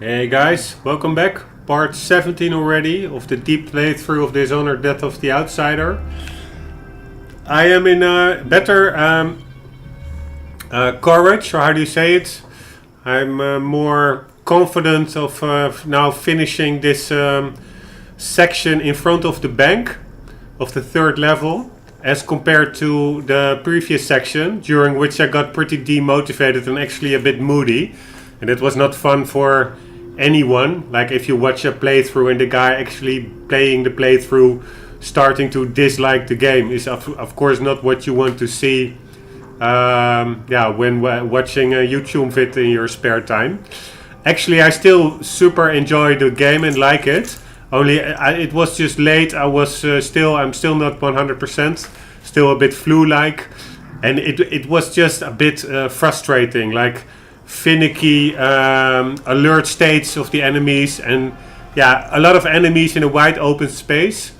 Hey guys, welcome back. Part 17 already of the deep playthrough of Dishonored Death of the Outsider. I am in a better courage, or how do you say it? I'm more confident of now finishing this section in front of the bank of the third level, as compared to the previous section, during which I got pretty demotivated and actually a bit moody. And it was not fun for anyone. Like if you watch a playthrough and the guy actually playing the playthrough starting to dislike the game is of course not what you want to see when watching a YouTube vid in your spare time. Actually, I still super enjoy the game and like it. Only it was just late. I'm still not 100%, still a bit flu-like, and it was just a bit frustrating, like finicky alert states of the enemies, and a lot of enemies in a wide open space.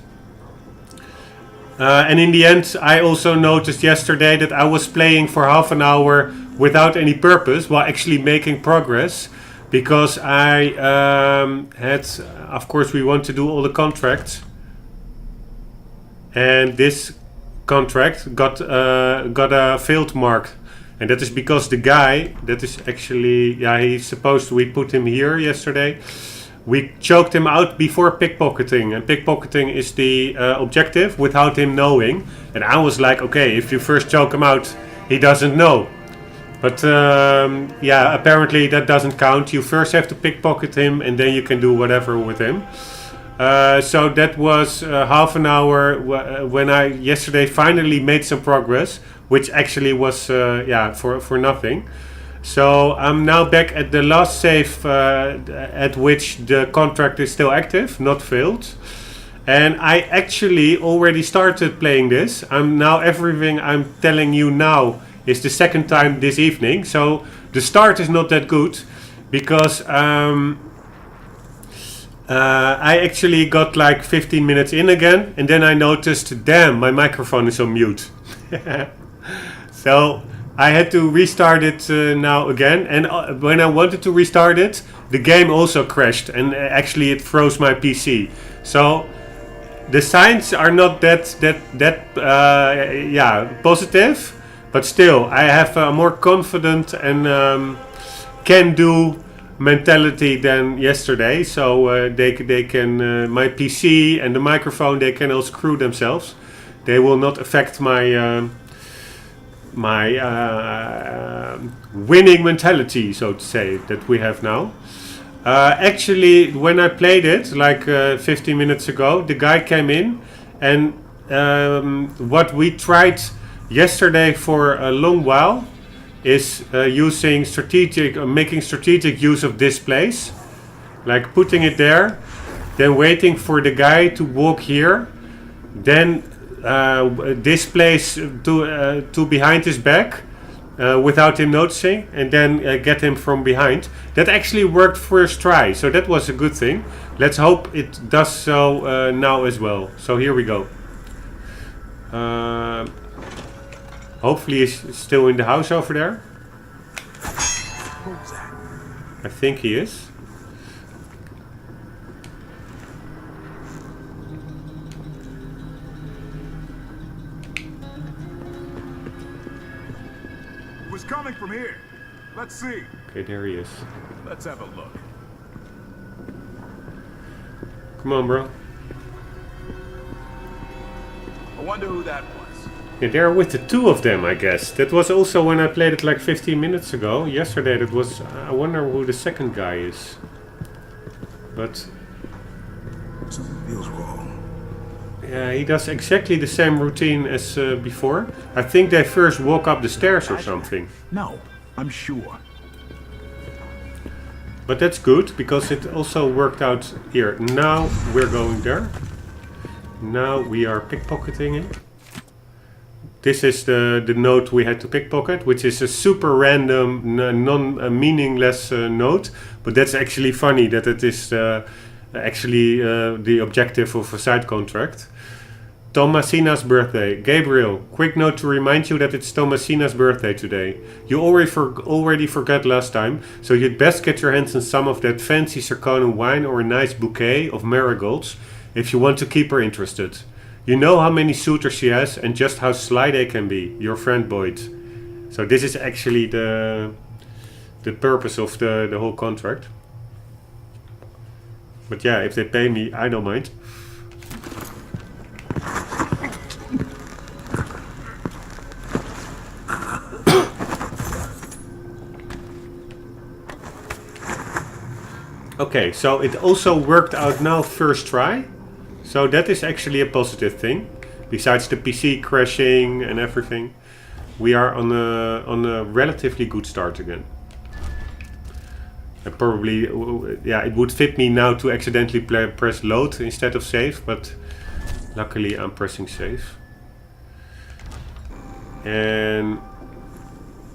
And in the end, I also noticed yesterday that I was playing for half an hour without any purpose, while actually making progress. Because I had, of course, we want to do all the contracts, and this contract got a failed mark, and that is because the guy that is actually, he's supposed to, we put him here yesterday. We choked him out before pickpocketing, and pickpocketing is the objective without him knowing. And I was like, okay, if you first choke him out, he doesn't know. But apparently that doesn't count. You first have to pickpocket him and then you can do whatever with him. So that was half an hour when I yesterday finally made some progress, which actually was for nothing. So I'm now back at the last save at which the contract is still active, not failed. And I actually already started playing this. Everything I'm telling you now is the second time this evening, so the start is not that good, because I actually got like 15 minutes in again, and then I noticed, damn, my microphone is on mute. So I had to restart it now again, and when I wanted to restart it, the game also crashed, and actually it froze my PC. So the signs are not that positive. But still, I have a more confident and can-do mentality than yesterday. So they can, my PC and the microphone, they can all screw themselves. They will not affect my winning mentality, so to say, that we have now. Actually, when I played it, like 15 minutes ago, the guy came in, and what we tried yesterday for a long while is making strategic use of this place, like putting it there, then waiting for the guy to walk here, then this place to behind his back without him noticing, and then get him from behind. That actually worked first try, so that was a good thing. Let's hope it does so now as well. So here we go. Hopefully he's still in the house over there. I think he is. It was coming from here. Let's see. Okay, there he is. Let's have a look. Come on, bro. I wonder who that was. Yeah, they're with the two of them, I guess. That was also when I played it like 15 minutes ago. Yesterday that was... I wonder who the second guy is. But... Something feels wrong. Yeah, he does exactly the same routine as before. I think they first walk up the stairs or something. No, I'm sure. But that's good, because it also worked out here. Now we're going there. Now we are pickpocketing him. This is the note we had to pickpocket, which is a super random, meaningless note. But that's actually funny that it is actually the objective of a side contract. Thomasina's birthday. Gabriel, quick note to remind you that it's Thomasina's birthday today. You already forgot last time, so you'd best get your hands on some of that fancy Circonian wine or a nice bouquet of marigolds if you want to keep her interested. You know how many suitors she has and just how sly they can be. Your friend Boyd. So this is actually the purpose of the whole contract. But yeah, if they pay me, I don't mind. Okay, so it also worked out now first try. So that is actually a positive thing. Besides the PC crashing and everything, we are on a relatively good start again. And probably, yeah, it would fit me now to accidentally press load instead of save, but luckily I'm pressing save. And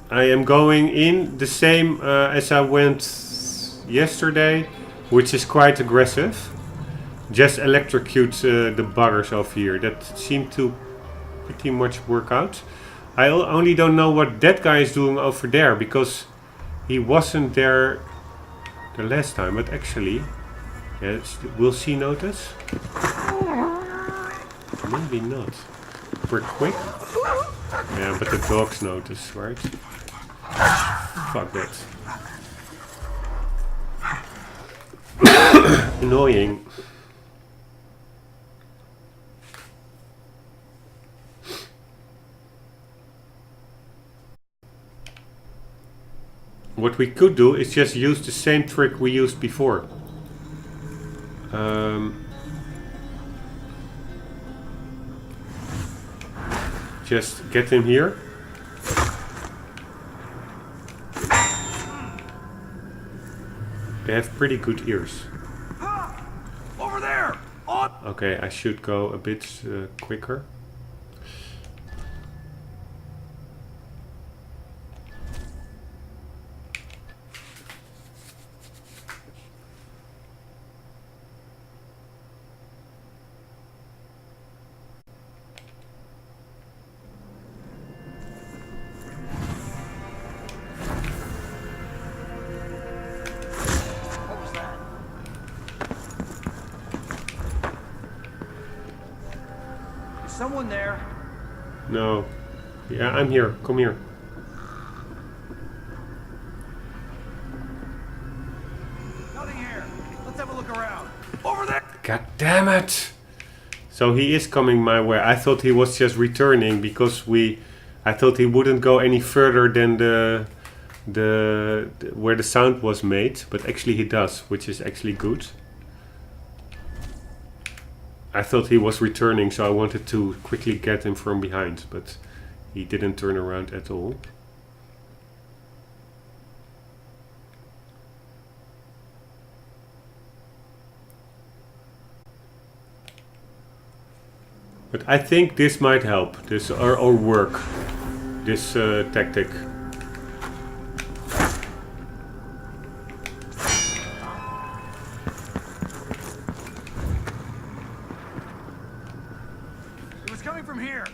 I am going in the same as I went yesterday, which is quite aggressive. Just electrocute the buggers over here. That seemed to pretty much work out. I only don't know what that guy is doing over there, because he wasn't there the last time. But actually, yes, will she notice? Maybe not. We're quick. Yeah, but the dogs notice, right? Fuck that. Annoying. What we could do is just use the same trick we used before. Just get him here. They have pretty good ears. Over there! On! Okay, I should go a bit quicker. Someone there. No. Yeah, I'm here. Come here. Nothing here. Let's have a look around. Over there! God damn it! So he is coming my way. I thought he was just returning because I thought he wouldn't go any further than the where the sound was made, but actually he does, which is actually good. I thought he was returning, so I wanted to quickly get him from behind, but he didn't turn around at all. But I think this might help, this or work, this tactic. It was coming from here.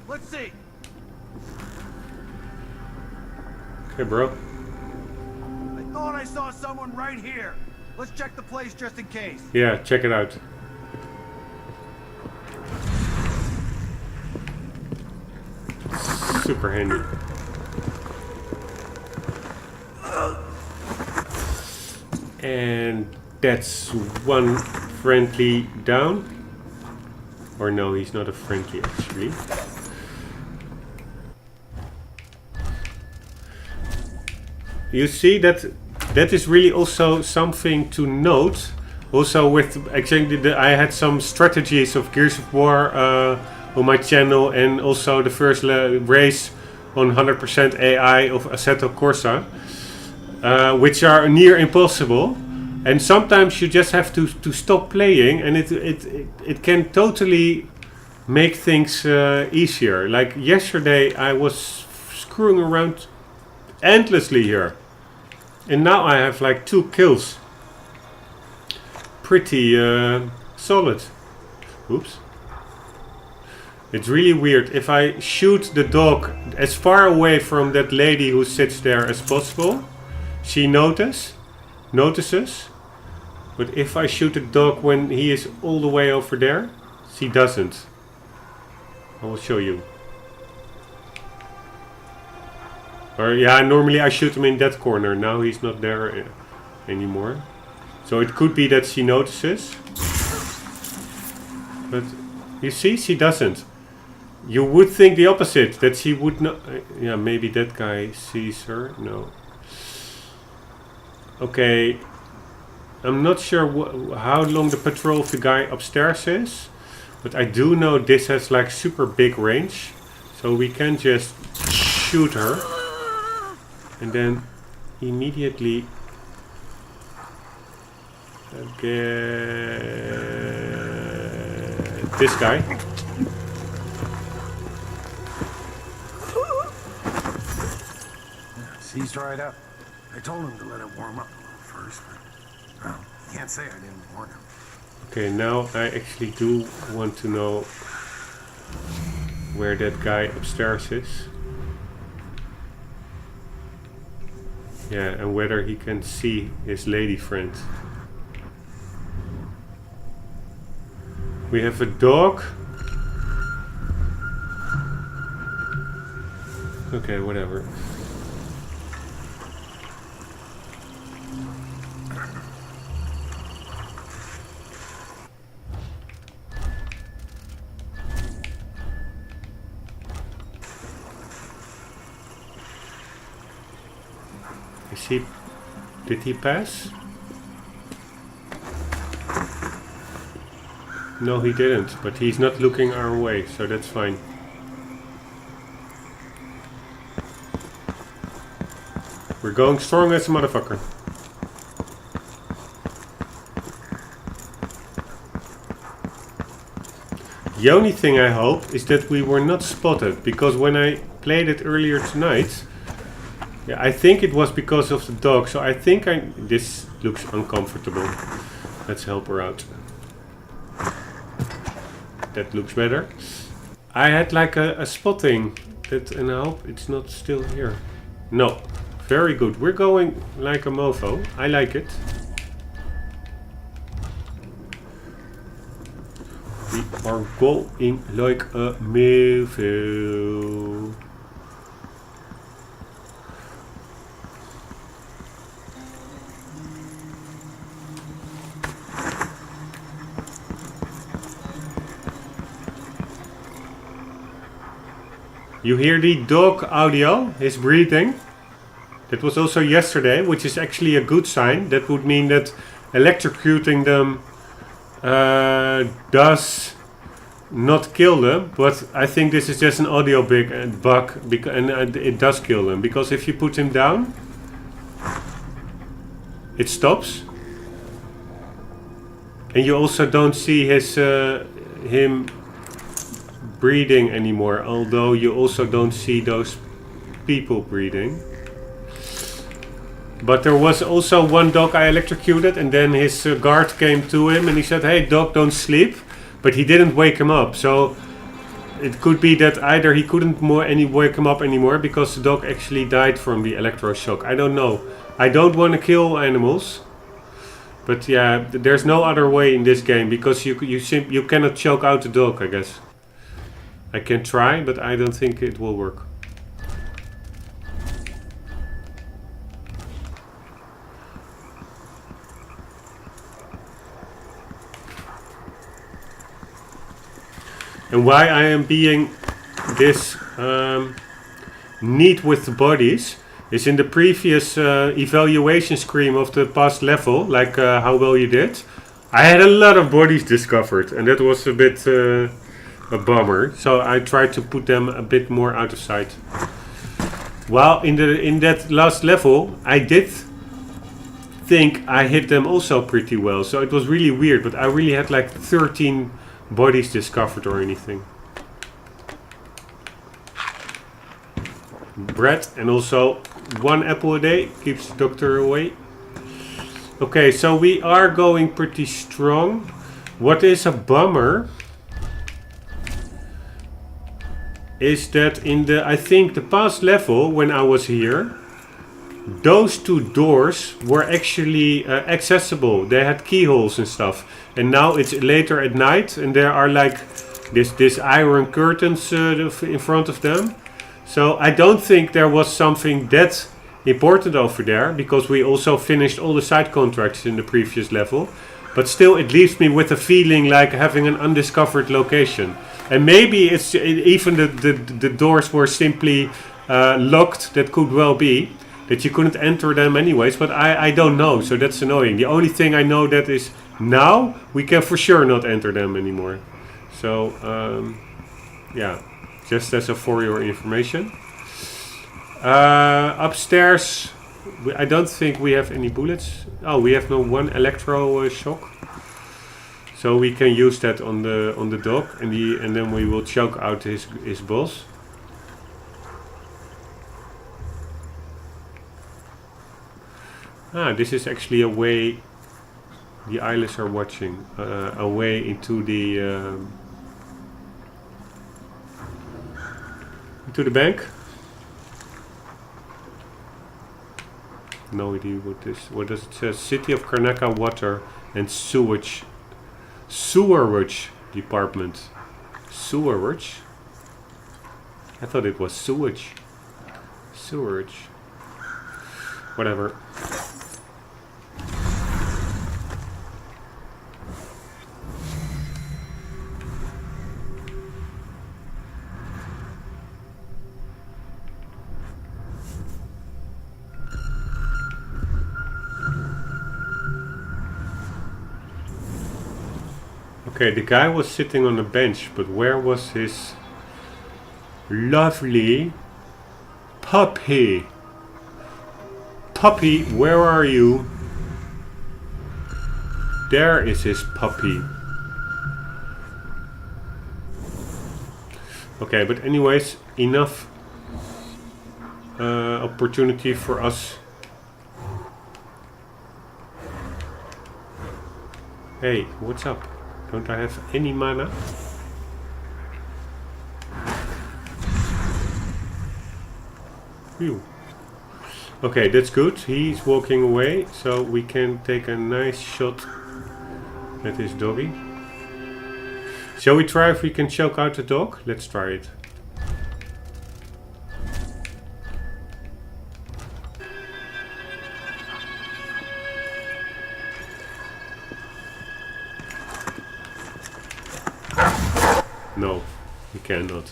Let's see. Okay, bro. I thought I saw someone right here. Let's check the place just in case. Yeah, check it out. Super handy. And that's one friendly down. Or no, he's not a friendly actually. You see that is really also something to note. Also with actually I had some strategies of Gears of War on my channel, and also the first race on 100% AI of Assetto Corsa, which are near impossible. And sometimes you just have to stop playing, and it can totally make things easier. Like yesterday I was screwing around endlessly here, and now I have like 2 kills. Pretty solid. Oops. It's really weird. If I shoot the dog as far away from that lady who sits there as possible, she notices. But if I shoot the dog when he is all the way over there, she doesn't. I will show you. Or yeah, normally I shoot him in that corner. Now he's not there anymore. So it could be that she notices. But you see, she doesn't. You would think the opposite, that she would not... yeah, maybe that guy sees her. No. Okay. I'm not sure how long the patrol of the guy upstairs is. But I do know this has like super big range. So we can just shoot her. And then immediately... this guy. He's dried up. I told him to let it warm up a little first, but well, can't say I didn't warn him. Okay, now I actually do want to know where that guy upstairs is. Yeah, and whether he can see his lady friend. We have a dog. Okay, whatever. Is he... did he pass? No, he didn't, but he's not looking our way, so that's fine. We're going strong as a motherfucker. The only thing I hope is that we were not spotted, because when I played it earlier tonight, yeah, I think it was because of the dog, so I think this looks uncomfortable. Let's help her out. That looks better. I had like a spotting, and I hope it's not still here. No. Very good. We're going like a mofo. I like it. We are going like a mofo. You hear the dog audio, his breathing. That was also yesterday, which is actually a good sign. That would mean that electrocuting them does not kill them. But I think this is just an audio bug, and it does kill them. Because if you put him down, it stops. And you also don't see him breathing anymore, although you also don't see those people breathing. But there was also one dog I electrocuted, and then his guard came to him and he said, "Hey dog, don't sleep," but he didn't wake him up. So it could be that either he couldn't wake him up anymore because the dog actually died from the electroshock. I don't know. I don't want to kill animals, but yeah, there's no other way in this game because you cannot choke out the dog, I guess. I can try, but I don't think it will work. And why I am being this neat with the bodies is in the previous evaluation screen of the past level, like how well you did. I had a lot of bodies discovered, and that was a bit a bummer. So I tried to put them a bit more out of sight. While in that last level, I did think I hit them also pretty well. So it was really weird, but I really had like 13 bodies discovered or anything. Bread and also 1 apple a day keeps the doctor away. Okay, so we are going pretty strong. What is a bummer is that in the, I think the past level when I was here, those two doors were actually accessible. They had keyholes and stuff. And now it's later at night and there are like this iron curtains in front of them. So I don't think there was something that important over there, because we also finished all the side contracts in the previous level. But still it leaves me with a feeling like having an undiscovered location. And maybe it's even the doors were simply locked. That could well be that you couldn't enter them anyways, but I don't know, so that's annoying. The only thing I know that is now we can for sure not enter them anymore. So yeah, just as a for your information. Upstairs, I don't think we have any bullets. Oh, we have no one electro shock, so we can use that on the dog, and then we will choke out his boss. Ah, this is actually a way the eyelids are watching, a way into the bank. No idea what this. What does it say? City of Karnaca Water and Sewerage Department. Sewerage? I thought it was sewage. Sewerage. Whatever. Okay, the guy was sitting on a bench, but where was his lovely puppy? Puppy, where are you? There is his puppy. Okay, but anyways, enough opportunity for us. Hey, what's up? Don't I have any mana? Phew. Okay, that's good. He's walking away, so we can take a nice shot at his doggy. Shall we try if we can choke out the dog? Let's try it. No, we cannot.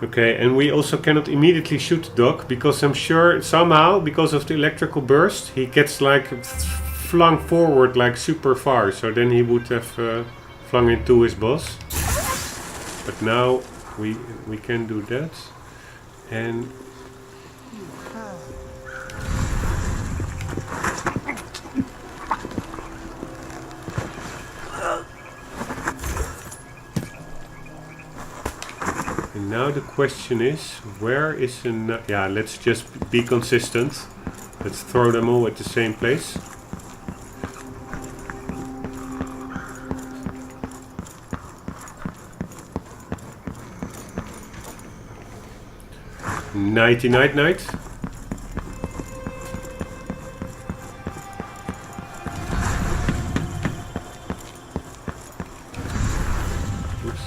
Okay, and we also cannot immediately shoot the dog, because I'm sure somehow, because of the electrical burst, he gets like flung forward like super far, so then he would have flung into his boss. But now we can do that, and now the question is, where is an... Yeah, let's just be consistent. Let's throw them all at the same place. Nighty night night. Oops.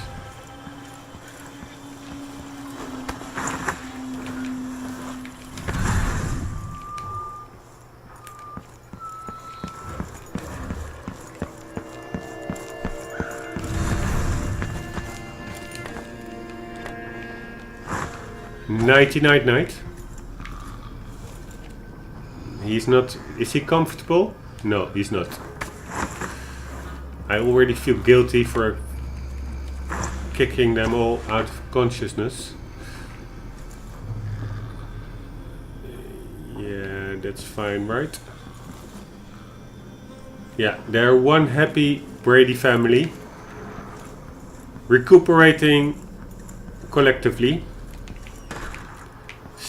Nighty night night. He's not... Is he comfortable? No, he's not. I already feel guilty for kicking them all out of consciousness. Yeah, that's fine, right? Yeah, they're one happy Brady family. Recuperating collectively.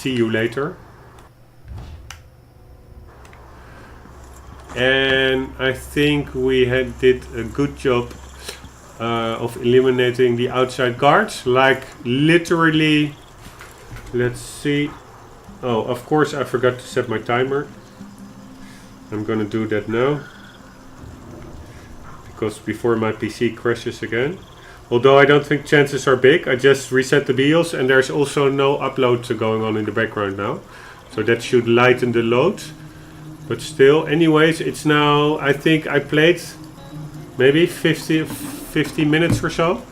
see you later. And I think we did a good job of eliminating the outside guards. Like literally, let's see. Oh, of course I forgot to set my timer. I'm gonna do that now. Because before my PC crashes again. Although I don't think chances are big. I just reset the BIOS and there's also no upload going on in the background now. So that should lighten the load. But still, anyways, it's now, I think I played maybe 50 minutes or so.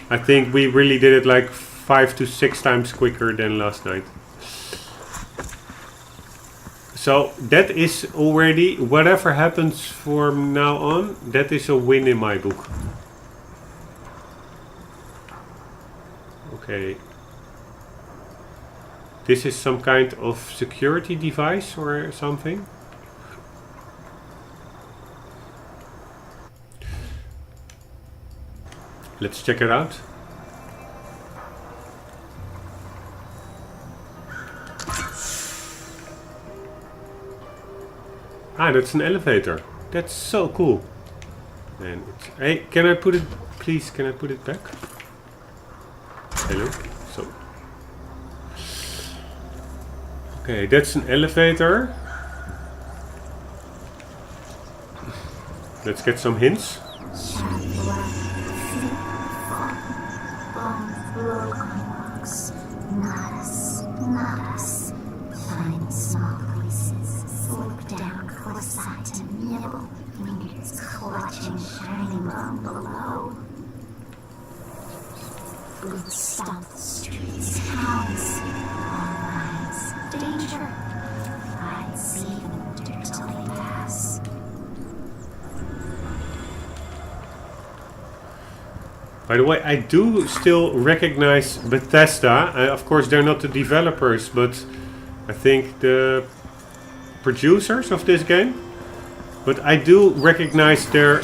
I think we really did it like 5 to 6 times quicker than last night. So that is already, whatever happens from now on, that is a win in my book. Okay. This is some kind of security device or something. Let's check it out. Ah, that's an elevator. That's so cool. And hey, can I put it, please, can I put it back? Hello. So. Okay, that's an elevator. Let's get some hints. By the way, I do still recognize Bethesda. Of course, they're not the developers, but I think the producers of this game. But I do recognize their...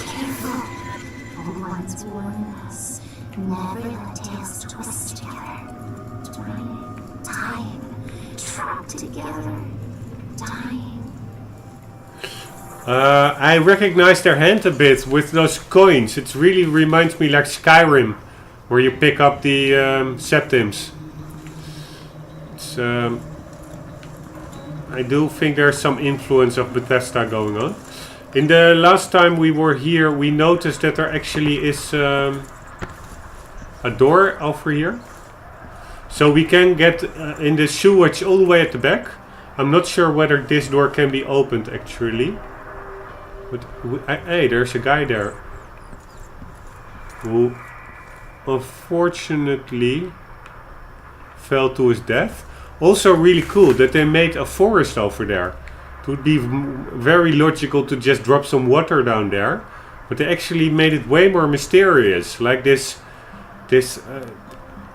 I recognize their hand a bit with those coins. It really reminds me like Skyrim, where you pick up the septims. It's, I do think there's some influence of Bethesda going on. In the last time we were here, we noticed that there actually is a door over here. So we can get in the sewage all the way at the back. I'm not sure whether this door can be opened actually. But hey, there's a guy there who unfortunately fell to his death. Also really cool that they made a forest over there. It would be very logical to just drop some water down there, but they actually made it way more mysterious, like this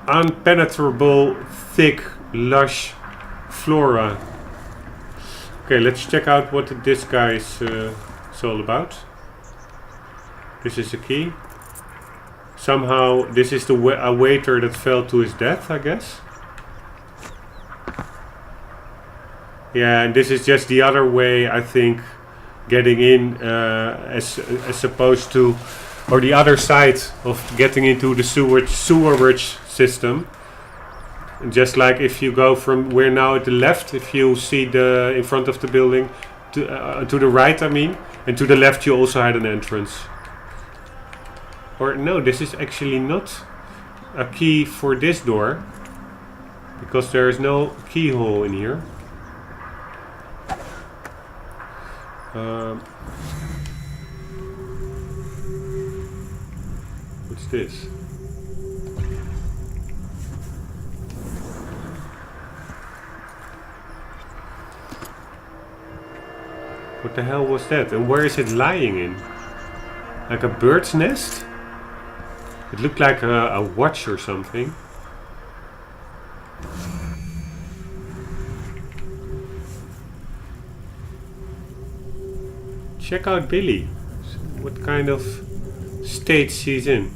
unpenetrable, thick, lush flora. Okay, let's check out what this guy is all about. This is a key. Somehow this is a waiter that fell to his death, I guess. Yeah, and this is just the other way, I think, getting in as opposed to, or the other side of getting into the sewerage system. Just like if you go from, we're now at the left, if you see the in front of the building, to the right, I mean, and to the left you also had an entrance. Or no, this is actually not a key for this door, because there is no keyhole in here. What's this? What the hell was that? And where is it lying in? Like a bird's nest? It looked like a watch or something. Check out Billy. What kind of state she's in.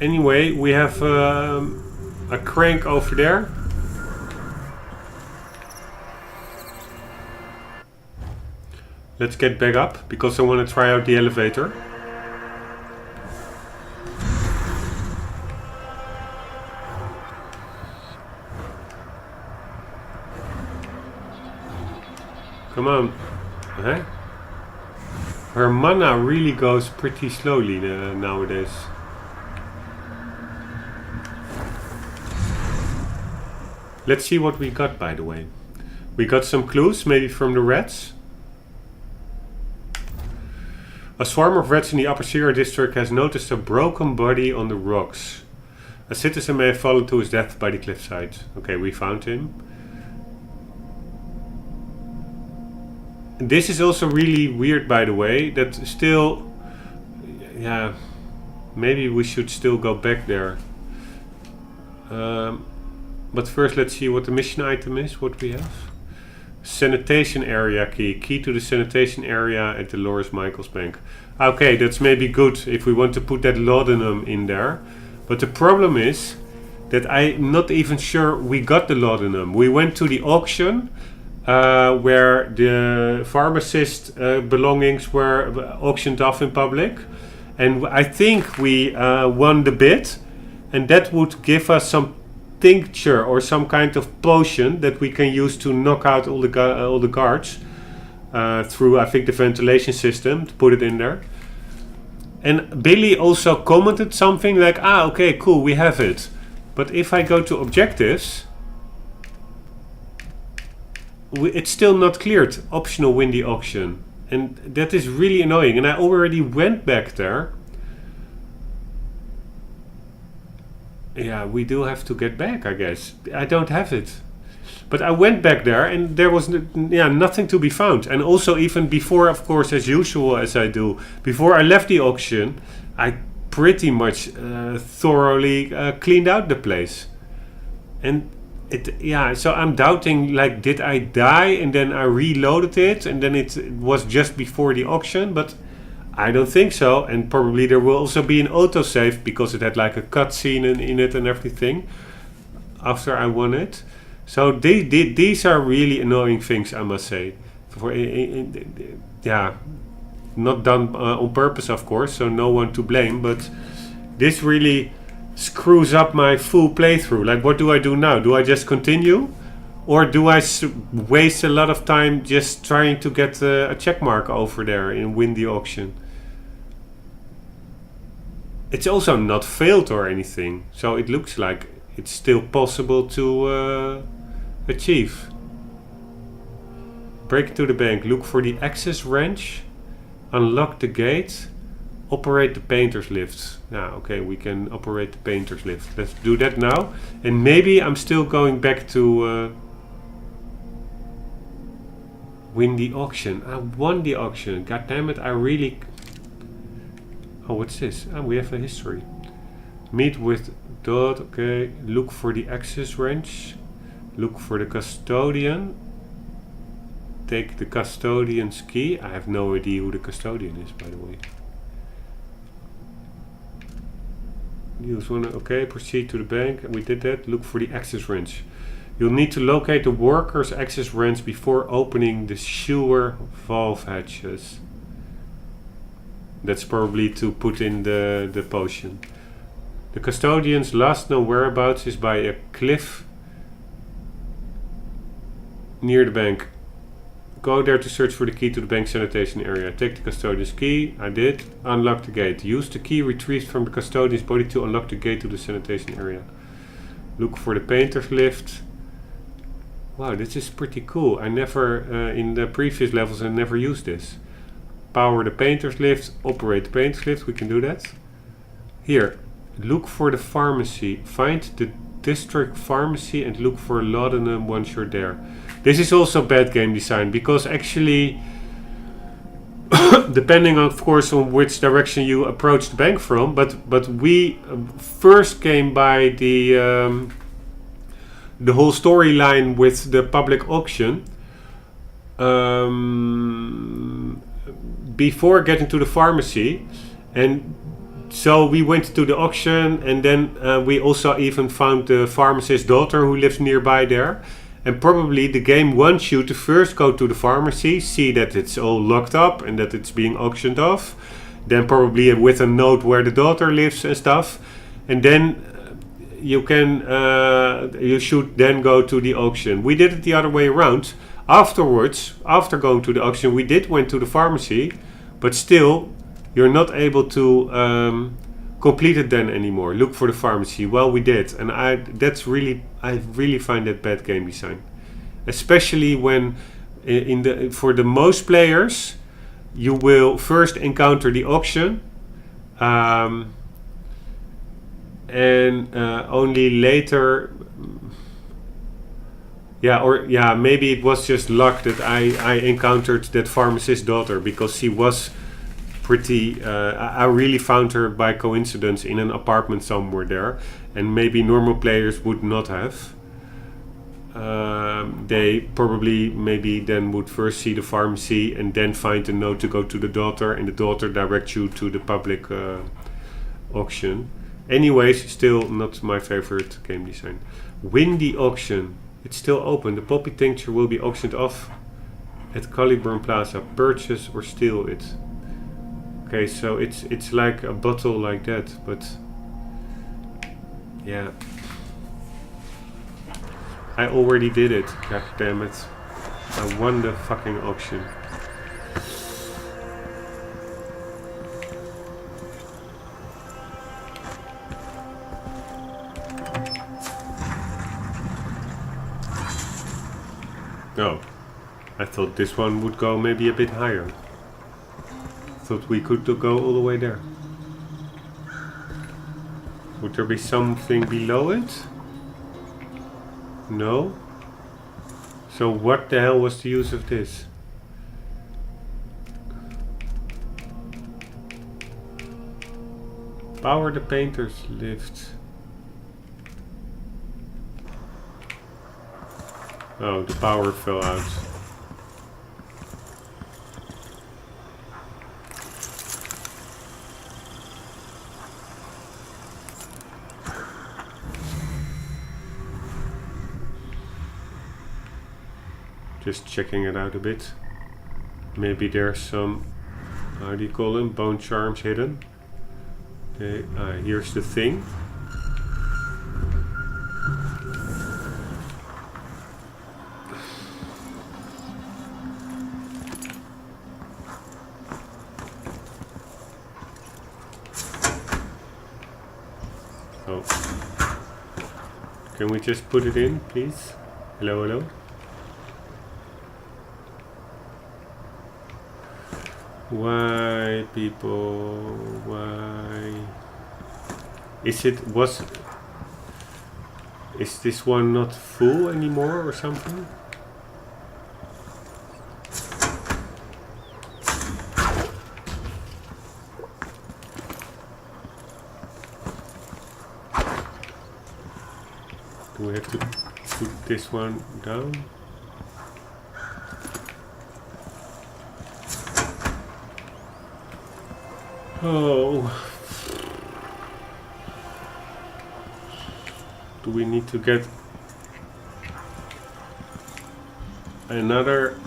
Anyway, we have a crank over there. Let's get back up because I want to try out the elevator. Come on. Huh? Her mana really goes pretty slowly nowadays. Let's see what we got, by the way. We got some clues, maybe from the rats. A swarm of rats in the Upper Sierra district has noticed a broken body on the rocks. A citizen may have fallen to his death by the cliffside. Okay, we found him. This is also really weird, by the way, that still... Yeah, maybe we should still go back there. But first let's see what the mission item is, what we have. Sanitation area key. Key to the sanitation area at the Loris Michaels Bank. Okay, that's maybe good if we want to put that laudanum in there. But the problem is that I'm not even sure we got the laudanum. We went to the auction where the pharmacist belongings were auctioned off in public. And I think we won the bid. And that would give us some tincture or some kind of potion that we can use to knock out all the guards through, I think, the ventilation system to put it in there. And Billy also commented something like, okay, cool, we have it. But if I go to objectives, it's still not cleared. Optional win the auction. And that is really annoying. And I already went back there. Yeah, we do have to get back, I guess. I don't have it. But I went back there and there was nothing to be found. And also even before, of course, as usual as I do, before I left the auction, I pretty much thoroughly cleaned out the place. And so I'm doubting, like, did I die and then I reloaded it and then it was just before the auction? But I don't think so, and probably there will also be an autosave because it had like a cutscene in it and everything after I won it. So these are really annoying things, I must say. Not done on purpose, of course, so no one to blame, but this really screws up my full playthrough. Like, what do I do now? Do I just continue? Or do I waste a lot of time just trying to get a checkmark over there and win the auction? It's also not failed or anything, so it looks like it's still possible to achieve. Break into the bank, look for the access wrench, unlock the gate, operate the painter's lift. Okay, we can operate the painter's lift. Let's do that now. And maybe I'm still going back to win the auction. I won the auction. God damn it, I really... Oh, what's this? We have a history. Meet with Dot. Okay. Look for the access wrench. Look for the custodian. Take the custodian's key. I have no idea who the custodian is, by the way. Use one. Okay. Proceed to the bank. We did that. Look for the access wrench. You'll need to locate the worker's access wrench before opening the sewer valve hatches. That's probably to put in the potion. The custodian's last known whereabouts is by a cliff near the bank. Go there to search for the key to the bank sanitation area. Take the custodian's key. I did. Unlock the gate. Use the key retrieved from the custodian's body to unlock the gate to the sanitation area. Look for the painter's lift. Wow, this is pretty cool. I never, in the previous levels, I never used this. Power the painter's lift, operate the painter's lift, we can do that. Here, look for the pharmacy. Find the district pharmacy and look for laudanum once you're there. This is also bad game design because actually, depending of course on which direction you approach the bank from, but we first came by the whole storyline with the public auction. Before getting to the pharmacy, and so we went to the auction, and then we also even found the pharmacist's daughter who lives nearby there, And probably the game wants you to first go to the pharmacy, see that it's all locked up and that it's being auctioned off. Then probably with a note where the daughter lives and stuff. And then you should then go to the auction. We did it the other way around. Afterwards, after going to the auction, we went to the pharmacy, but still you're not able to complete it then anymore. Look for the pharmacy. Well, we did, and I really find that bad game design, especially when for the most players you will first encounter the auction. And only later, maybe it was just luck that I encountered that pharmacist's daughter, because she was pretty, I really found her by coincidence in an apartment somewhere there, and maybe normal players would not have. They probably maybe then would first see the pharmacy and then find a note to go to the daughter, and the daughter directs you to the public auction. Anyways, still not my favorite game design. Win the auction. It's still open. The poppy tincture will be auctioned off at Caliburn Plaza. Purchase or steal it. Okay, so it's like a bottle like that, but yeah. I already did it. God damn it. I won the fucking auction. Oh, I thought this one would go maybe a bit higher. Thought we could go all the way there. Would there be something below it? No? So what the hell was the use of this? Power the painter's lift. Oh, the power fell out. Just checking it out a bit. Maybe there's some, how do you call them, bone charms hidden. Okay, here's the thing. Oh. Can we just put it in, please? Hello, hello? Why, people? Why? Is this one not full anymore or something? Do we have to put this one down? Oh. Do we need to get another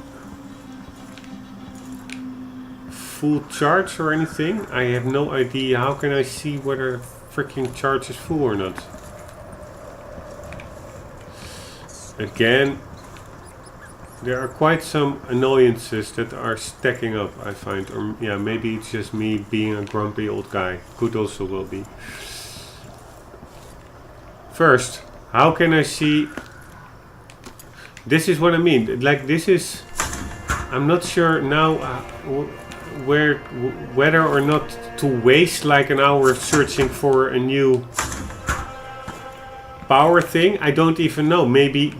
full charge or anything? I have no idea. How can I see whether freaking charge is full or not? Again, there are quite some annoyances that are stacking up, I find. Or yeah, maybe it's just me being a grumpy old guy. Could also well be. First, how can I see? This is what I mean. Like, this is, I'm not sure now whether or not to waste like an hour searching for a new power thing. I don't even know. Maybe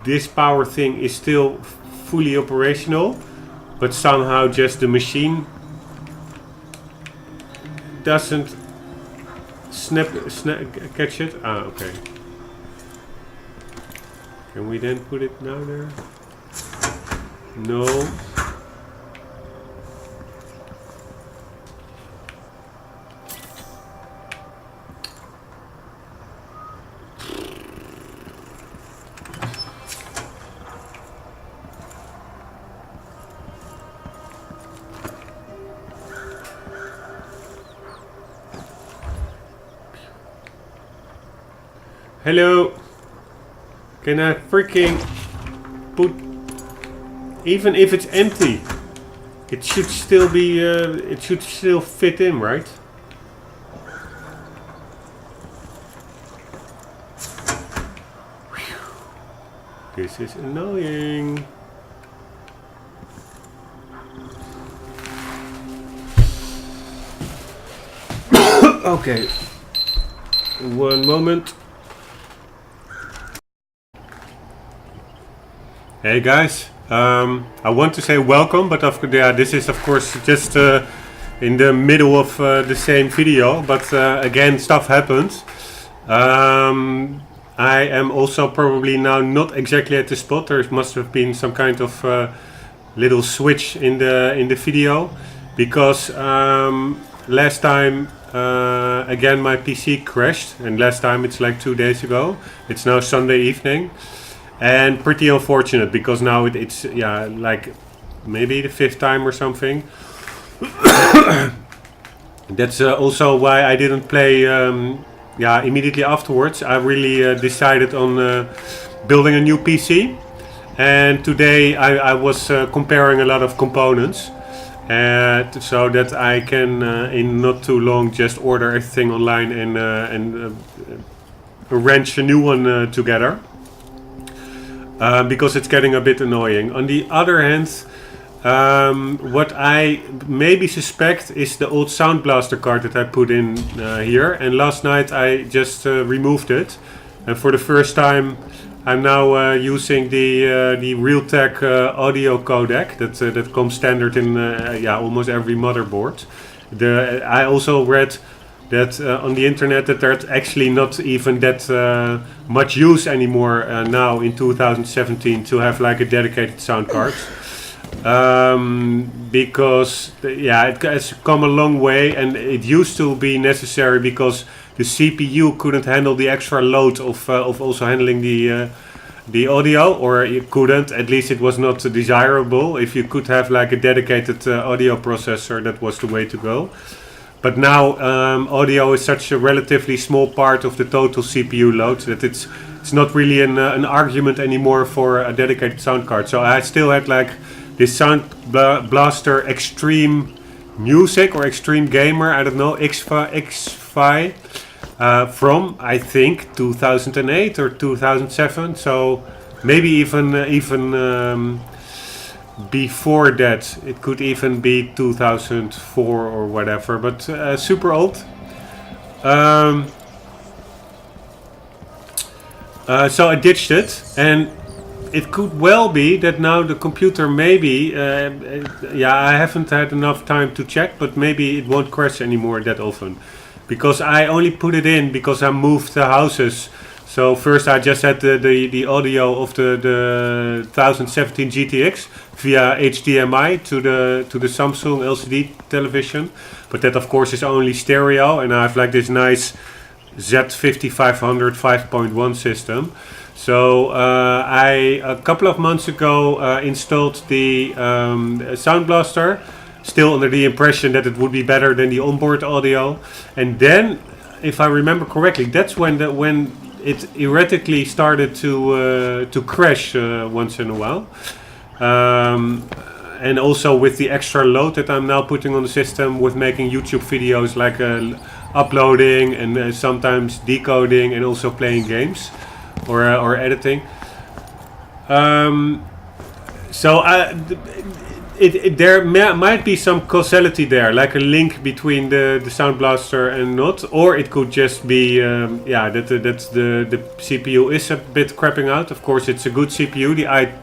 this power thing is still fully operational, but somehow just the machine doesn't catch it. Ah, okay. Can we then put it now there? No. Hello. Can I freaking put... Even if it's empty, it should still be... it should still fit in, right? This is annoying. Okay. One moment. Hey guys. I want to say welcome, but yeah, this is of course just in the middle of the same video. But again, stuff happens. I am also probably now not exactly at the spot. There must have been some kind of little switch in the video, because last time again my PC crashed, and last time it's like 2 days ago. It's now Sunday evening, and pretty unfortunate because now it's yeah, like maybe the 5th time or something. That's also why I didn't play. Yeah, immediately afterwards, I really decided on building a new PC. And today I was comparing a lot of components, so that I can, in not too long, just order everything online and wrench a new one together. Because it's getting a bit annoying. On the other hand, what I maybe suspect is the old Sound Blaster card that I put in here, and last night I just removed it, and for the first time I'm now using the Realtek audio codec that comes standard in yeah, almost every motherboard. I also read that on the internet that there's actually not even that much use anymore now in 2017 to have like a dedicated sound card. Because yeah, it has come a long way, and it used to be necessary because the CPU couldn't handle the extra load of also handling the audio, or it couldn't, at least it was not desirable. If you could have like a dedicated audio processor, that was the way to go. But now audio is such a relatively small part of the total CPU load that it's not really an argument anymore for a dedicated sound card. So I still had like this Sound Blaster Extreme Music or Extreme Gamer, I don't know, X-Fi, from I think 2008 or 2007. So maybe even before that, it could even be 2004 or whatever, but super old. So I ditched it, and it could well be that now the computer maybe, yeah, I haven't had enough time to check, but maybe it won't crash anymore that often. Because I only put it in because I moved the houses. So first I just had the audio of the 1017 GTX via HDMI to the Samsung LCD television. But that of course is only stereo, and I have like this nice Z5500 5.1 system. So I a couple of months ago installed the Sound Blaster, still under the impression that it would be better than the onboard audio. And then, if I remember correctly, that's when it erratically started to crash once in a while. And also with the extra load that I'm now putting on the system with making YouTube videos, like uploading and sometimes decoding and also playing games or editing. So there might be some causality there, like a link between the Sound Blaster and not, or it could just be yeah, that the CPU is a bit crapping out. Of course, it's a good CPU,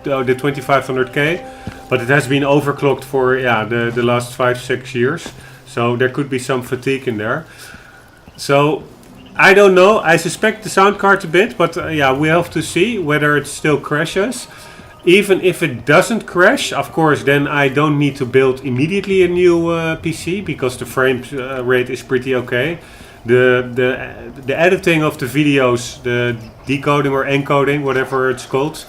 the 2500K, but it has been overclocked for yeah the last 5-6 years. So there could be some fatigue in there. So I don't know. I suspect the sound card a bit, but yeah, we have to see whether it still crashes. Even if it doesn't crash, of course, then I don't need to build immediately a new PC, because the frame rate is pretty okay. The editing of the videos, the decoding or encoding, whatever it's called,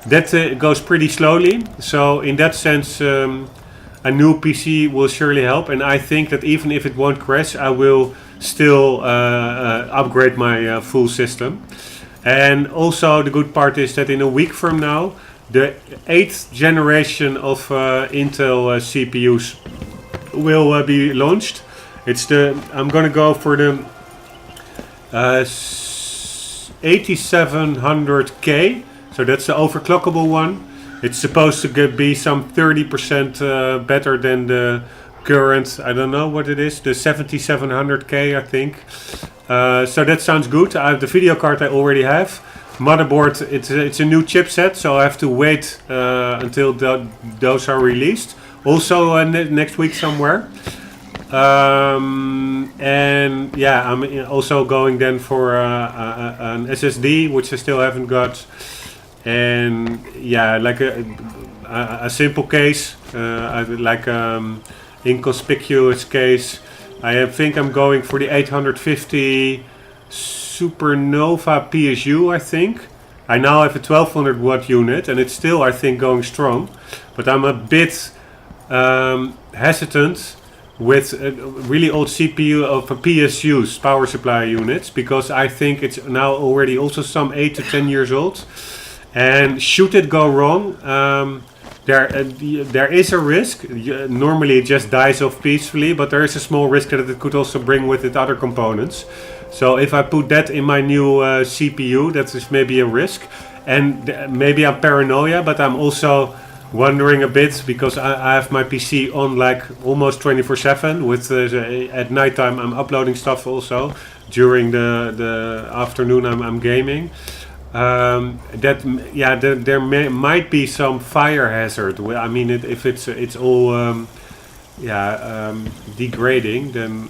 that goes pretty slowly. So in that sense, a new PC will surely help. And I think that even if it won't crash, I will still upgrade my full system. And also the good part is that in a week from now, the 8th generation of Intel CPUs will be launched. I'm gonna go for the 8700K, so that's the overclockable one. It's supposed to be some 30% better than the current, I don't know what it is, the 7700K, I think. So that sounds good. I have the video card I already have. Motherboard, it's a new chipset, so I have to wait until those are released. Also next week somewhere. And yeah, I'm also going then for an SSD, which I still haven't got. And yeah, like a simple case, like inconspicuous case. I think I'm going for the 850 Supernova PSU, I think. I now have a 1200 watt unit and it's still, I think, going strong. But I'm a bit hesitant with really old CPU of PSUs, power supply units, because I think it's now already also some 8 to 10 years old. And should it go wrong, there is a risk. Normally it just dies off peacefully, but there is a small risk that it could also bring with it other components. So if I put that in my new CPU, that is maybe a risk. And maybe I'm paranoia, but I'm also wondering a bit because I have my PC on like almost 24/7. With at nighttime I'm uploading stuff also. During the afternoon I'm gaming. There might be some fire hazard. I mean, if it's all degrading, then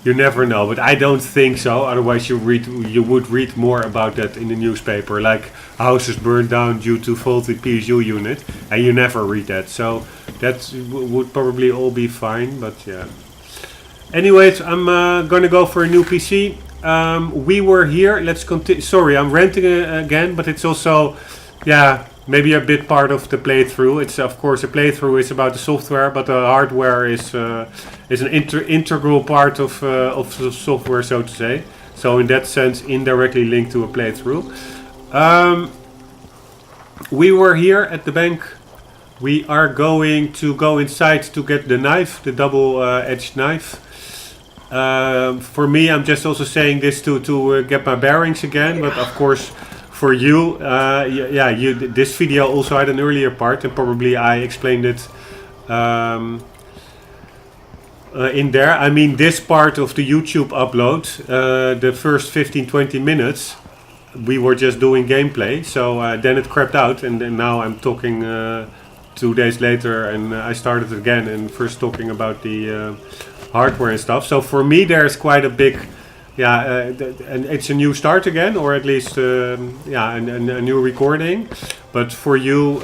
you never know. But I don't think so. Otherwise, you would read more about that in the newspaper, like houses burned down due to faulty PSU unit, and you never read that. So that would probably all be fine. But yeah. Anyways, I'm gonna go for a new PC. We were here. Let's continue. Sorry, I'm ranting again, but it's also, maybe a bit part of the playthrough. It's of course a playthrough is about the software, but the hardware is an integral part of the software, so to say. So in that sense, indirectly linked to a playthrough. We were here at the bank. We are going to go inside to get the knife, the double-edged knife. For me, I'm just also saying this to get my bearings again, but of course for you, this video also had an earlier part and probably I explained it in there. I mean, this part of the YouTube upload, the first 15-20 minutes, we were just doing gameplay, so then it crept out and now I'm talking 2 days later and I started again and first talking about the hardware and stuff. So for me there's quite a big and it's a new start again, or at least a new recording, but for you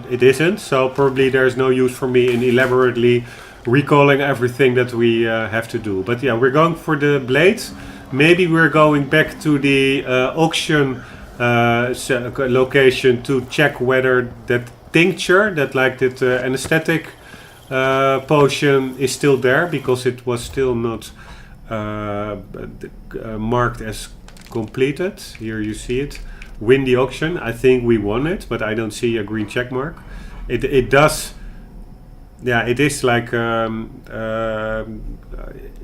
it isn't, so probably there's no use for me in elaborately recalling everything that we have to do. But yeah, we're going for the blades. Maybe we're going back to the auction location to check whether that tincture, that like that anesthetic potion is still there, because it was still not marked as completed. Here you see it. Win the auction. I think we won it, but I don't see a green check mark. It does. Yeah, it is like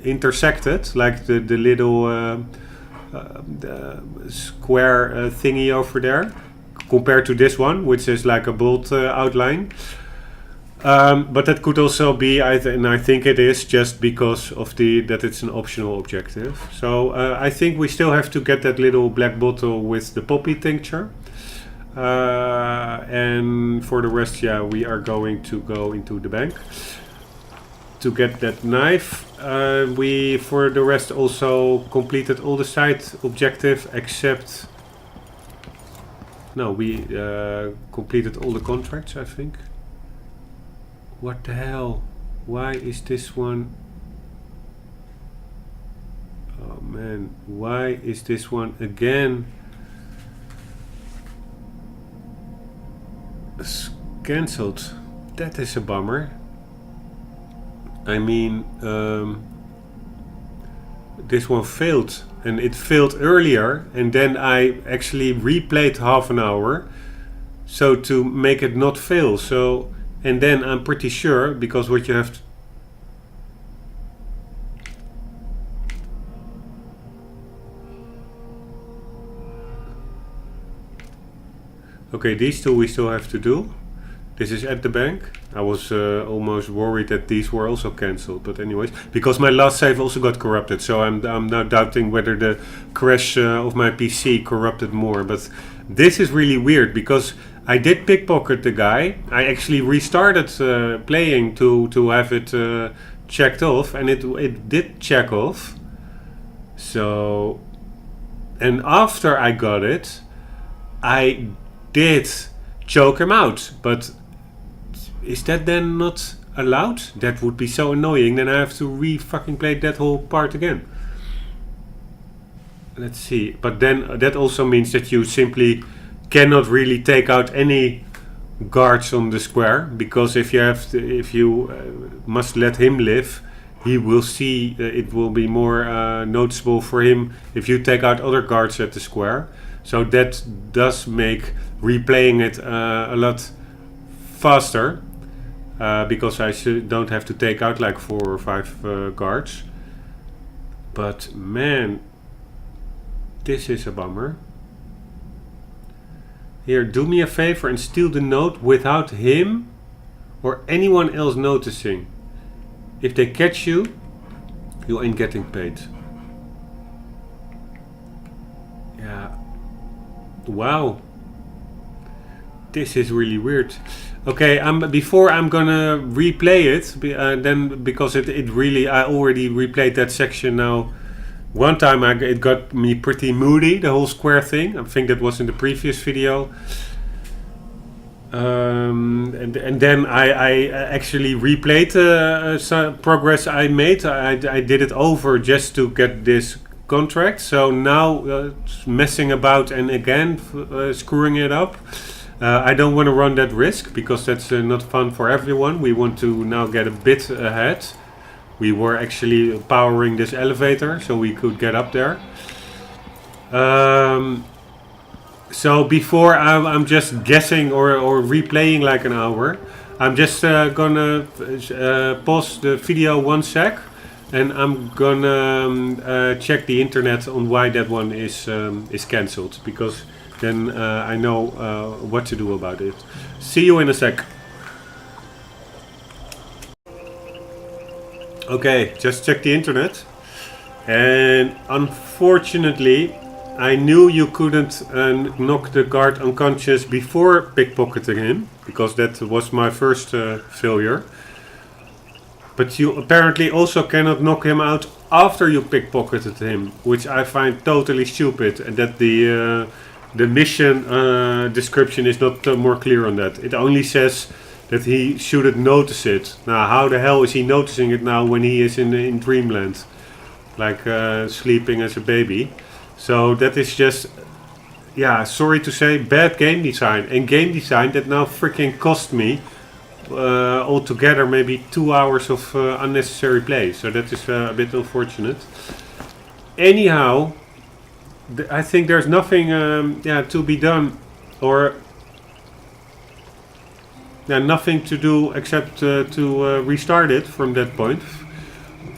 intersected, like the little the square thingy over there, compared to this one, which is like a bold outline. But that could also be, and I think it is, just because of that it's an optional objective. So I think we still have to get that little black bottle with the poppy tincture. And for the rest, we are going to go into the bank to get that knife. We, for the rest, also completed all the side objectives except... No, we completed all the contracts, I think. What the hell? Why is this one... Oh man, why is this one again cancelled? That is a bummer. I mean, this one failed and it failed earlier, and then I actually replayed half an hour so to make it not fail. So, and then I'm pretty sure, because what you have to... Okay, these two we still have to do. This is at the bank. I was almost worried that these were also cancelled, but anyways, because my last save also got corrupted, so I'm now doubting whether the crash of my PC corrupted more. But this is really weird, because I did pickpocket the guy. I actually restarted playing to have it checked off, and it did check off. So, and after I got it, I did choke him out, but is that then not allowed? That would be so annoying. Then I have to re-fucking play that whole part again. Let's see. But then that also means that you simply cannot really take out any guards on the square, because if you must let him live, he will see. It will be more noticeable for him if you take out other guards at the square. So that does make replaying it a lot faster. Because I don't have to take out like 4 or 5 guards. But man, this is a bummer. Here, do me a favor and steal the note without him or anyone else noticing. If they catch you, you ain't getting paid. Yeah. Wow. This is really weird. Okay, before I'm gonna replay it, then because it really, I already replayed that section now. One time it got me pretty moody, the whole square thing. I think that was in the previous video. And then I actually replayed some progress I made. I did it over just to get this contract. So now messing about and again screwing it up. I don't want to run that risk, because that's not fun for everyone. We want to now get a bit ahead. We were actually powering this elevator so we could get up there. So before I'm just guessing or replaying like an hour, I'm just gonna pause the video 1 sec, and I'm gonna check the internet on why that one is cancelled, because then I know what to do about it. See you in a sec. Okay, just check the internet, and unfortunately I knew you couldn't knock the guard unconscious before pickpocketing him, because that was my first failure. But you apparently also cannot knock him out after you pickpocketed him, which I find totally stupid, and that the mission description is not more clear on that. It only says that he shouldn't notice it. Now, how the hell is he noticing it now when he is in dreamland, like sleeping as a baby? So that is just, yeah, sorry to say, bad game design. And game design that now freaking cost me altogether maybe 2 hours of unnecessary play. So that is a bit unfortunate. Anyhow, I think there's nothing to be done, or nothing to do except to restart it from that point.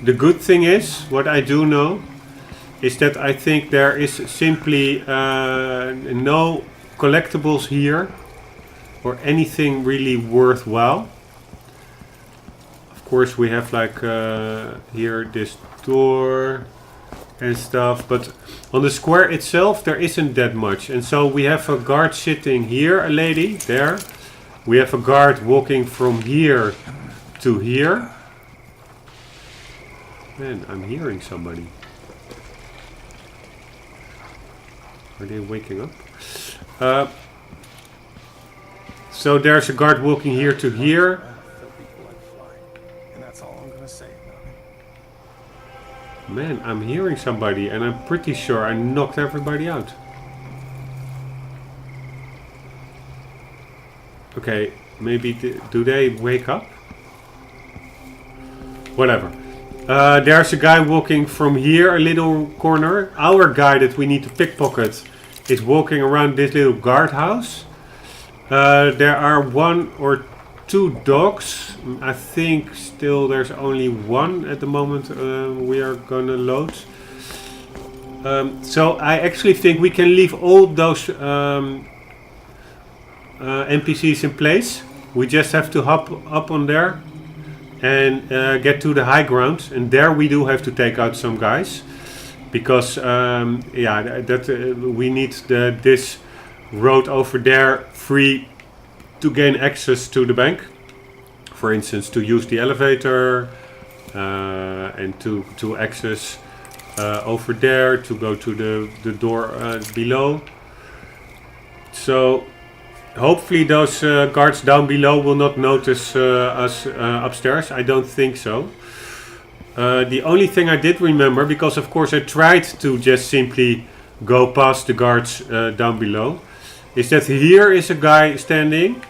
The good thing is, what I do know, is that I think there is simply no collectibles here or anything really worthwhile. Of course we have like here this door and stuff, but on the square itself there isn't that much. And so we have a guard sitting here, a lady there. We have a guard walking from here to here. Man, I'm hearing somebody. Are they waking up? So there's a guard walking here to here. Man, I'm hearing somebody, and I'm pretty sure I knocked everybody out. Okay, maybe do they wake up? Whatever. There's a guy walking from here, a little corner. Our guy that we need to pickpocket is walking around this little guardhouse. There are 1 or 2 dogs. I think still there's only 1 at the moment we are gonna load. So I actually think we can leave all those NPCs in place. We just have to hop up on there and get to the high ground, and there we do have to take out some guys because we need this road over there free to gain access to the bank. For instance, to use the elevator and to access over there, to go to the door below. So hopefully those guards down below will not notice us upstairs. I don't think so. The only thing I did remember, because of course I tried to just simply go past the guards down below, is that here is a guy standing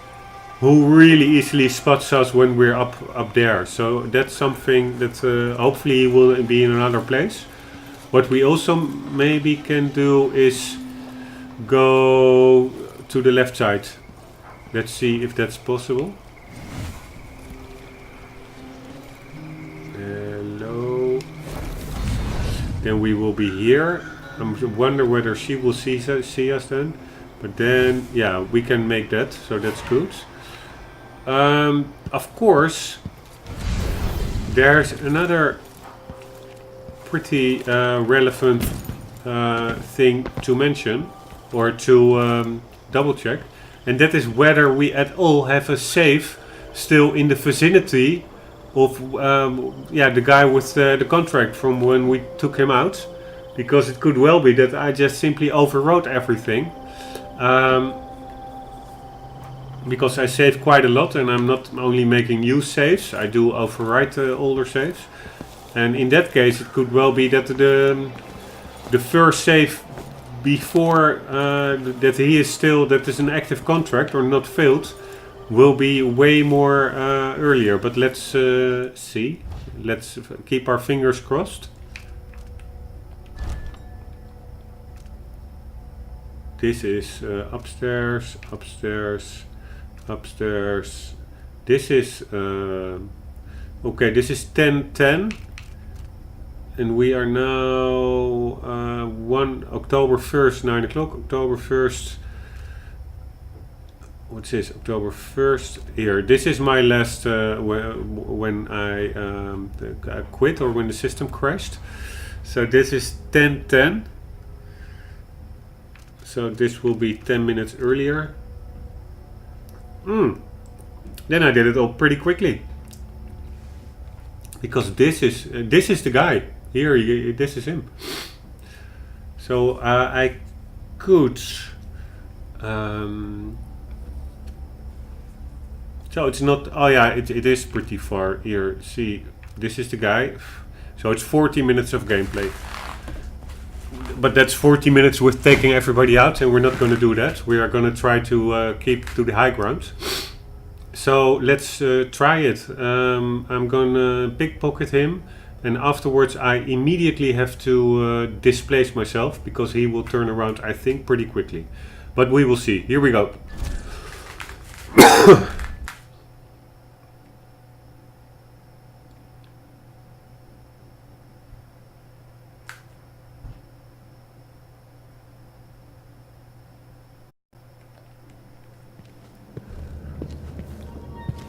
who really easily spots us when we're up there. So that's something that hopefully will be in another place. What we also maybe can do is go to the left side. Let's see if that's possible. Hello. Then we will be here. I wonder whether she will see us then. But then, yeah, we can make that, so that's good. Of course, there's another pretty relevant thing to mention, or to double check, and that is whether we at all have a safe still in the vicinity of the guy with the contract from when we took him out, because it could well be that I just simply overwrote everything. Because I save quite a lot, and I'm not only making new saves, I do overwrite older saves. And in that case, it could well be that the first save before that is an active contract or not failed, will be way more earlier. But let's see. Let's keep our fingers crossed. This is upstairs, upstairs, upstairs. This is okay. This is 10:10, and we are now October 1st, 9 o'clock. October 1st. What's this? October 1st. Here. This is my last when I quit, or when the system crashed. So this is 10:10. So this will be 10 minutes earlier. Then I did it all pretty quickly. Because this is the guy. Here, this is him. So I could... so it's not... Oh yeah, it is pretty far. Here, see, this is the guy. So it's 40 minutes of gameplay. But that's 40 minutes with taking everybody out, and we're not going to do that. We are going to try to keep to the high ground. So let's try it. I'm going to pickpocket him, and afterwards I immediately have to displace myself, because he will turn around, I think, pretty quickly. But we will see. Here we go.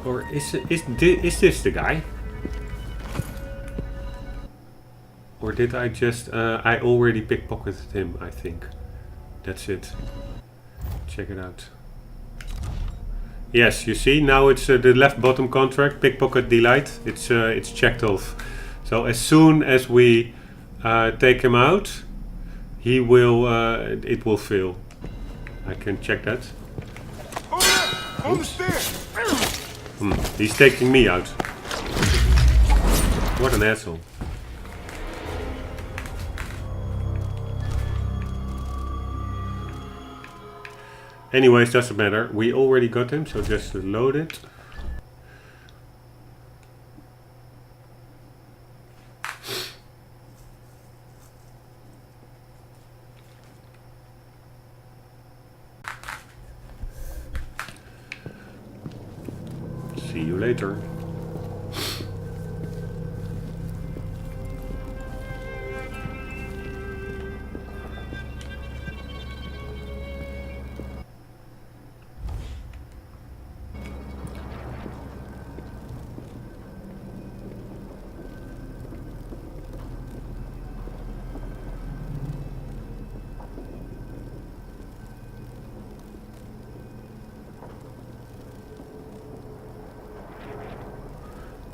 Or is this the guy? Or did I just... I already pickpocketed him, I think. That's it. Check it out. Yes, you see, now it's the left bottom contract, pickpocket delight. It's checked off. So as soon as we take him out, he will... it will fail. I can check that. On the stairs! He's taking me out. What an asshole. Anyways, doesn't matter. We already got him, so just load it. See you later.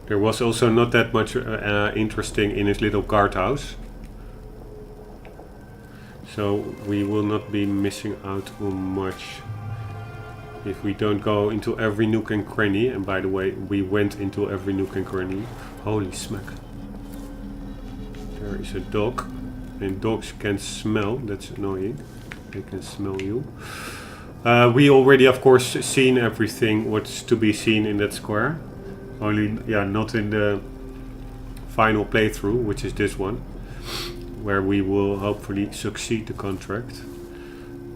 There was also not that much interesting in his little guardhouse. So we will not be missing out on much if we don't go into every nook and cranny. And by the way, we went into every nook and cranny. Holy smack. There is a dog. And dogs can smell. That's annoying. They can smell you. We already, of course, seen everything what's to be seen in that square. Only, yeah, not in the final playthrough, which is this one, where we will hopefully succeed the contract.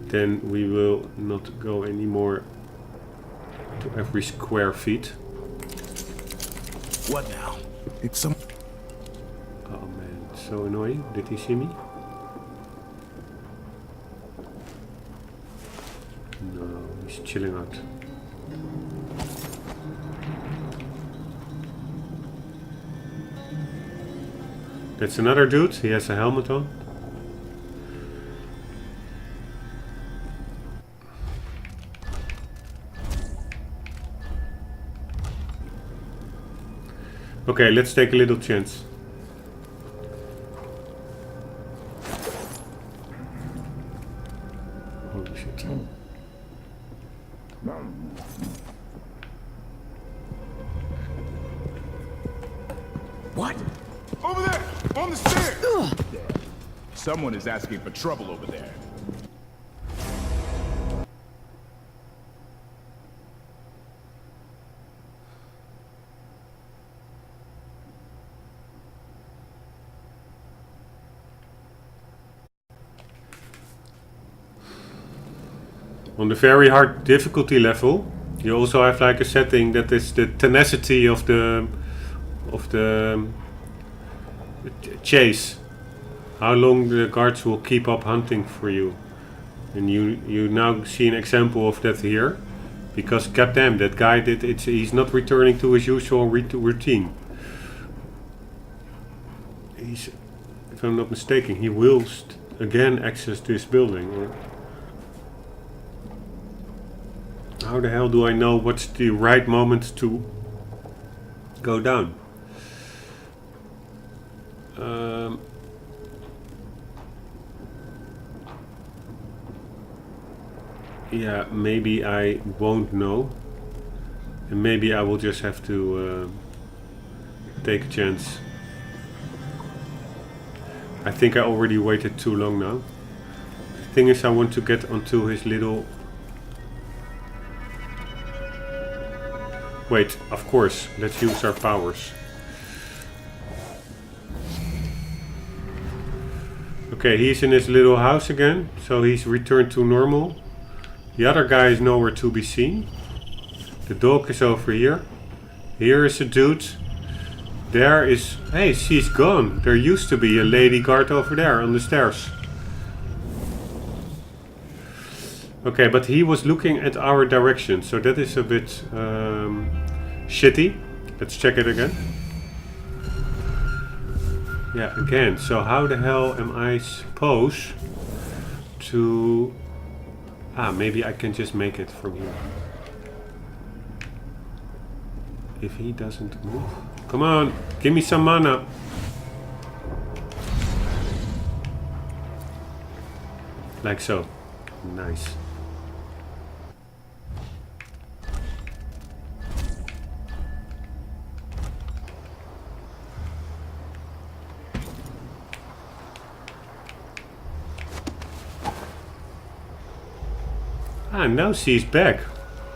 Then we will not go anymore to every square feet. What now? It's some... Oh man, so annoying. Did he see me? No, he's chilling out. That's another dude. He has a helmet on. Okay, let's take a little chance. Holy shit. What? Over there! On the stairs! Someone is asking for trouble over there. On the very hard difficulty level, you also have like a setting that is the tenacity of the chase. How long the guards will keep up hunting for you. And you now see an example of that here. Because goddamn, that guy he's not returning to his usual routine. He's, if I'm not mistaken, he will again access this building. Or how the hell do I know what's the right moment to go down? Yeah, maybe I won't know. And maybe I will just have to take a chance. I think I already waited too long now. The thing is, I want to get onto his little... Wait, of course, let's use our powers. Okay, he's in his little house again, so he's returned to normal. The other guy is nowhere to be seen. The dog is over here. Here is a dude. There is... Hey, she's gone. There used to be a lady guard over there on the stairs. Okay, but he was looking at our direction, so that is a bit shitty. Let's check it again. Yeah, again. So how the hell am I supposed to... Ah, maybe I can just make it from here. If he doesn't move. Come on, give me some mana. Like so. Nice. Ah, now she's back.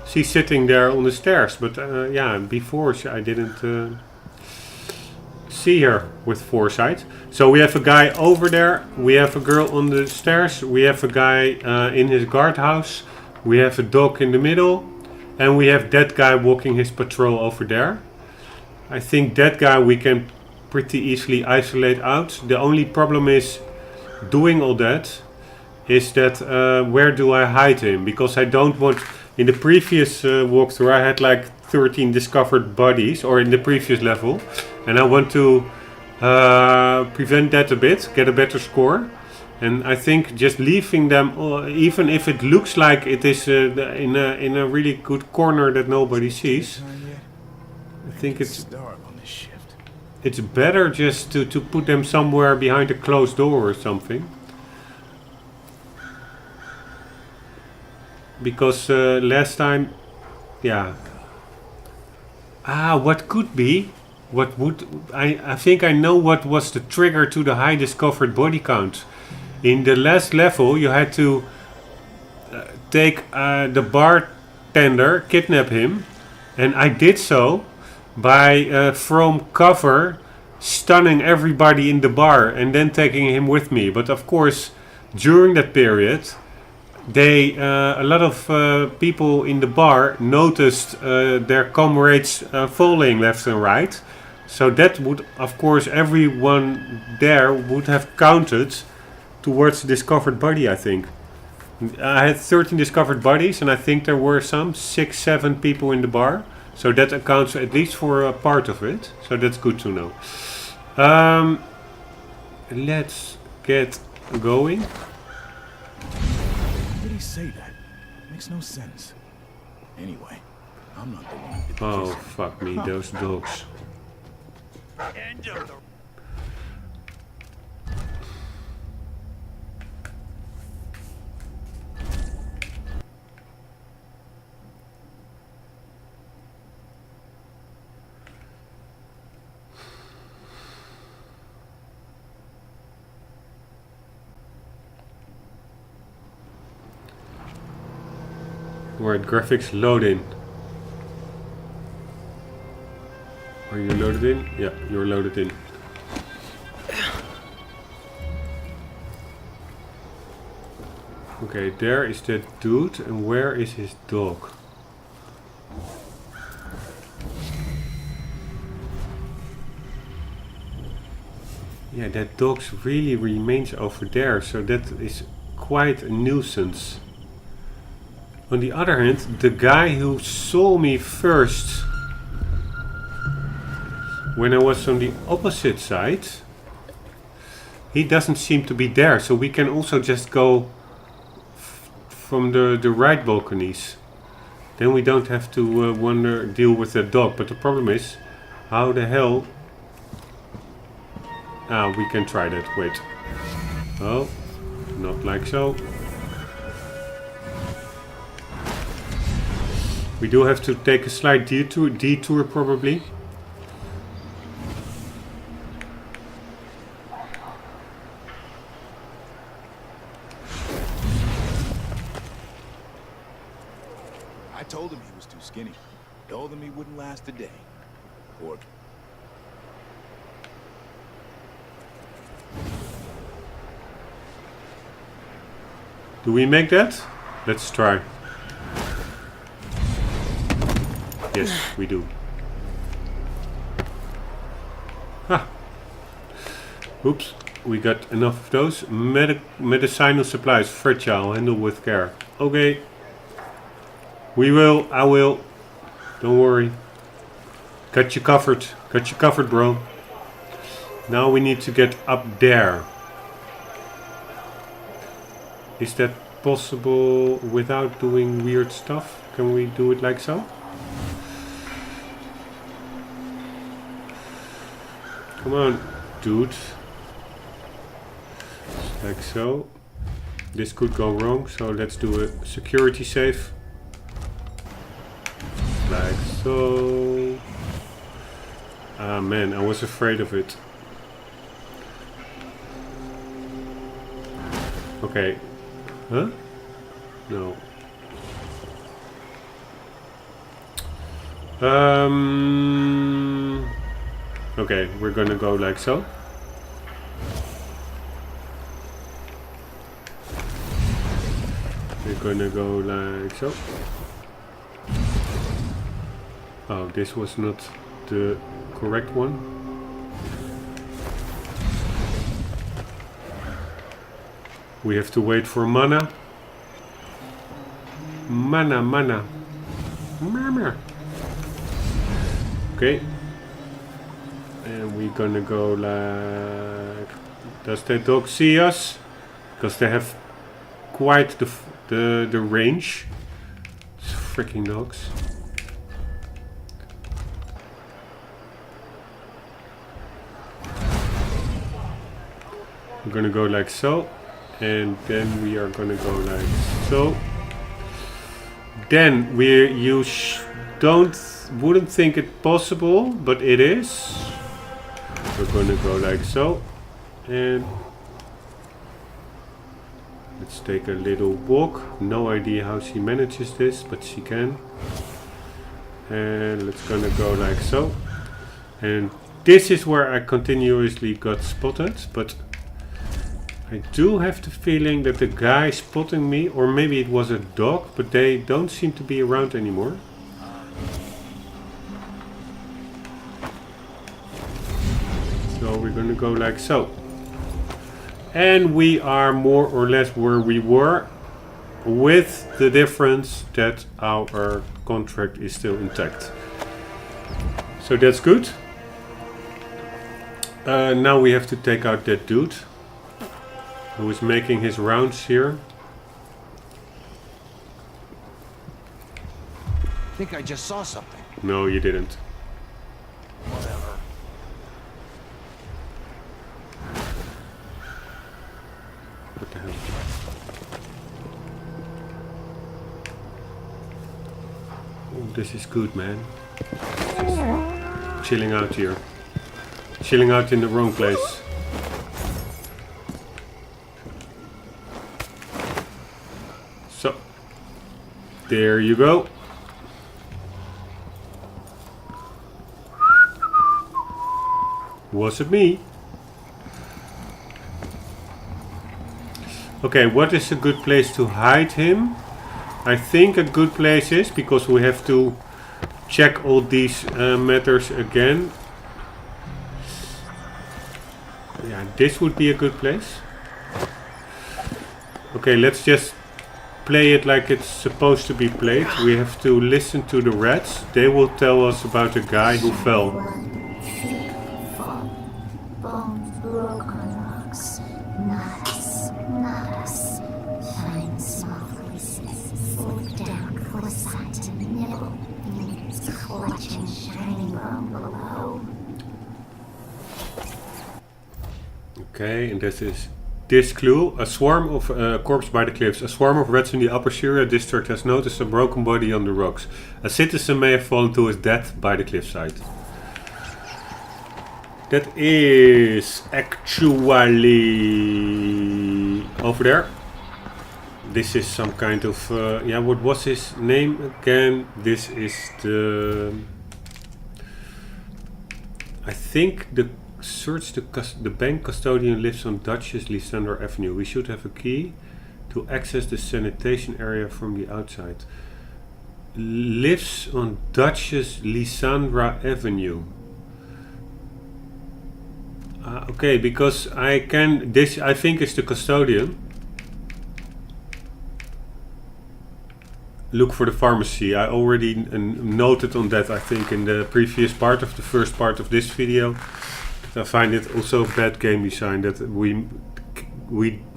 She's sitting there on the stairs, but yeah, before I didn't see her with foresight. So we have a guy over there, we have a girl on the stairs, we have a guy in his guardhouse, we have a dog in the middle, And we have that guy walking his patrol over there. I think that guy we can pretty easily isolate out. The only problem is doing all that is that where do I hide him? Because I don't want... In the previous walkthrough I had like 13 discovered bodies, or in the previous level. And I want to prevent that a bit, get a better score. And I think just leaving them, even if it looks like it is in a really good corner that nobody sees, I think it's better just to put them somewhere behind a closed door or something. Because last time, yeah. What could be? What would I think I know what was the trigger to the high discovered body count. In the last level, you had to take the bartender, kidnap him, and I did so by from cover stunning everybody in the bar and then taking him with me. But of course, during that period, a lot of people in the bar noticed their comrades falling left and right. So that would, of course, everyone there would have counted towards the discovered body, I think. I had 13 discovered bodies, and I think there were some 6-7 people in the bar. So that accounts at least for a part of it. So that's good to know. Let's get going. Why did he say that? Makes no sense. Anyway, I'm not the one who did the Oh, kissing. fuck me, those dogs. End of the... Right, graphics loading. Are you loaded in? Yeah, you're loaded in. Okay, there is that dude, and where is his dog? Yeah, that dog really remains over there, so that is quite a nuisance. On the other hand, the guy who saw me first when I was on the opposite side, he doesn't seem to be there, so we can also just go from the right balconies. Then we don't have to deal with the dog. But the problem is, how the hell... we can try that. Wait. Oh, not like so. We do have to take a slight detour probably. I told him he was too skinny. Told him he wouldn't last a day. Or... Do we make that? Let's try. Yes, we do. Ha! Oops, we got enough of those. Medicinal supplies, fragile, handle with care. Okay. We will, I will. Don't worry. Got you covered. Got you covered, bro. Now we need to get up there. Is that possible without doing weird stuff? Can we do it like so? Come on, dude. Like so. This could go wrong, so let's do a security save. Like so. Ah man, I was afraid of it. Okay. Huh? No. Okay, we're gonna go like so. We're gonna go like so. Oh, this was not the correct one. We have to wait for mana. Mana. Mama. Okay. And we're gonna go like... Does that dog see us? Because they have quite the range. These freaking dogs. We're gonna go like so. And then we are gonna go like so. Then wouldn't think it possible, but it is. We're gonna go like so. And let's take a little walk. No idea how she manages this, but she can. And let's gonna go like so. And this is where I continuously got spotted, but I do have the feeling that the guy spotting me, or maybe it was a dog, but they don't seem to be around anymore. So we're gonna go like so. And we are more or less where we were, with the difference that our contract is still intact. So that's good. Now we have to take out that dude who is making his rounds here. I think I just saw something. No, you didn't. Whatever. What the hell? Oh, this is good, man. Just chilling out here. Chilling out in the wrong place. So, there you go. Was it me? Okay, what is a good place to hide him? I think a good place is, because we have to check all these matters again. Yeah, this would be a good place. Okay, let's just play it like it's supposed to be played. We have to listen to the rats. They will tell us about the guy who fell. Bones broken rocks. Not us. Fine small pieces. Slip down foresight and nibble. Fingers clutching shining bone below. Okay, and this is this clue. A swarm of corpse by the cliffs. A swarm of rats in the upper Syria district has noticed a broken body on the rocks. A citizen may have fallen to his death by the cliffside. That is actually over there. This is some kind of yeah. What was his name again? This is the. I think the search the bank custodian lives on Duchess Lysandra Avenue. We should have a key to access the sanitation area from the outside. Lives on Duchess Lysandra Avenue. Okay, because I can. This I think is the custodian. Look for the pharmacy. I already noted on that. I think in the previous part of the first part of this video. I find it also bad game design that we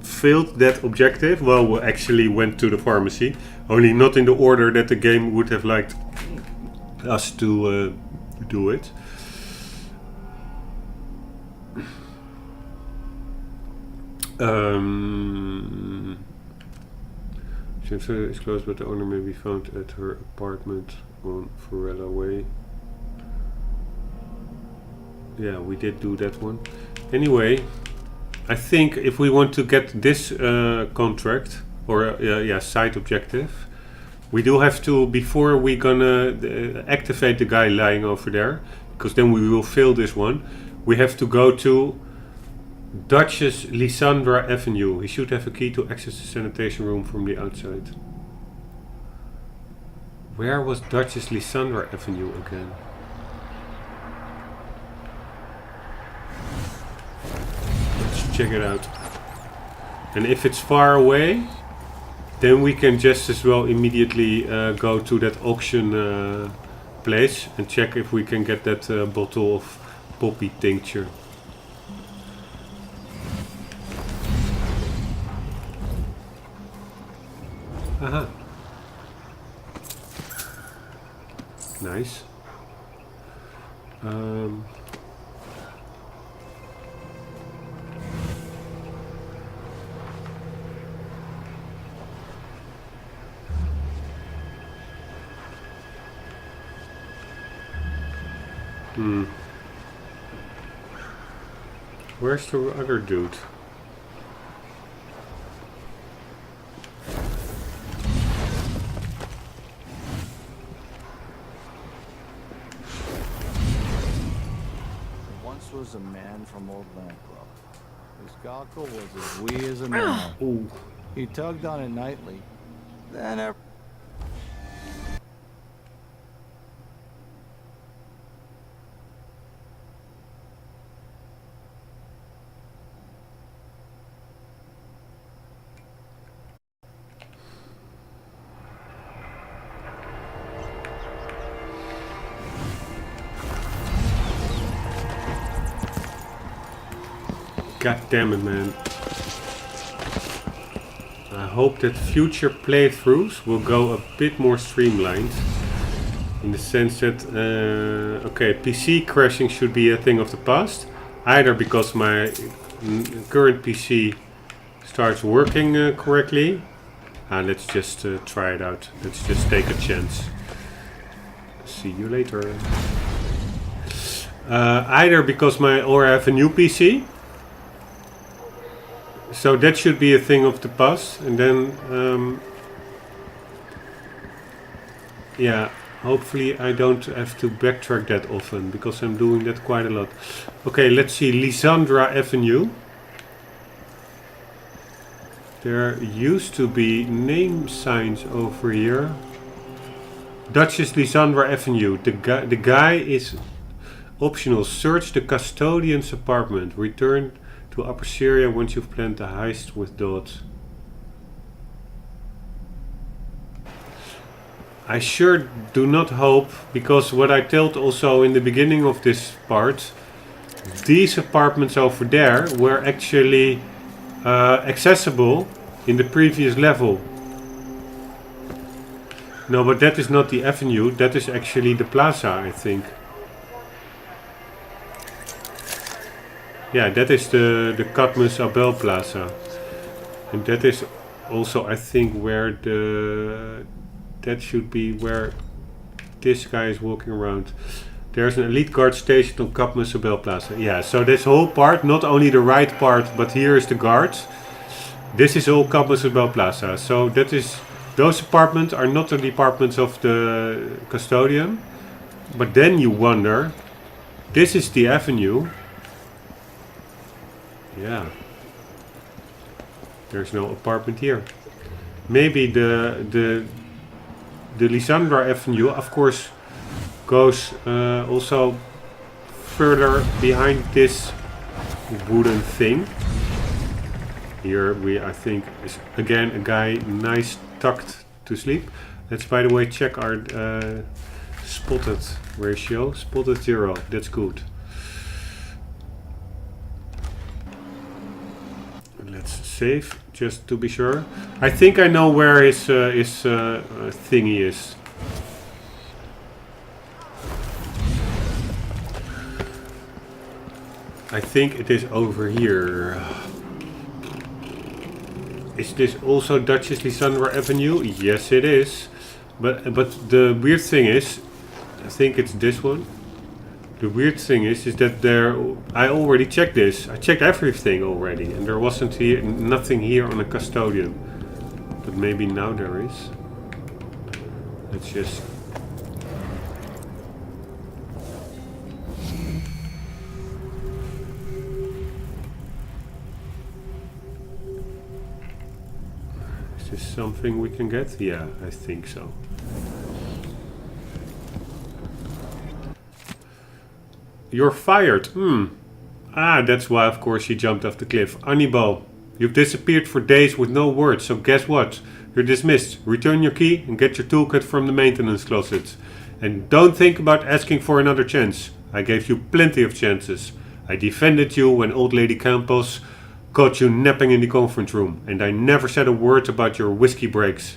failed that objective. Well, we actually went to the pharmacy, only not in the order that the game would have liked us to do it. Since is closed, but the owner may be found at her apartment on Varela Way. Yeah, we did do that one. Anyway, I think if we want to get this contract or side objective, we do have to, before we gonna activate the guy lying over there, because then we will fail this one. We have to go to Duchess Lysandra Avenue. He should have a key to access the sanitation room from the outside. Where was Duchess Lysandra Avenue again? Let's check it out. And if it's far away, then we can just as well immediately go to that auction place and check if we can get that bottle of poppy tincture. Aha. Nice. Where's the other dude? Once was a man from Old Lanclough. His cockle was as wee as a man. Ooh. He tugged on it nightly. Then God damn it, man. I hope that future playthroughs will go a bit more streamlined. In the sense that, okay, PC crashing should be a thing of the past. Either because my current PC starts working correctly. Let's just try it out. Let's just take a chance. See you later. Either because or I have a new PC. So that should be a thing of the past, and then yeah, hopefully I don't have to backtrack that often, because I'm doing that quite a lot. Okay, let's see, Lysandra Avenue. There used to be name signs over here. Duchess Lysandra Avenue. The guy is optional. Search the custodian's apartment. Return to Upper Syria once you've planned the heist with Dot. I sure do not hope, because what I told also in the beginning of this part, these apartments over there were actually accessible in the previous level. No, but that is not the avenue, that is actually the plaza, I think. Yeah, that is the Cadmus Abel Plaza. And that is also, I think, where that should be where this guy is walking around. There's an elite guard station on Cadmus Abel Plaza. Yeah, so this whole part, not only the right part, but here is the guards. This is all Cadmus Abel Plaza. So that is, those apartments are not the apartments of the custodian. But then you wonder, this is the avenue. Yeah. There's no apartment here. Maybe the Lysandra Avenue, of course, goes also further behind this wooden thing. Here I think, is again a guy nice tucked to sleep. Let's, by the way, check our spotted ratio. Spotted 0, that's good. Let's save, just to be sure. I think I know where his thingy is. I think it is over here. Is this also Duchess Lysandra Avenue? Yes, it is. But the weird thing is, I think it's this one. The weird thing is that there, I already checked this. I checked everything already, and there wasn't here, nothing here on a custodian. But maybe now there is. Let's just. Is this something we can get? Yeah, I think so. You're fired. Ah, that's why, of course, he jumped off the cliff. Annibal, you've disappeared for days with no word, so guess what? You're dismissed. Return your key and get your toolkit from the maintenance closet. And don't think about asking for another chance. I gave you plenty of chances. I defended you when old lady Campos caught you napping in the conference room. And I never said a word about your whiskey breaks.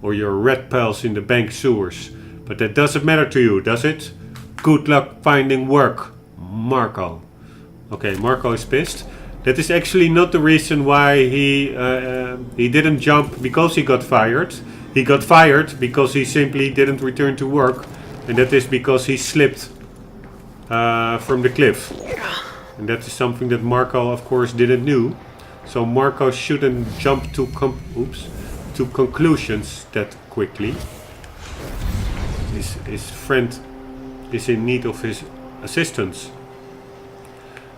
Or your rat pals in the bank sewers. But that doesn't matter to you, does it? Good luck finding work. Marco. Okay, Marco is pissed. That is actually not the reason why he didn't jump because he got fired. He got fired because he simply didn't return to work. And that is because he slipped from the cliff. And that is something that Marco, of course, didn't know. So Marco shouldn't jump to conclusions that quickly. His friend is in need of his assistance.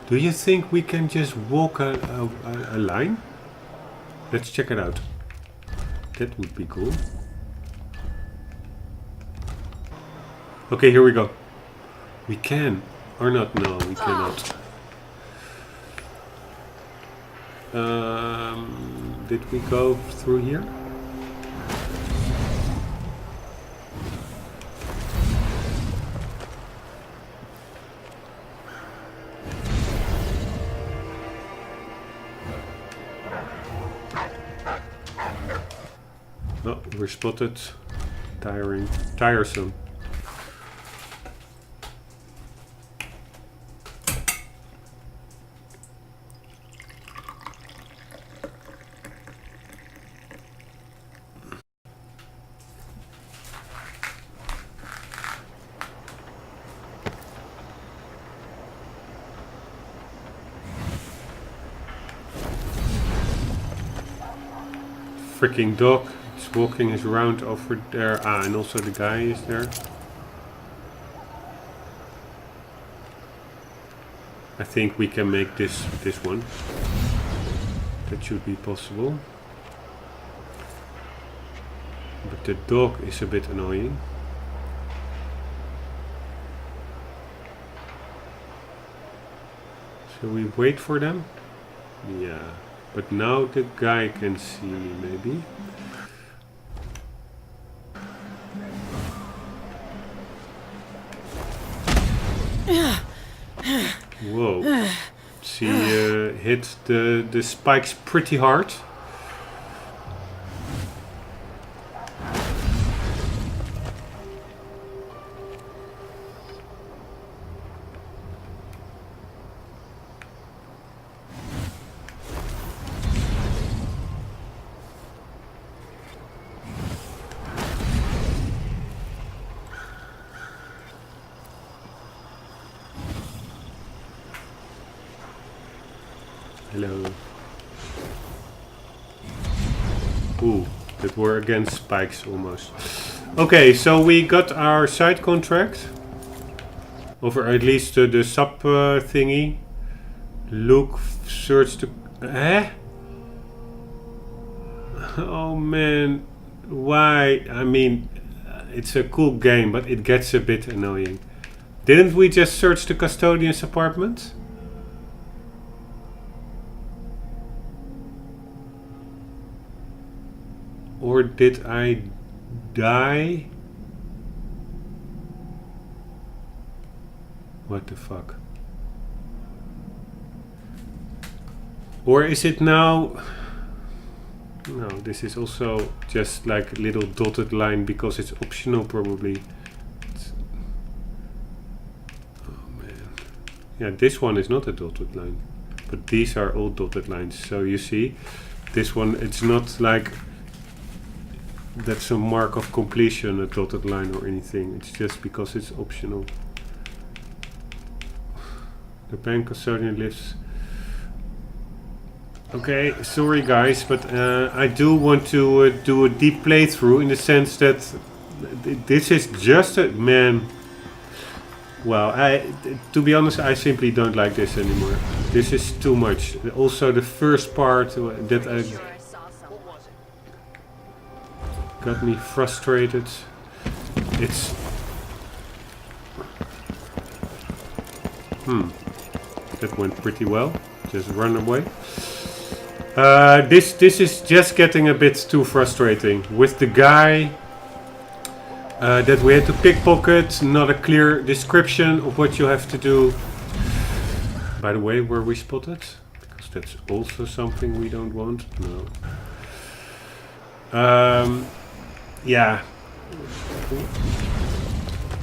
Do you think we can just walk a line? Let's check it out. That would be cool. Okay, here we go. We can. Or not. No, we cannot. Did we go through here? Oh, we're spotted. Tiresome. Freaking dog. He's walking his round over there. Ah, and also the guy is there. I think we can make this one. That should be possible. But the dog is a bit annoying. Shall we wait for them? Yeah. But now the guy can see me, maybe. Whoa. She hit the spikes pretty hard. Hello. Ooh, that were against spikes almost. Okay, so we got our side contract. Over at least the sub thingy. Look, search the... Eh? Oh man, why? I mean, it's a cool game, but it gets a bit annoying. Didn't we just search the custodian's apartment? Or did I die? What the fuck? Or is it now... No, this is also just like a little dotted line because it's optional probably. Oh man. Yeah, this one is not a dotted line. But these are all dotted lines. So you see, this one, it's not like... That's a mark of completion, a dotted line or anything. It's just because it's optional. The bank custodian lives... Okay, sorry guys, but I do want to do a deep playthrough in the sense that this is just a... Man... Well, to be honest, I simply don't like this anymore. This is too much. Also the first part that I... Got me frustrated. It's... That went pretty well. Just run away. This is just getting a bit too frustrating. With the guy that we had to pickpocket, not a clear description of what you have to do. By the way, were we spotted? Because that's also something we don't want. No. Yeah.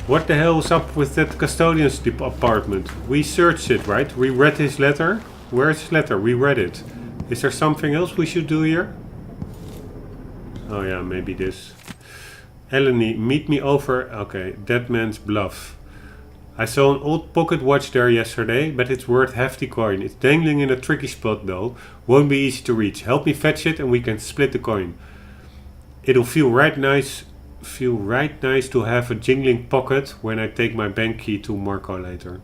What the hell is up with that custodian's apartment? We searched it, right? We read his letter. Where's his letter? We read it. Is there something else we should do here? Oh yeah, maybe this. Eleni, meet me over... Okay, Dead Man's Bluff. I saw an old pocket watch there yesterday, but it's worth hefty coin. It's dangling in a tricky spot though. Won't be easy to reach. Help me fetch it and we can split the coin. It'll feel right nice to have a jingling pocket when I take my bank key to Marco later.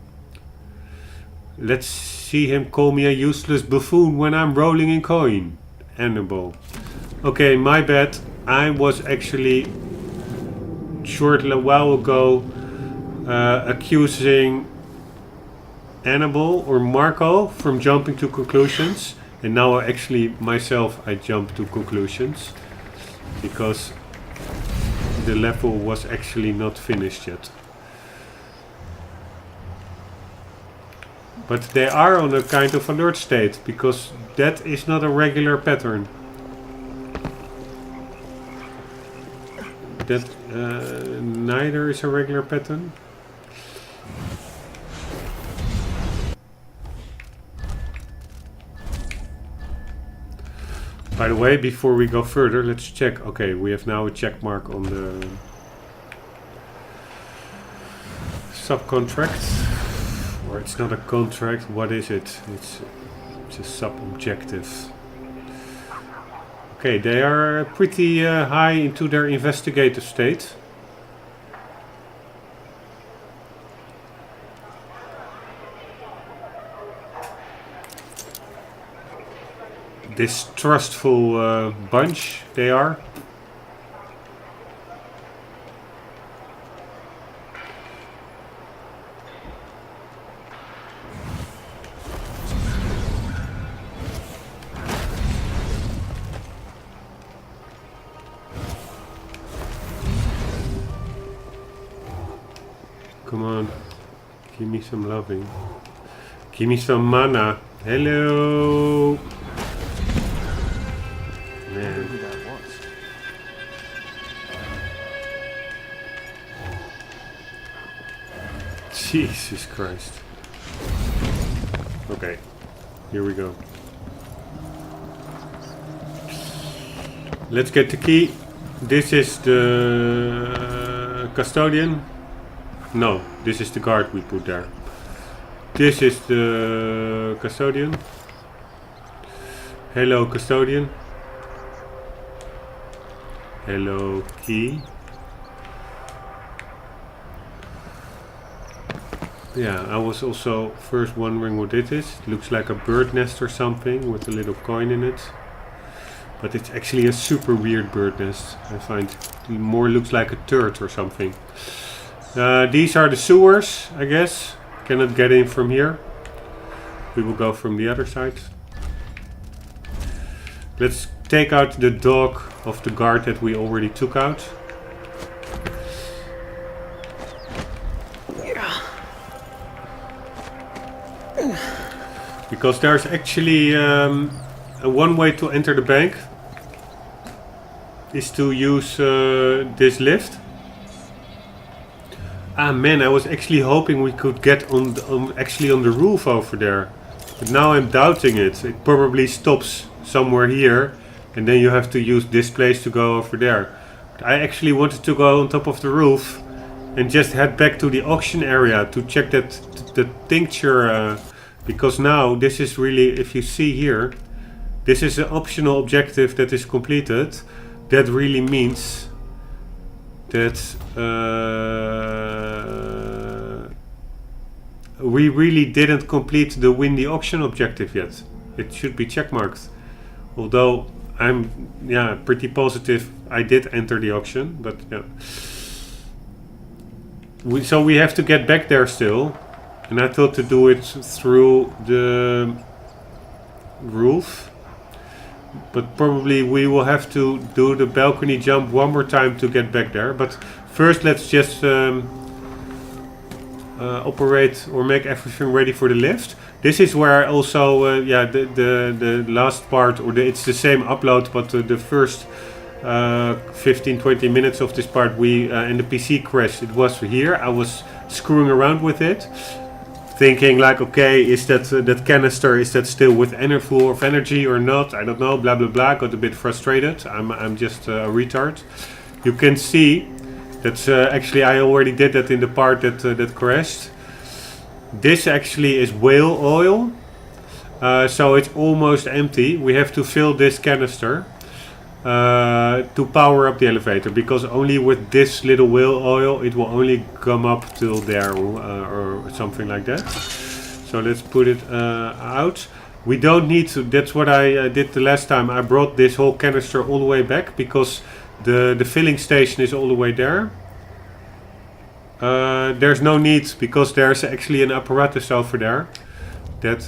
Let's see him call me a useless buffoon when I'm rolling in coin. Annabelle. Okay, my bad. I was actually short a while ago accusing Annabelle or Marco from jumping to conclusions, and now actually myself I jump to conclusions because the level was actually not finished yet. But they are on a kind of alert state because that is not a regular pattern. That neither is a regular pattern. By the way, before we go further, let's check. Okay, we have now a check mark on the subcontract. Or it's not a contract, what is it? It's a sub-objective. Okay, they are pretty high into their investigative state. Distrustful bunch they are. Come on, give me some loving. Give me some mana. Hello. Man. Jesus Christ. Okay, here we go. Let's get the key. This is the custodian. No, this is the guard we put there. This is the custodian. Hello, custodian. Hello, key. Yeah, I was also first wondering what it is. It looks like a bird nest or something with a little coin in it. But it's actually a super weird bird nest. I find it more looks like a turret or something. These are the sewers, I guess. Cannot get in from here. We will go from the other side. Let's take out the dog of the guard that we already took out. Because there's actually one way to enter the bank is to use this lift. Ah man, I was actually hoping we could get on the roof over there. But now I'm doubting it. It probably stops somewhere here and then you have to use this place to go over there. But I actually wanted to go on top of the roof and just head back to the auction area to check that the tincture because now this is really, if you see here, this is an optional objective that is completed. That really means that we really didn't complete the win the auction objective yet. It should be checkmarked. Although I'm pretty positive I did enter the auction, but yeah. So we have to get back there still. And I thought to do it through the roof. But probably we will have to do the balcony jump one more time to get back there. But first let's just operate or make everything ready for the lift. This is where also, yeah, the last part, or it's the same upload, but the first 15-20 minutes of this part, and the PC crashed. It was here. I was screwing around with it, thinking like, okay, is that canister, is that still with full of energy or not? I don't know. Blah blah blah. Got a bit frustrated. I'm just a retard. You can see that's actually I already did that in the part that crashed. This actually is whale oil, so it's almost empty. We have to fill this canister to power up the elevator, because only with this little whale oil it will only come up till there, or something like that. So let's put it out. We don't need to, that's what I did the last time. I brought this whole canister all the way back, because the filling station is all the way there. There's no need, because there's actually an apparatus over there that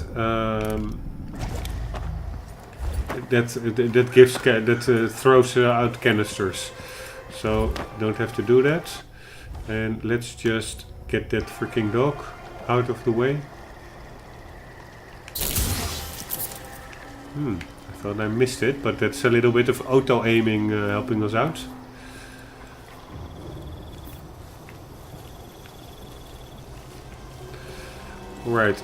throws out canisters. So don't have to do that. And let's just get that freaking dog out of the way. I thought I missed it, but that's a little bit of auto aiming helping us out. Right.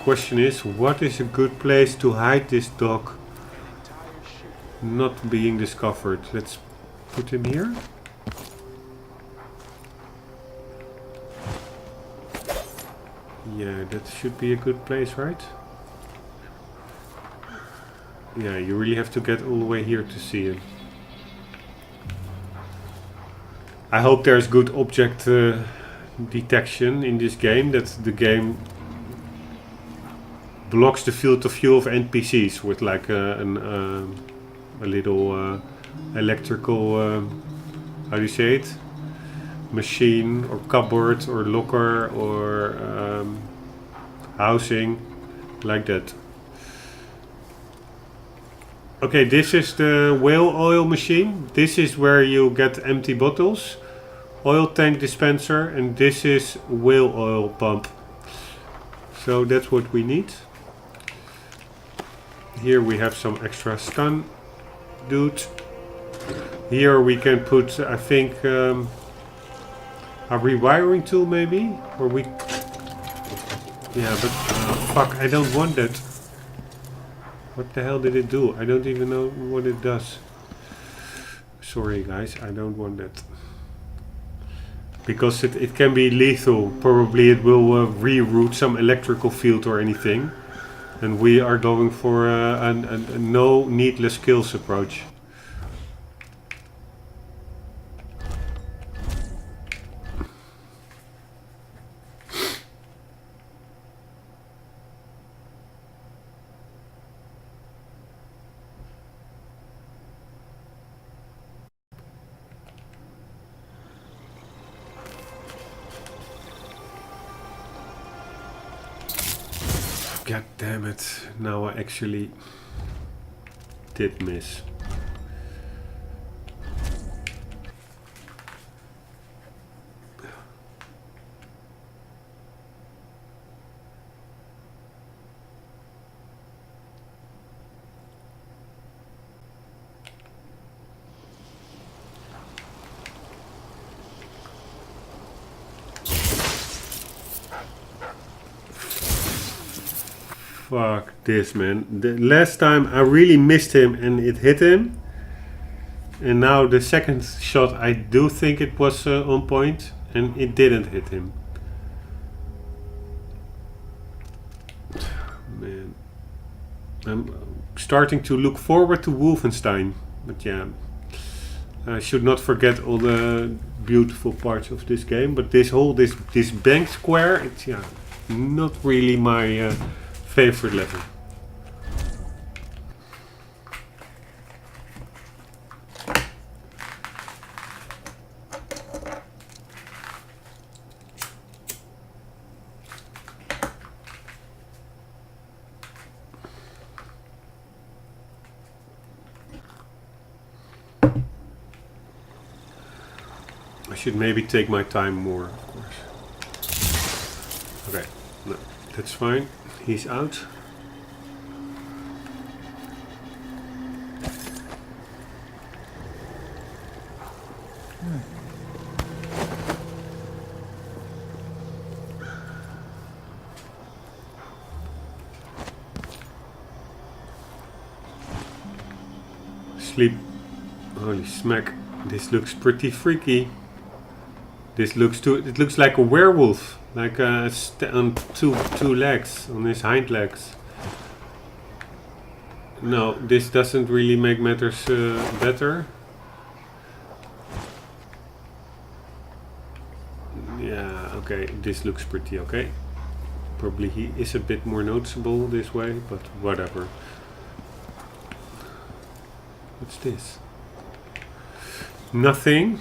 Question is, what is a good place to hide this dog not being discovered? Let's put him here. Yeah, that should be a good place, right? Yeah, you really have to get all the way here to see him. I hope there's good object detection in this game, that the game blocks the field of view of NPCs with like a little electrical, how do you say it? Machine or cupboard or locker or housing, like that. Okay, this is the whale oil machine. This is where you get empty bottles. Oil tank dispenser, and this is whale oil pump. So that's what we need. Here we have some extra stun dude. Here we can put, I think, a rewiring tool maybe, or we. Yeah, but fuck, I don't want that. What the hell did it do? I don't even know what it does. Sorry guys, I don't want that. Because it can be lethal. Probably it will reroute some electrical field or anything. And we are going for a no needless kills approach. God damn it, now I actually did miss. Fuck this, man. The last time I really missed him and it hit him. And now the second shot I do think it was on point and it didn't hit him. Man. I'm starting to look forward to Wolfenstein. But yeah, I should not forget all the beautiful parts of this game. But this whole, this bank square, it's not really my favorite level. should maybe take my time more, of course. Okay, no, that's fine. He's out. Sleep. Holy smack. This looks pretty freaky. This looks it looks like a werewolf. Like on two legs. On his hind legs. No, this doesn't really make matters better. Yeah, okay. This looks pretty okay. Probably he is a bit more noticeable this way, but whatever. What's this? Nothing.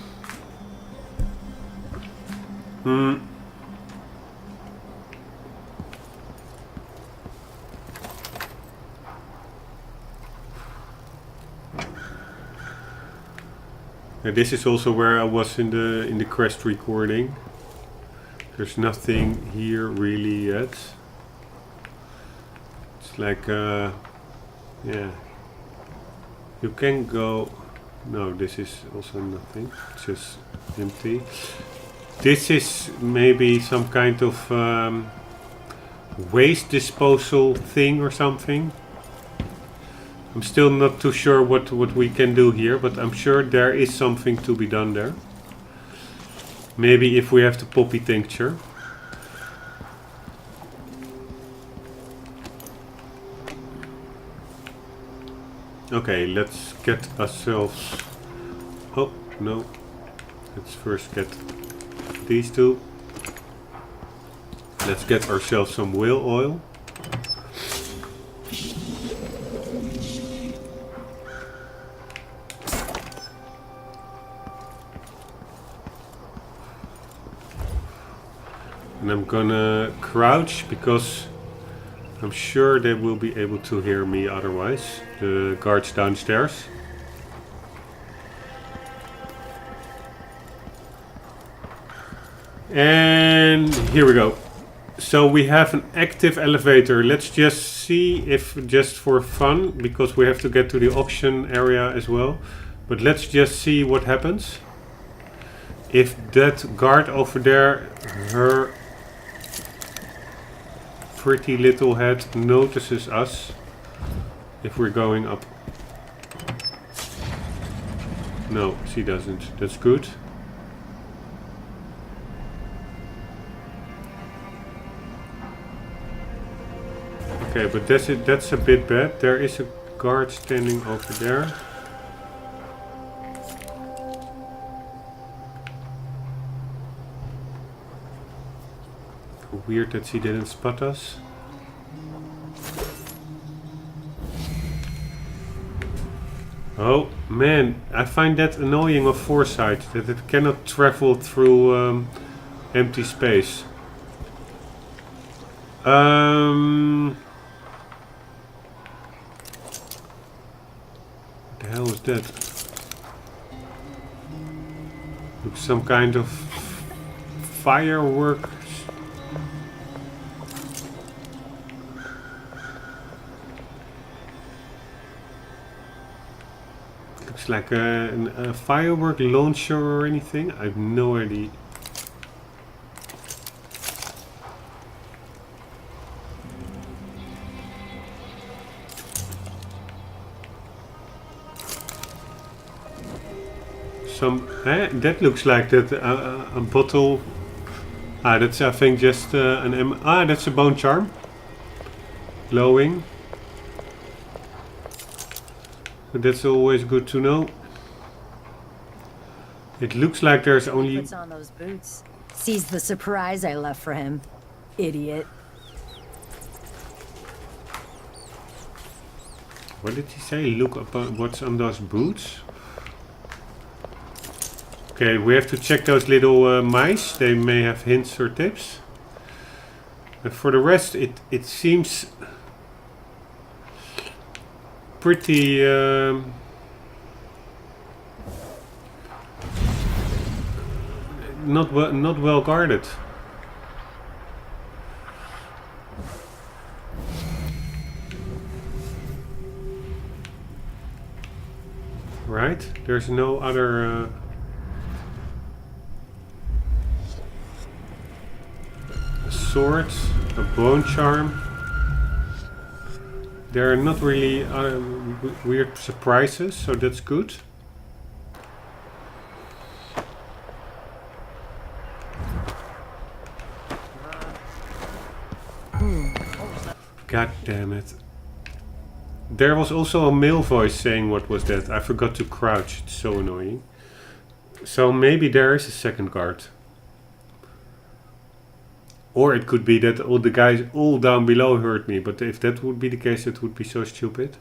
Yeah, this is also where I was in the crest recording. There's nothing here really yet. It's like yeah. You can go. No, this is also nothing. It's just empty. This is maybe some kind of waste disposal thing or something. I'm still not too sure what we can do here, but I'm sure there is something to be done there. Maybe if we have the poppy tincture. Okay, let's get ourselves... Oh, no. Let's first get these two. Let's get ourselves some whale oil. And I'm gonna crouch because I'm sure they will be able to hear me otherwise. The guards downstairs. And here we go. So we have an active elevator. Let's just see if, just for fun, because we have to get to the auction area as well. But let's just see what happens. If that guard over there, her pretty little head, notices us. If we're going up. No, she doesn't. That's good. Okay, but that's a bit bad. There is a guard standing over there. Weird that she didn't spot us. Oh man, I find that annoying of Foresight, that it cannot travel through empty space. What the hell is that? Looks some kind of firework. Looks like a firework launcher or anything. I have no idea. That looks like that a bottle. That's I think just that's a bone charm. Glowing. But that's always good to know. It looks like there's only. Puts on those boots. Sees the surprise I left for him. Idiot. What did he say? Look up what's on those boots. Okay, we have to check those little mice. They may have hints or tips. And for the rest, it seems pretty not well guarded. Right? There's no other... a sword, a bone charm. There are not really weird surprises, so that's good. God damn it. There was also a male voice saying what was that. I forgot to crouch. It's so annoying. So maybe there is a second guard. Or it could be that all the guys all down below heard me. But if that would be the case, it would be so stupid.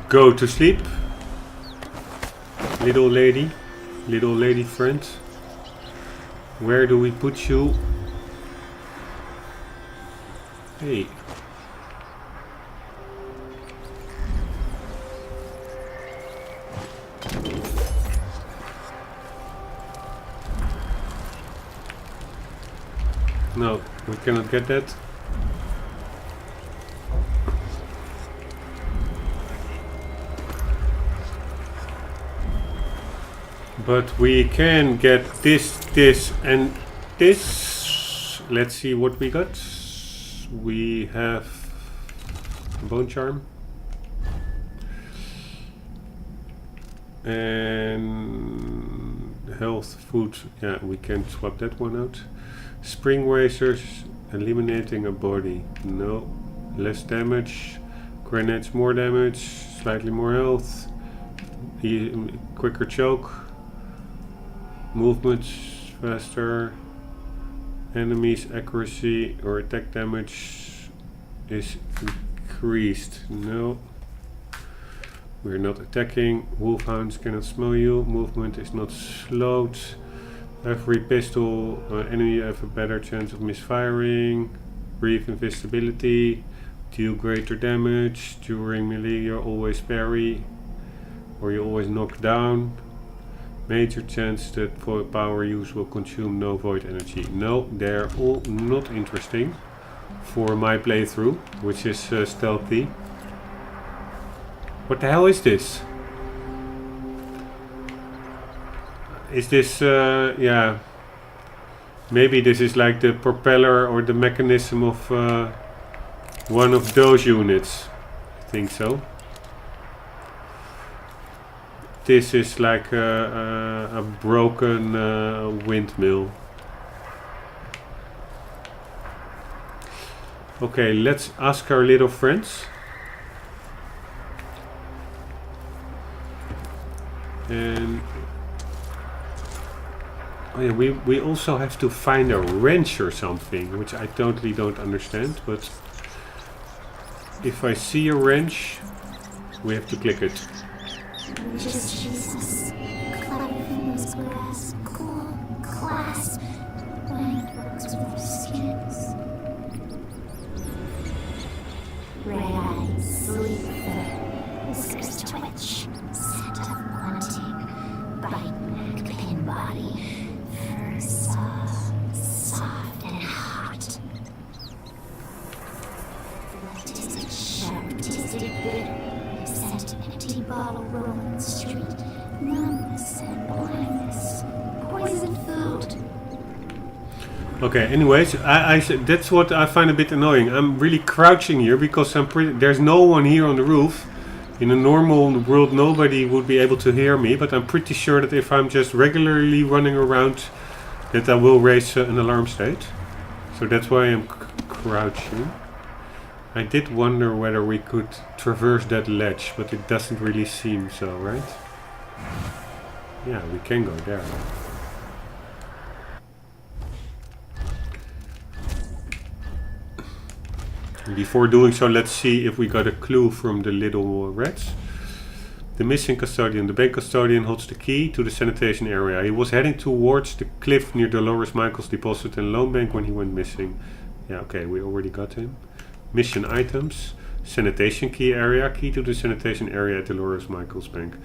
Go to sleep, little lady friend. Where do we put you? Hey. No, we cannot get that. But we can get this, and this. Let's see what we got. We have bone charm. And health, food. Yeah, we can swap that one out. Spring racers, eliminating a body. No. Less damage. Grenades, more damage. Slightly more health. Quicker choke. Movement faster. Enemies accuracy or attack damage is increased. No. We're not attacking. Wolfhounds cannot smell you. Movement is not slowed. Every pistol enemy have a better chance of misfiring. Brief invisibility. Deal greater damage. During melee you always parry. Or you always knock down. Major chance that power use will consume no void energy. No, they're all not interesting for my playthrough, which is stealthy. What the hell is this? Is this, yeah, maybe this is like the propeller or the mechanism of one of those units. I think so. This is like a broken windmill. Okay, let's ask our little friends. And oh yeah, we also have to find a wrench or something, which I totally don't understand. But if I see a wrench, we have to click it. Just Jesus. Clever fingers grasp, cool, clasp. Mind works with skins. Red eyes, sleep fur. Whiskers twitch. Scent of wanting. Bite neck, pin body. Fur soft and hot. Tasted sharp, tasted bitter. Scent empty bottle rolling the street. Numbness and blindness. Poison food. Okay, anyways, I that's what I find a bit annoying. I'm really crouching here because there's no one here on the roof. In a normal world, nobody would be able to hear me, but I'm pretty sure that if I'm just regularly running around, that I will raise an alarm state. So that's why I'm crouching. I did wonder whether we could traverse that ledge, but it doesn't really seem so, right? Yeah, we can go there. Before doing so, let's see if we got a clue from the little rats. The missing custodian. The bank custodian holds the key to the sanitation area. He was heading towards the cliff near Dolores Michaels' deposit and loan bank when he went missing. Yeah, okay, we already got him. Mission items. Sanitation key area. Key to the sanitation area at Dolores Michaels' bank.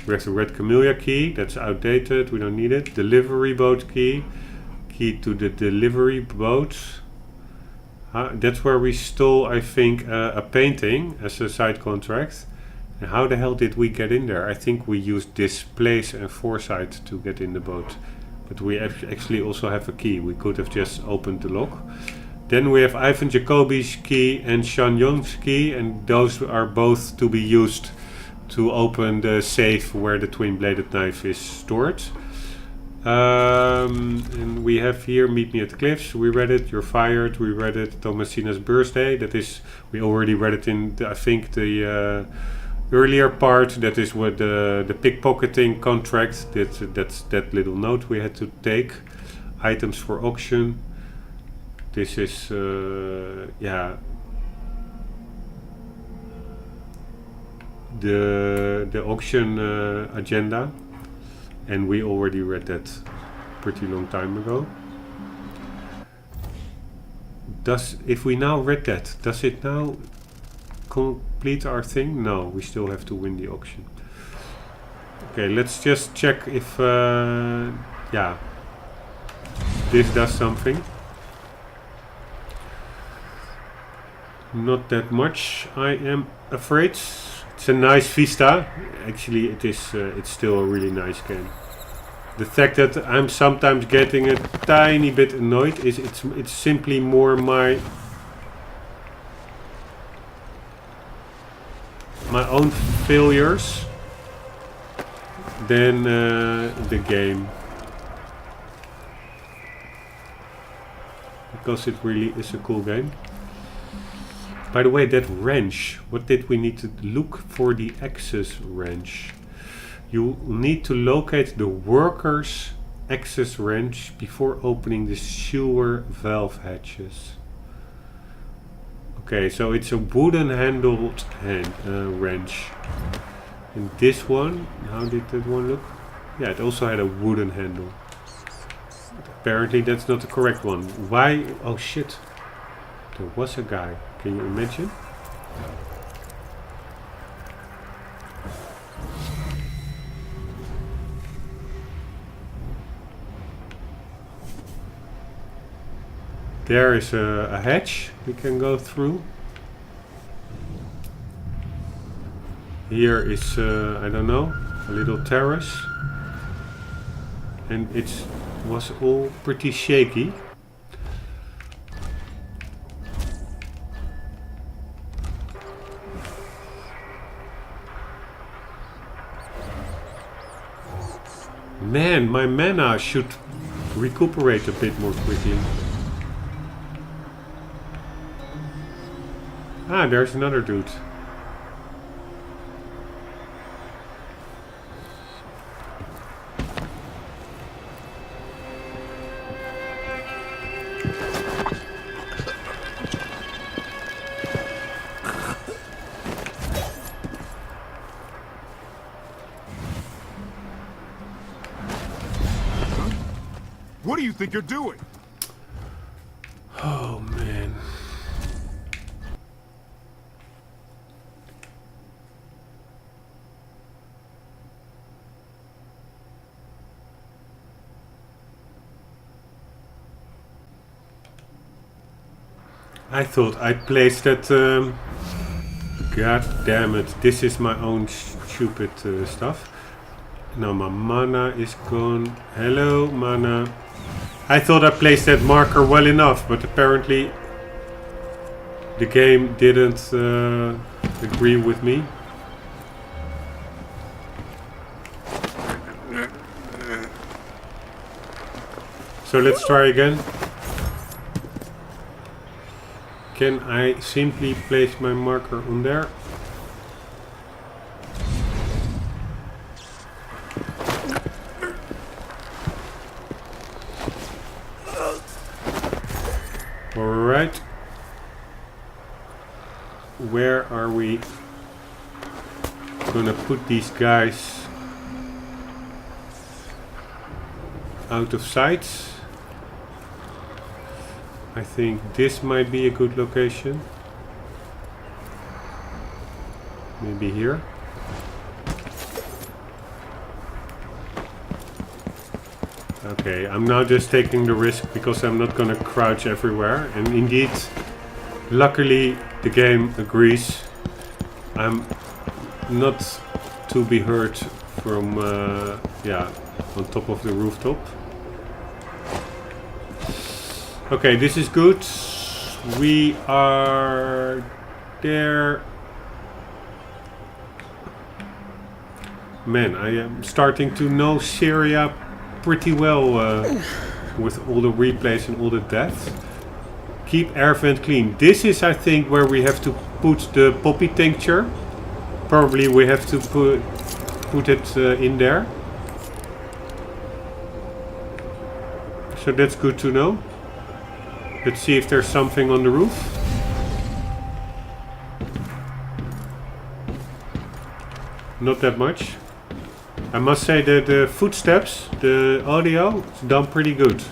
We have the red camellia key. That's outdated. We don't need it. Delivery boat key. Key to the delivery boat. That's where we stole, I think, a painting as a side contract. And how the hell did we get in there? I think we used displace and foresight to get in the boat. But we actually also have a key. We could have just opened the lock. Then we have Ivan Jacoby's key and Sean Young's key. And those are both to be used to open the safe where the twin-bladed knife is stored. And we have here Meet Me at the Cliffs. We read it. You're Fired. We read it. Thomasina's Birthday. That is, we already read it in, I think, the earlier part. That is what the pickpocketing contract. That's that little note we had to take. Items for auction. This is, yeah. The auction agenda. And we already read that pretty long time ago. If we now read that, does it now complete our thing? No, we still have to win the auction. Okay, let's just check if, yeah, this does something. Not that much, I am afraid. It's a nice vista. Actually, it is. It's still a really nice game. The fact that I'm sometimes getting a tiny bit annoyed is it's simply more my own failures than the game, because it really is a cool game. By the way, that wrench, what did we need to look for? The access wrench. You need to locate the worker's access wrench before opening the sewer valve hatches. Okay, so it's a wooden handled wrench. And this one, how did that one look? Yeah, it also had a wooden handle. Apparently that's not the correct one. Why? Oh shit. There was a guy. Can you imagine? There is a hatch we can go through. Here is, I don't know, a little terrace. And it was all pretty shaky. Man, my mana should recuperate a bit more quickly. Ah, there's another dude. What do you think you're doing? Oh man. I thought I placed that. God damn it! This is my own stupid stuff. Now my mana is gone. Hello, mana. I thought I placed that marker well enough, but apparently the game didn't agree with me. So let's try again. Can I simply place my marker on there? Alright. Where are we gonna put these guys out of sight. I think this might be a good location. Maybe here. Okay, I'm now just taking the risk because I'm not gonna crouch everywhere. And indeed, luckily the game agrees. I'm not to be heard from, yeah, on top of the rooftop. Okay, this is good. We are there. Man, I am starting to know Syria pretty well with all the replays and all the deaths. Keep air vent clean. This is, I think, where we have to put the poppy tincture. Probably we have to put it in there. So that's good to know. Let's see if there's something on the roof. Not that much. I must say that the footsteps, the audio, is done pretty good.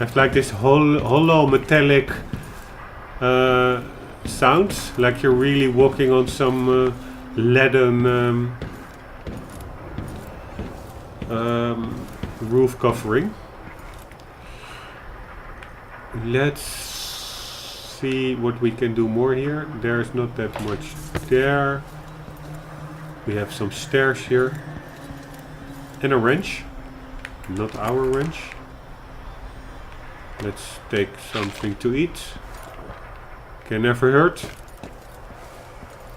It's like this hollow metallic sound, like you're really walking on some leaden roof covering. Let's see what we can do more here. There's not that much there. We have some stairs here. And a wrench. Not our wrench. Let's take something to eat. Can never hurt.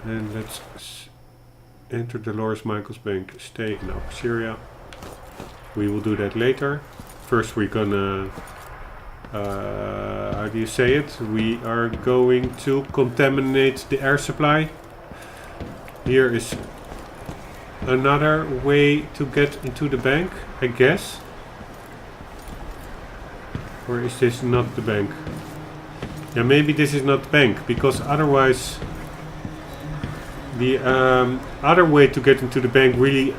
And let's enter Dolores Michael's bank. Stay in Syria. We will do that later. First we're gonna... how do you say it? We are going to contaminate the air supply. Here is another way to get into the bank, I guess. Or is this not the bank? Yeah, maybe this is not the bank, because otherwise the other way to get into the bank really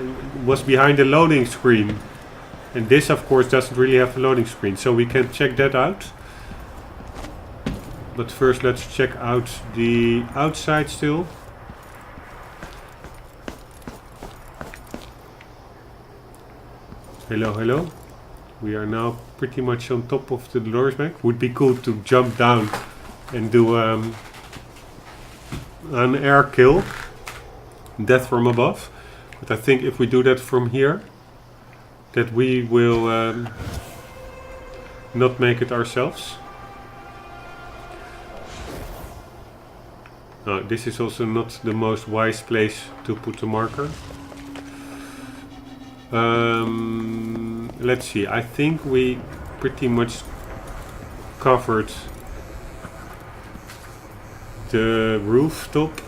was behind the loading screen. And this, of course, doesn't really have a loading screen, so we can check that out. But first let's check out the outside still. Hello, hello. We are now pretty much on top of the Dolores Bank. Would be cool to jump down and do an air kill. Death from above. But I think if we do that from here, that we will not make it ourselves. This is also not the most wise place to put the marker. Let's see, I think we pretty much covered the rooftop.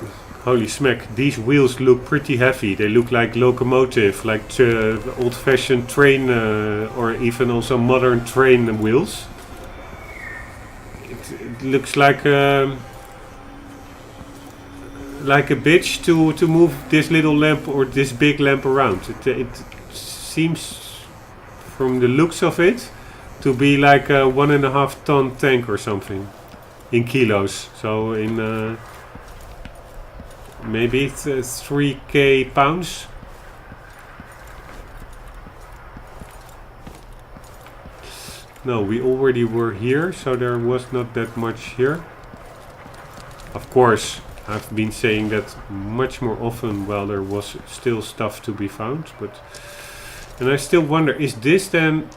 Holy smack, these wheels look pretty heavy. They look like locomotive, like old-fashioned train or even also modern train wheels. It looks like a bitch to move this little lamp or this big lamp around. It seems from the looks of it to be like a 1.5 ton tank or something in kilos. So in maybe 3k pounds. No, we already were here, so there was not that much here. Of course, I've been saying that much more often while there was still stuff to be found, but... And I still wonder, is this then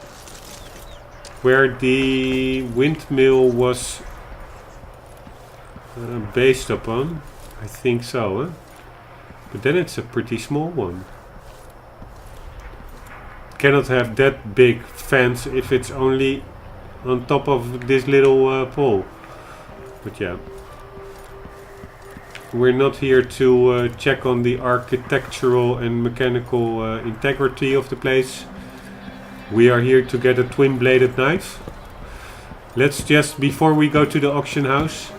where the windmill was based upon? I think so, huh? But then it's a pretty small one. Cannot have that big fence if it's only on top of this little pole. But yeah. We're not here to check on the architectural and mechanical integrity of the place. We are here to get a twin-bladed knife. Let's just, before we go to the auction house...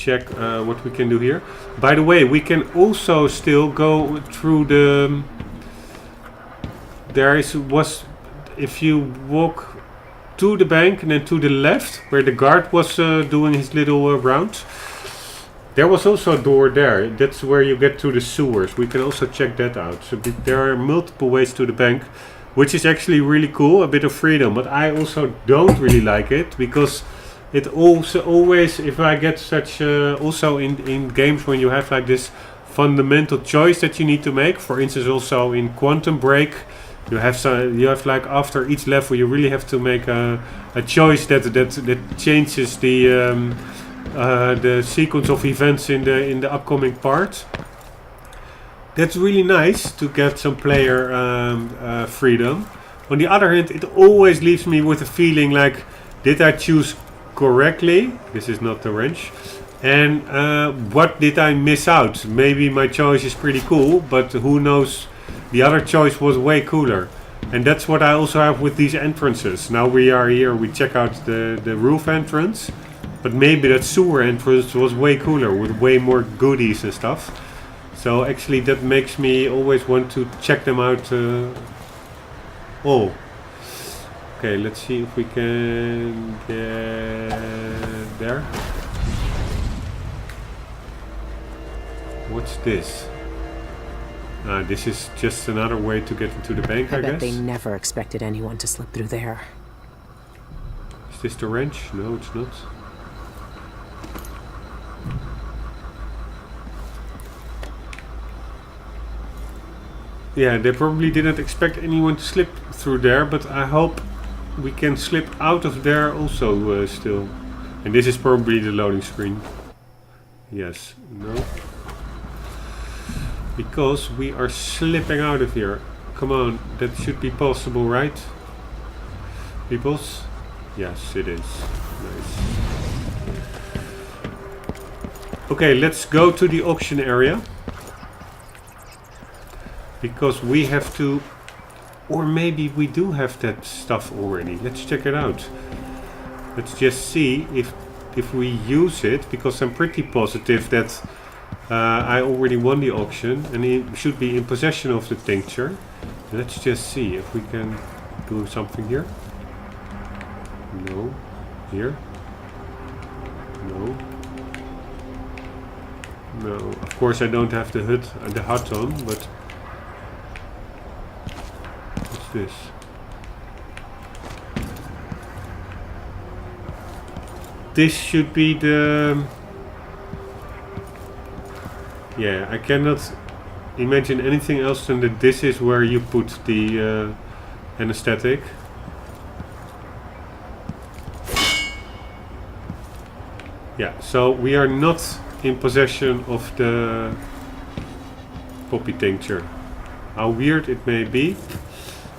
check what we can do here. By the way, we can also still go through the... if you walk to the bank and then to the left, where the guard was doing his little round, there was also a door there. That's where you get to the sewers. We can also check that out. So there are multiple ways to the bank, which is actually really cool, a bit of freedom. But I also don't really like it, because it also always, if I get such, also in games when you have like this fundamental choice that you need to make, for instance also in Quantum Break, you have like after each level you really have to make a choice that changes the sequence of events in the upcoming part. That's really nice to get some player freedom. On the other hand, it always leaves me with a feeling like, did I choose correctly? This is not the wrench. And what did I miss out? Maybe my choice is pretty cool, but who knows, the other choice was way cooler. And that's what I also have with these entrances. Now we are here, we check out the roof entrance, but maybe that sewer entrance was way cooler with way more goodies and stuff. So actually that makes me always want to check them out all. Okay, let's see if we can get there. What's this? This is just another way to get into the bank, I guess. I bet they never expected anyone to slip through there. Is this the wrench? No, it's not. Yeah, they probably didn't expect anyone to slip through there, but I hope we can slip out of there also still. And this is probably the loading screen. Yes, no. Because we are slipping out of here. Come on, that should be possible, right? Peoples? Yes, it is. Nice. Okay, let's go to the auction area. Because we have to... Or maybe we do have that stuff already. Let's check it out. Let's just see if we use it. Because I'm pretty positive that I already won the auction. And he should be in possession of the tincture. Let's just see if we can do something here. No. Here. No. No. Of course I don't have the HUD on, but... What's this? This should be the... Yeah, I cannot imagine anything else than that this is where you put the anesthetic. Yeah, so we are not in possession of the poppy tincture. How weird it may be,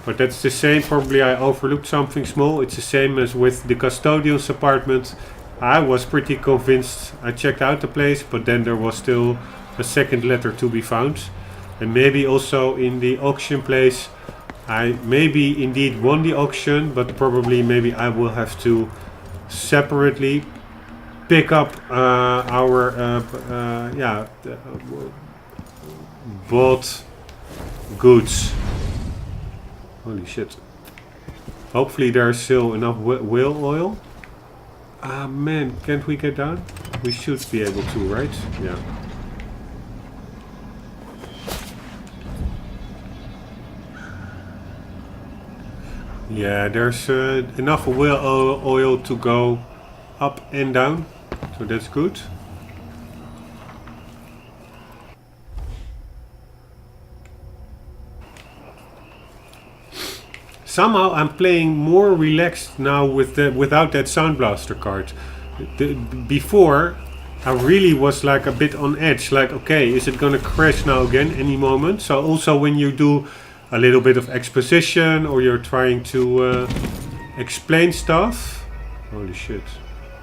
but that's the same. Probably I overlooked something small. It's the same as with the custodian's apartment. I was pretty convinced. I checked out the place, but then there was still a second letter to be found. And maybe also in the auction place, I maybe indeed won the auction, but probably maybe I will have to separately pick up our bought goods. Holy shit. Hopefully there's still enough whale oil. Ah man, can't we get down? We should be able to, right? Yeah. Yeah, there's enough whale oil to go up and down, so that's good. Somehow I'm playing more relaxed now with without that Sound Blaster card. Before I really was like a bit on edge, like okay, is it gonna crash now again any moment? So also when you do a little bit of exposition or you're trying to explain stuff. Holy shit,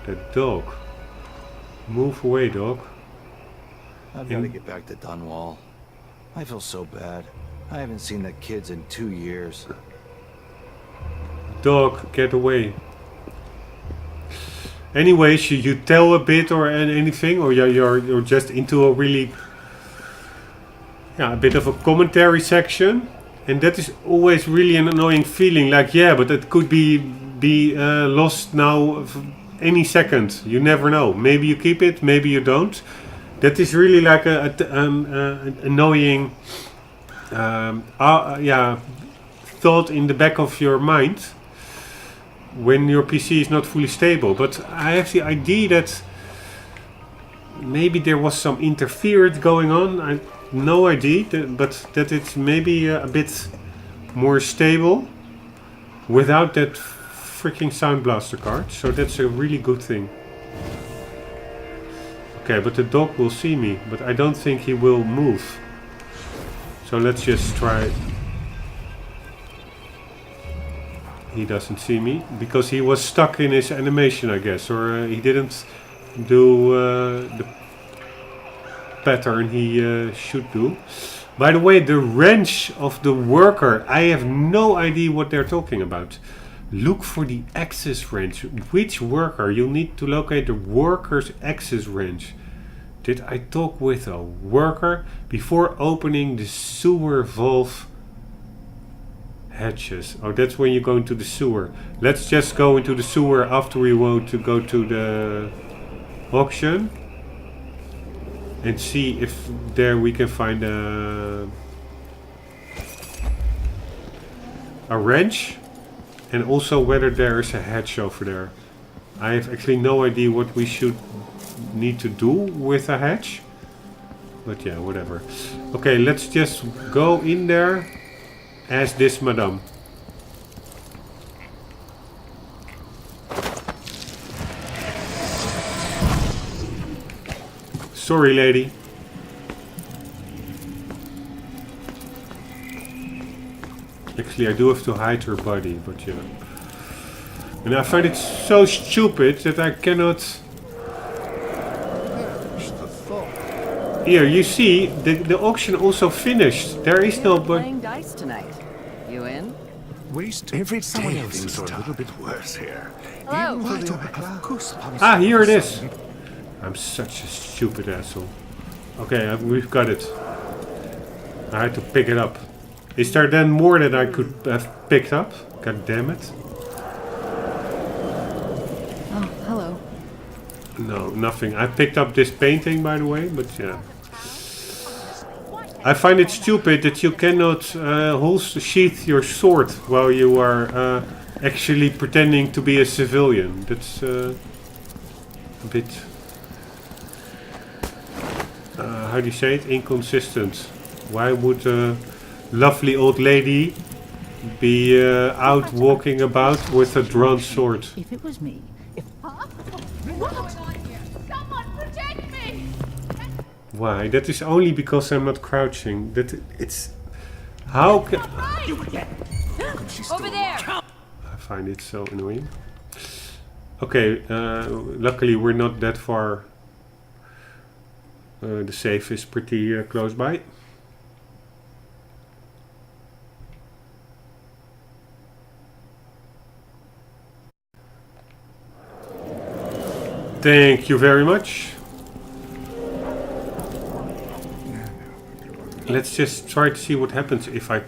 that dog. Move away, dog. I've got to get back to Dunwall. I feel so bad. I haven't seen the kids in 2 years. Dog, get away. Anyways, you tell a bit or anything, or you're just into a really, a bit of a commentary section, and that is always really an annoying feeling. Like, yeah, but it could be lost now any second. You never know. Maybe you keep it, maybe you don't. That is really like an annoying, thought in the back of your mind when your PC is not fully stable. But I have the idea that maybe there was some interference going on. I no idea, but that it's maybe a bit more stable without that freaking Sound Blaster card. So that's a really good thing. Okay, but the dog will see me, but I don't think he will move. So let's just try. He doesn't see me because he was stuck in his animation, I guess, or he didn't do the pattern he should do. By the way, the wrench of the worker, I have no idea what they're talking about. Look for the access wrench. Which worker? You'll need to locate the worker's access wrench. Did I talk with a worker before opening the sewer valve hatches? Oh, that's when you go into the sewer. Let's just go into the sewer after we want to go to the auction and see if there we can find a wrench, and also whether there is a hatch over there. I have actually no idea what we should need to do with a hatch, but yeah, whatever. Okay, let's just go in there as this madam. Sorry, lady. Actually, I do have to hide her body, but yeah. And I find it so stupid that I cannot... Here, you see, the auction also finished. There is no... Playing dice tonight. You in? Every day things are a little bit worse here. Hello. Ah, here it is. I'm such a stupid asshole. Okay, we've got it. I had to pick it up. Is there then more that I could have picked up? God damn it. Oh, hello. No, nothing. I picked up this painting, by the way, but yeah. I find it stupid that you cannot sheath your sword while you are actually pretending to be a civilian. That's a bit... how do you say it? Inconsistent. Why would a lovely old lady be out walking about with a drawn sword? If it was me, Someone protect me! Why? That is only because I'm not crouching. That it's... How can... Over there! I find it so annoying. Okay, luckily we're not that far. The safe is pretty close by. Thank you very much. Let's just try to see what happens if I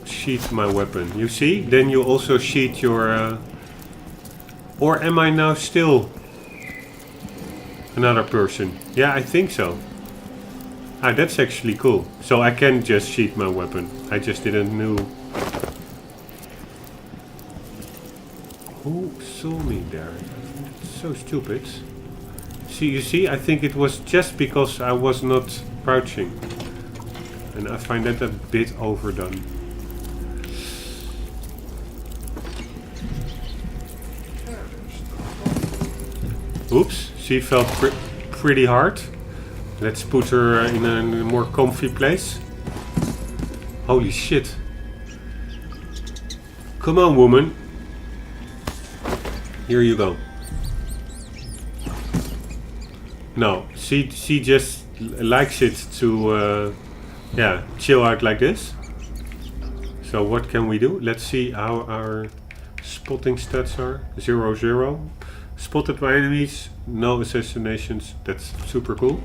sheath my weapon. You see? Then you also sheath your... Or am I now still another person? Yeah, I think so. Ah, that's actually cool. So I can just sheath my weapon. I just didn't know. Who saw me there? It's so stupid. See, you see, I think it was just because I was not crouching. And I find that a bit overdone. Oops, she fell pretty hard. Let's put her in a more comfy place. Holy shit. Come on, woman. Here you go. No, she just likes it to yeah, chill out like this. So what can we do? Let's see how our spotting stats are. 0, 0. Spotted by enemies, no assassinations. That's super cool.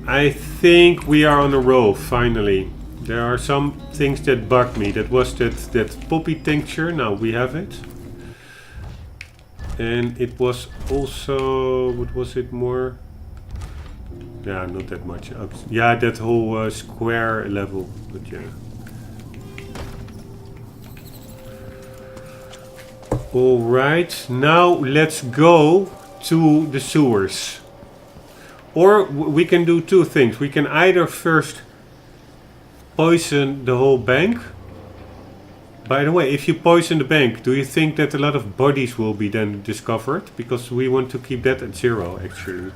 I think we are on a roll, finally. There are some things that bug me. That was that poppy tincture. Now we have it. And it was also... what was it more? Yeah, not that much. Yeah, that whole square level. But yeah. Alright, now let's go to the sewers. Or we can do two things. We can either first poison the whole bank. By the way, if you poison the bank, do you think that a lot of bodies will be then discovered? Because we want to keep that at 0 actually.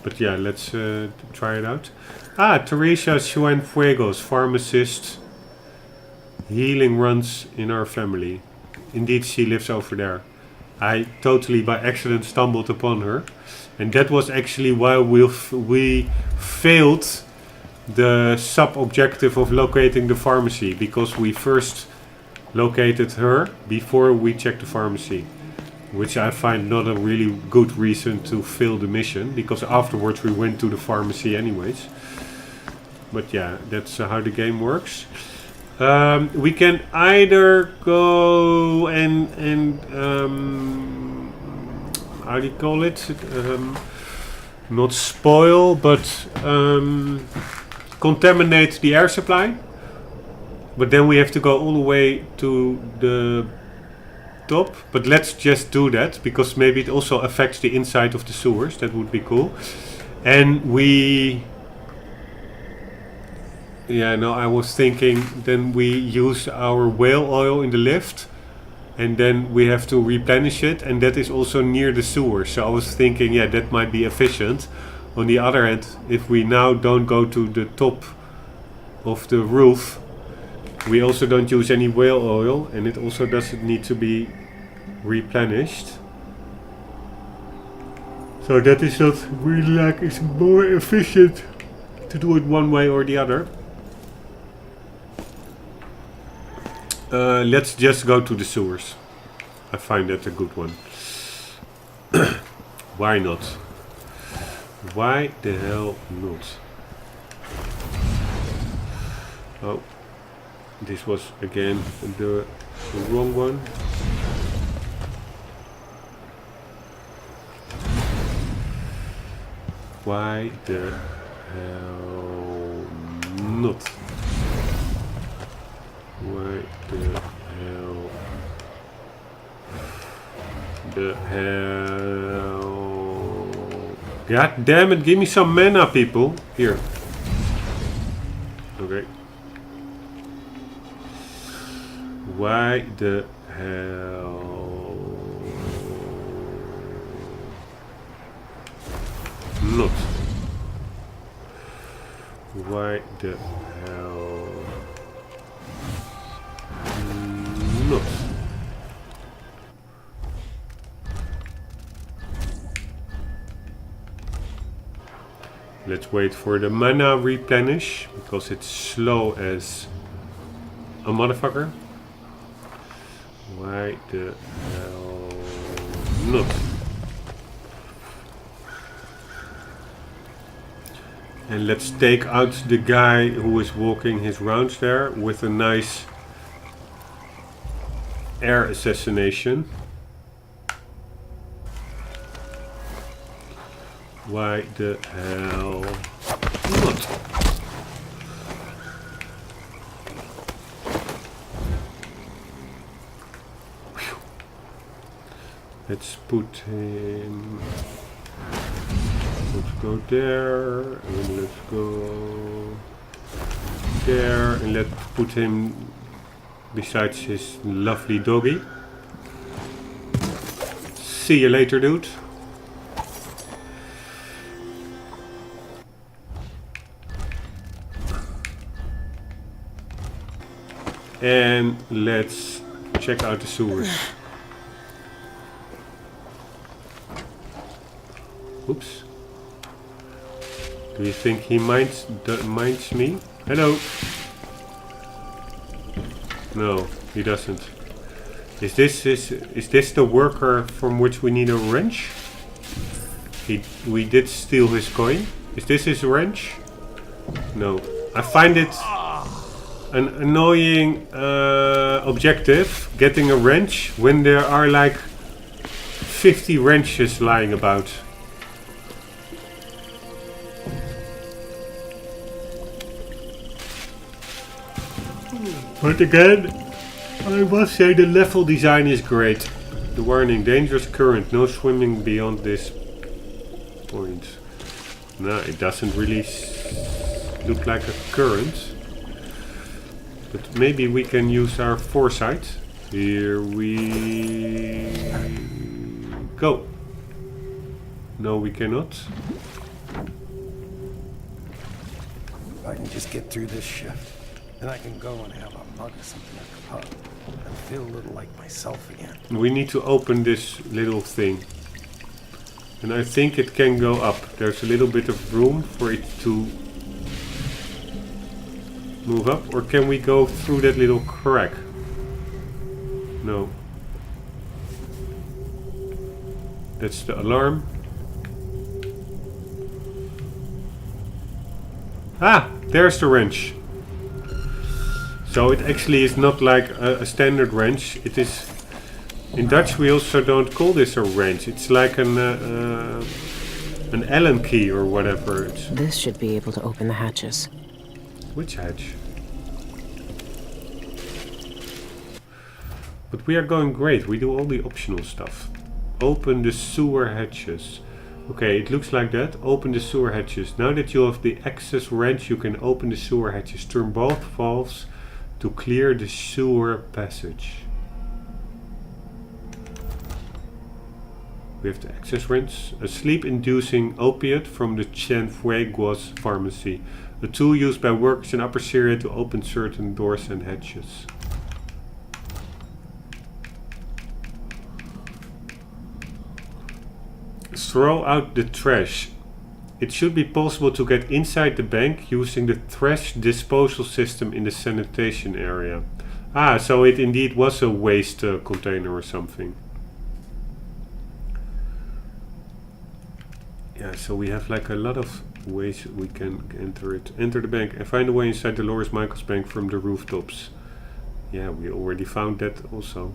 But yeah, let's try it out. Ah, Teresa Cienfuegos, pharmacist. Healing runs in our family. Indeed, she lives over there. I totally by accident stumbled upon her. And that was actually why we failed the sub-objective of locating the pharmacy. Because we first located her before we checked the pharmacy. Which I find not a really good reason to fail the mission. Because afterwards we went to the pharmacy anyways. But yeah, that's how the game works. We can either go and how do you call it? Not spoil, but contaminate the air supply. But then we have to go all the way to the top. But let's just do that, because maybe it also affects the inside of the sewers. That would be cool. And we... yeah, no, I was thinking then we use our whale oil in the lift. And then we have to replenish it. And that is also near the sewer. So I was thinking, yeah, that might be efficient. On the other hand, if we now don't go to the top of the roof, we also don't use any whale oil. And it also doesn't need to be replenished. So that is not really like it's more efficient to do it one way or the other. Let's just go to the sewers. I find that a good one. Why not? Why the hell not? Oh, this was again the wrong one. Why the hell not? Why the hell? The hell? God damn it, give me some mana, people. Here. Okay. Why the hell? Not. Why the hell? Not. Let's wait for the mana replenish, because it's slow as a motherfucker. Why the hell not? And let's take out the guy who is walking his rounds there with a nice air assassination. Why the hell not? Whew. Let's put him... let's go there, and let's go there, and let's put him besides his lovely doggy. See you later, dude. And let's check out the sewers. Oops. Do you think he minds me? Hello. No, he doesn't. Is this the worker from which we need a wrench? We did steal his coin. Is this his wrench? No. I find it an annoying objective, getting a wrench, when there are like 50 wrenches lying about. But again, I must say the level design is great. The warning, dangerous current, no swimming beyond this point. No, it doesn't really look like a current. But maybe we can use our foresight. Here we go. No, we cannot. If I can just get through this shift, then I can go and have a mug of something at the pub and feel a little like myself again. We need to open this little thing. And I think it can go up. There's a little bit of room for it to move up. Or can we go through that little crack? No. That's the alarm. Ah, there's the wrench. So it actually is not like a standard wrench. It is, in Dutch we also don't call this a wrench. It's like an Allen key or whatever. This should be able to open the hatches. Which hatch? But we are going great. We do all the optional stuff. Open the sewer hatches. Okay, it looks like that. Open the sewer hatches. Now that you have the access wrench, you can open the sewer hatches. Turn both valves to clear the sewer passage. We have the access wrench. A sleep-inducing opiate from the Cienfuegos pharmacy. A tool used by workers in Upper Syria to open certain doors and hatches. Throw out the trash. It should be possible to get inside the bank using the trash disposal system in the sanitation area. Ah, so it indeed was a waste container or something. Yeah, so we have like a lot of ways we can enter it. Enter the bank and find a way inside the Loris Michaels bank from the rooftops. Yeah, we already found that also.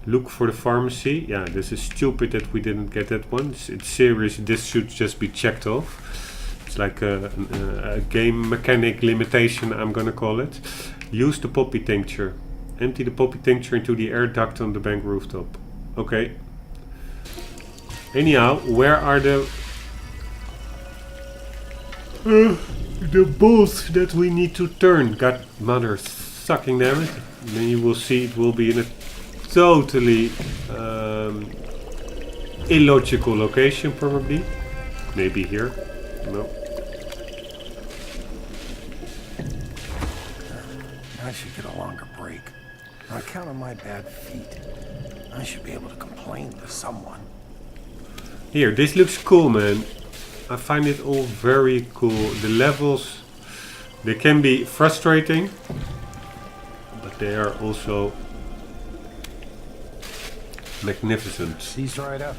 Look for the pharmacy. Yeah, this is stupid that we didn't get that one. It's serious. This should just be checked off. It's like a game mechanic limitation, I'm gonna call it. Use the poppy tincture. Empty the poppy tincture into the air duct on the bank rooftop. Okay. Anyhow, where are the bolts that we need to turn? God, mother sucking them. Then you will see it will be in a totally illogical location, probably. Maybe here. No. I should get a longer break. On account of my bad feet, I should be able to complain to someone. Here, this looks cool, man. I find it all very cool. The levels, they can be frustrating, but they are also magnificent. He's right up.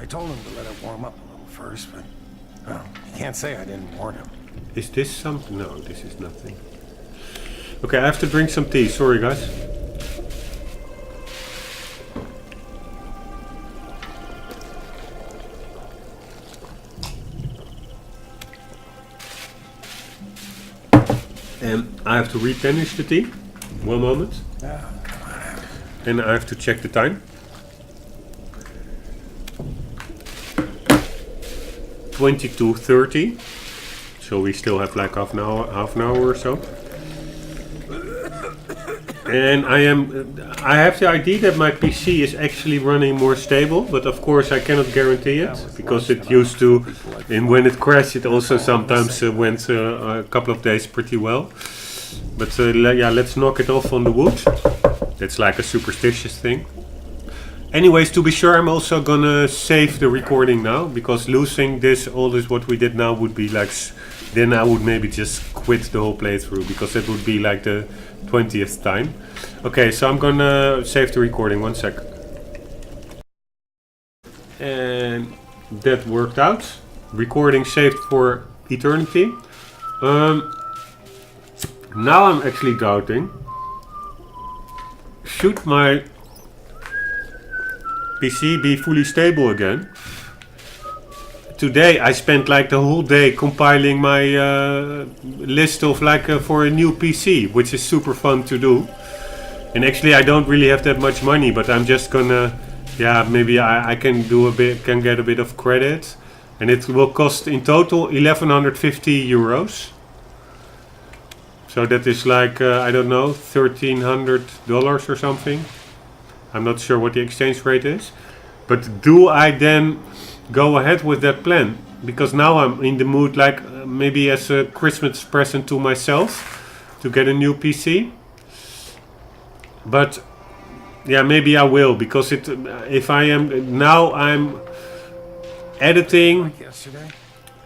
I told him to let it warm up a little first, but well, you can't say I didn't warn him. Is this something? No, this is nothing. Okay, I have to drink some tea. Sorry, guys. And I have to replenish the tea. One moment. Oh, come on. And I have to check the time. 22:30. So we still have like half an hour or so. And I have the idea that my PC is actually running more stable, but of course I cannot guarantee it because it used to, and when it crashed, it also sometimes went a couple of days pretty well. But yeah, let's knock it off on the wood. That's like a superstitious thing. Anyways, to be sure, I'm also gonna save the recording now, because losing this, all this what we did now would be like then I would maybe just quit the whole playthrough, because it would be like the 20th time. Okay, so I'm gonna save the recording, 1 sec. And that worked out. Recording saved for eternity. Now I'm actually doubting, should my PC be fully stable again? Today I spent like the whole day compiling my list of like for a new PC, which is super fun to do. And actually I don't really have that much money, but I'm just gonna, yeah, maybe I can do a bit, can get a bit of credit, and it will cost in total 1150 euros. So that is like I don't know, $1,300 or something. I'm not sure what the exchange rate is, but do I then go ahead with that plan? Because now I'm in the mood, like maybe as a Christmas present to myself, to get a new PC. But yeah, maybe I will, because it, if I am now, I'm editing Like yesterday?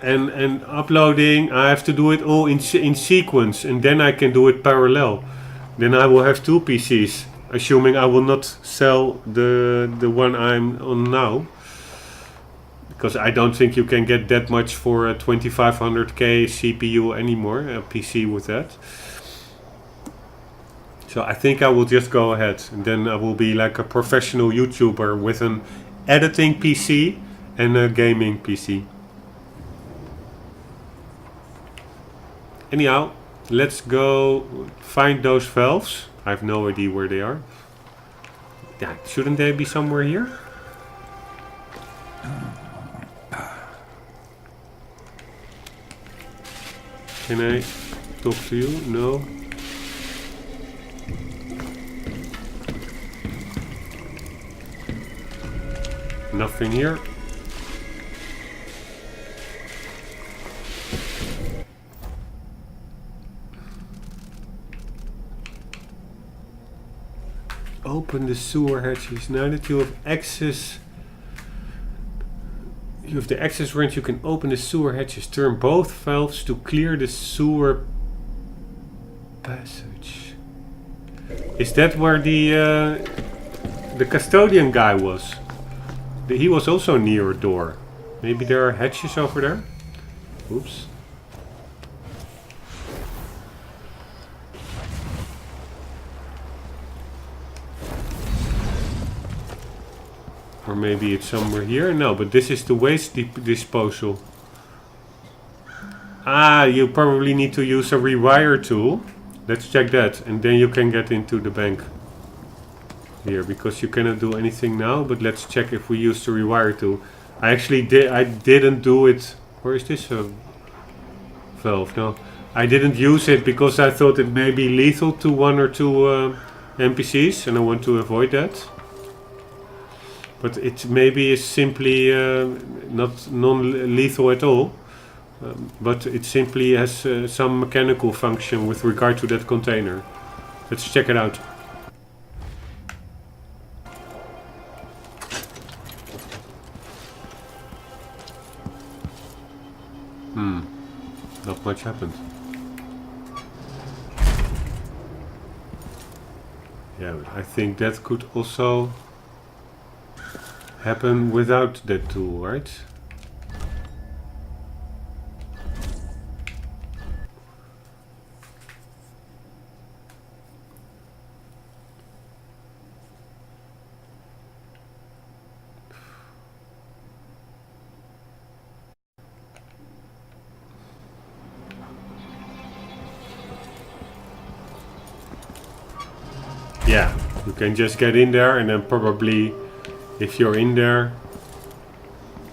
and uploading. I have to do it all in sequence, and then I can do it parallel. Then I will have 2 PCs, assuming I will not sell the one I'm on now, because I don't think you can get that much for a 2500K CPU anymore, a PC with that. So I think I will just go ahead, and then I will be like a professional YouTuber with an editing PC and a gaming PC. Anyhow, let's go find those valves. I have no idea where they are. Yeah, shouldn't they be somewhere here? Can I talk to you? No. Nothing here. Open the sewer hatches. Now that you have access, you have the access wrench, you can open the sewer hatches. Turn both valves to clear the sewer passage. Is that where the custodian guy was? He was also near a door. Maybe there are hatches over there? Oops. Or maybe it's somewhere here? No, but this is the waste disposal. Ah, you probably need to use a rewire tool. Let's check that, and then you can get into the bank. Here, because you cannot do anything now, but let's check if we use the rewire tool. I actually didn't do it. Where is this valve? No, I didn't use it because I thought it may be lethal to 1 or 2 NPCs, and I want to avoid that. But it maybe is simply not non-lethal at all, but it simply has some mechanical function with regard to that container. Let's check it out. Not much happened. Yeah, but I think that could also happen without that tool, right? Yeah, you can just get in there, and then probably if you're in there,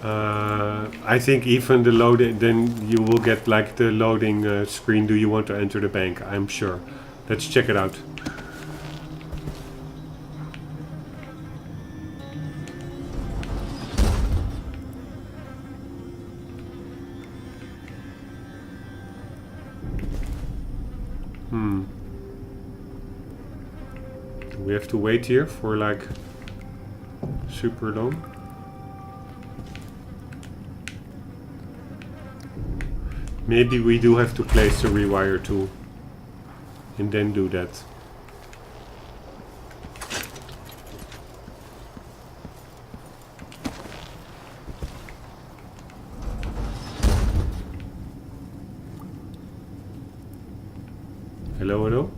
I think even the loading, then you will get like the loading screen. Do you want to enter the bank? I'm sure. Let's check it out. We have to wait here for like super long. Maybe we do have to place the rewire tool and then do that. Hello, hello?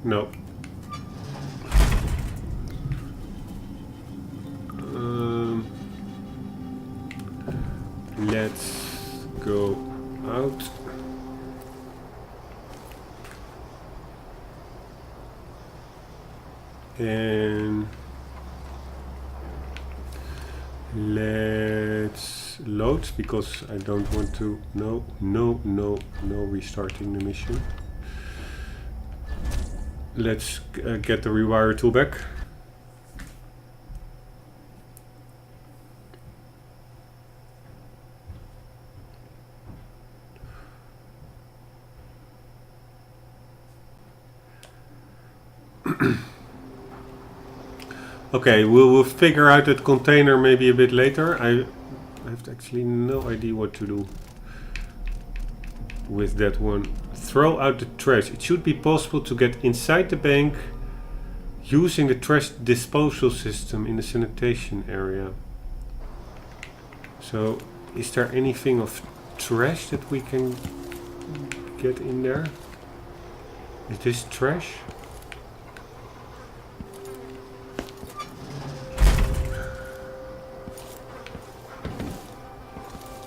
No. Let's go out. And let's load because I don't want to. No restarting the mission. Let's get the rewire tool back. Okay, we'll figure out that container maybe a bit later. I have actually no idea what to do with that one. Throw out the trash. It should be possible to get inside the bank using the trash disposal system in the sanitation area. So, is there anything of trash that we can get in there? Is this trash?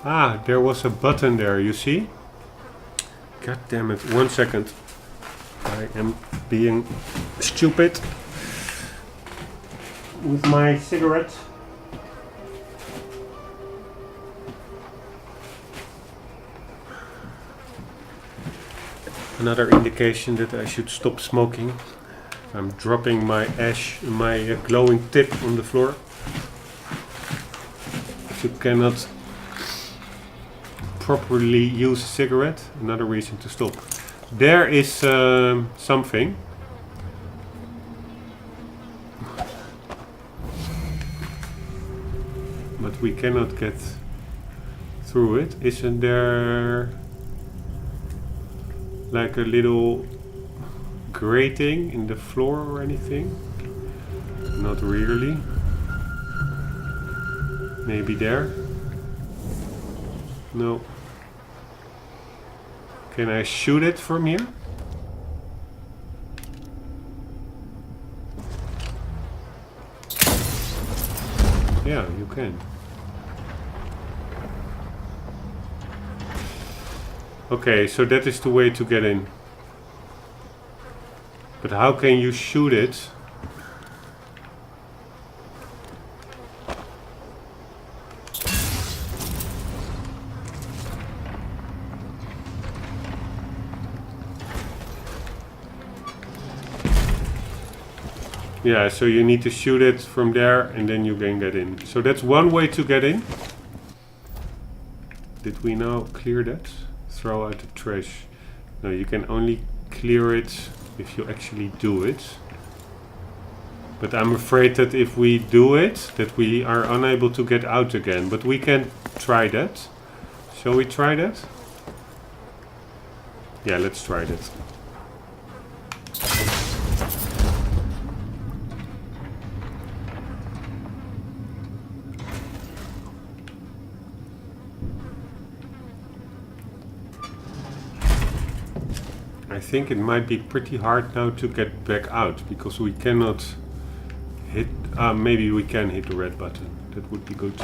Ah, there was a button there, you see? God damn it, 1 second. I am being stupid with my cigarette. Another indication that I should stop smoking. I'm dropping my ash, my glowing tip on the floor. If you cannot properly use a cigarette, another reason to stop. There is something. But we cannot get through it. Isn't there like a little grating in the floor or anything? Not really. Maybe there? No. Can I shoot it from here? Yeah, you can. Okay, so that is the way to get in. But how can you shoot it? Yeah, so you need to shoot it from there and then you can get in. So that's one way to get in. Did we now clear that? Throw out the trash. No, you can only clear it if you actually do it. But I'm afraid that if we do it, that we are unable to get out again. But we can try that. Shall we try that? Yeah, let's try that. I think it might be pretty hard now to get back out because we cannot hit. Maybe we can hit the red button. That would be good.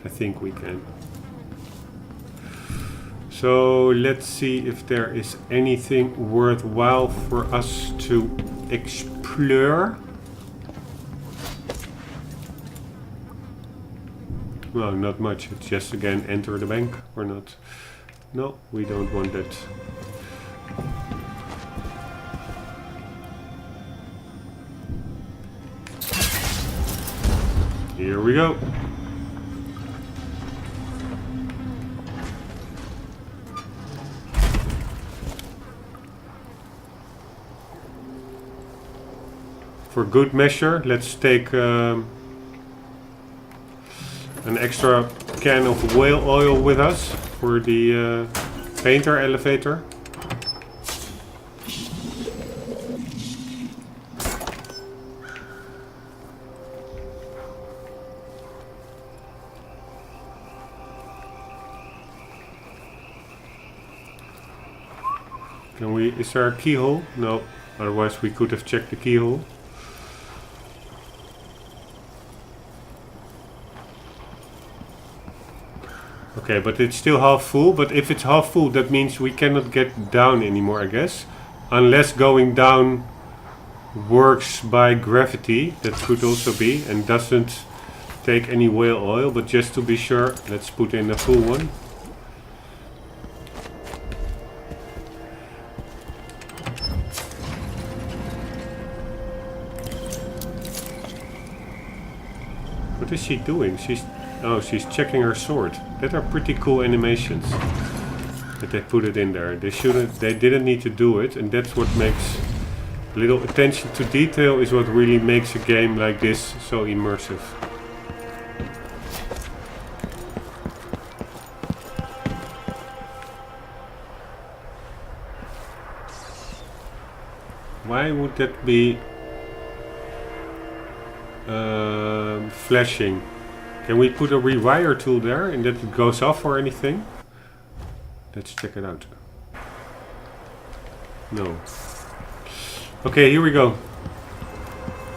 I think we can. So let's see if there is anything worthwhile for us to explore. Well, not much. It's just again enter the bank or not. No, we don't want that. Here we go. For good measure, let's take an extra can of whale oil with us for the painter elevator. Can we, is there a keyhole? No, otherwise we could have checked the keyhole. Okay, but it's still half full, but if it's half full that means we cannot get down anymore, I guess. Unless going down works by gravity, that could also be, and doesn't take any whale oil, but just to be sure, let's put in a full one. What is she doing? She's checking her sword. That are pretty cool animations that they put it in there. They didn't need to do it, and that's what makes a little attention to detail is what really makes a game like this so immersive. Why would that be flashing? Can we put a rewire tool there and that it goes off or anything? Let's check it out. No. Okay, here we go.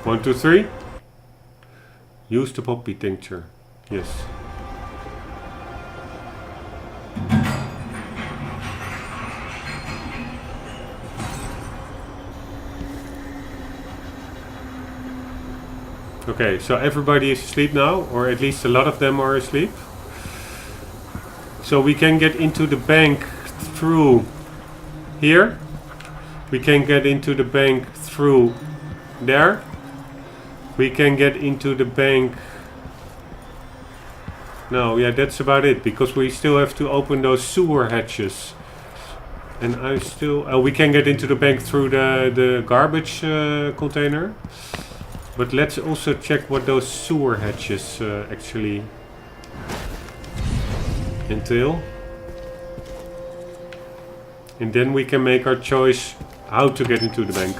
1, 2, 3. Use the poppy tincture. Yes. Okay, so everybody is asleep now, or at least a lot of them are asleep. So we can get into the bank through here. We can get into the bank through there. We can get into the bank... No, yeah, that's about it, because we still have to open those sewer hatches. And I still... we can get into the bank through the garbage container. But let's also check what those sewer hatches actually entail. And then we can make our choice how to get into the bank.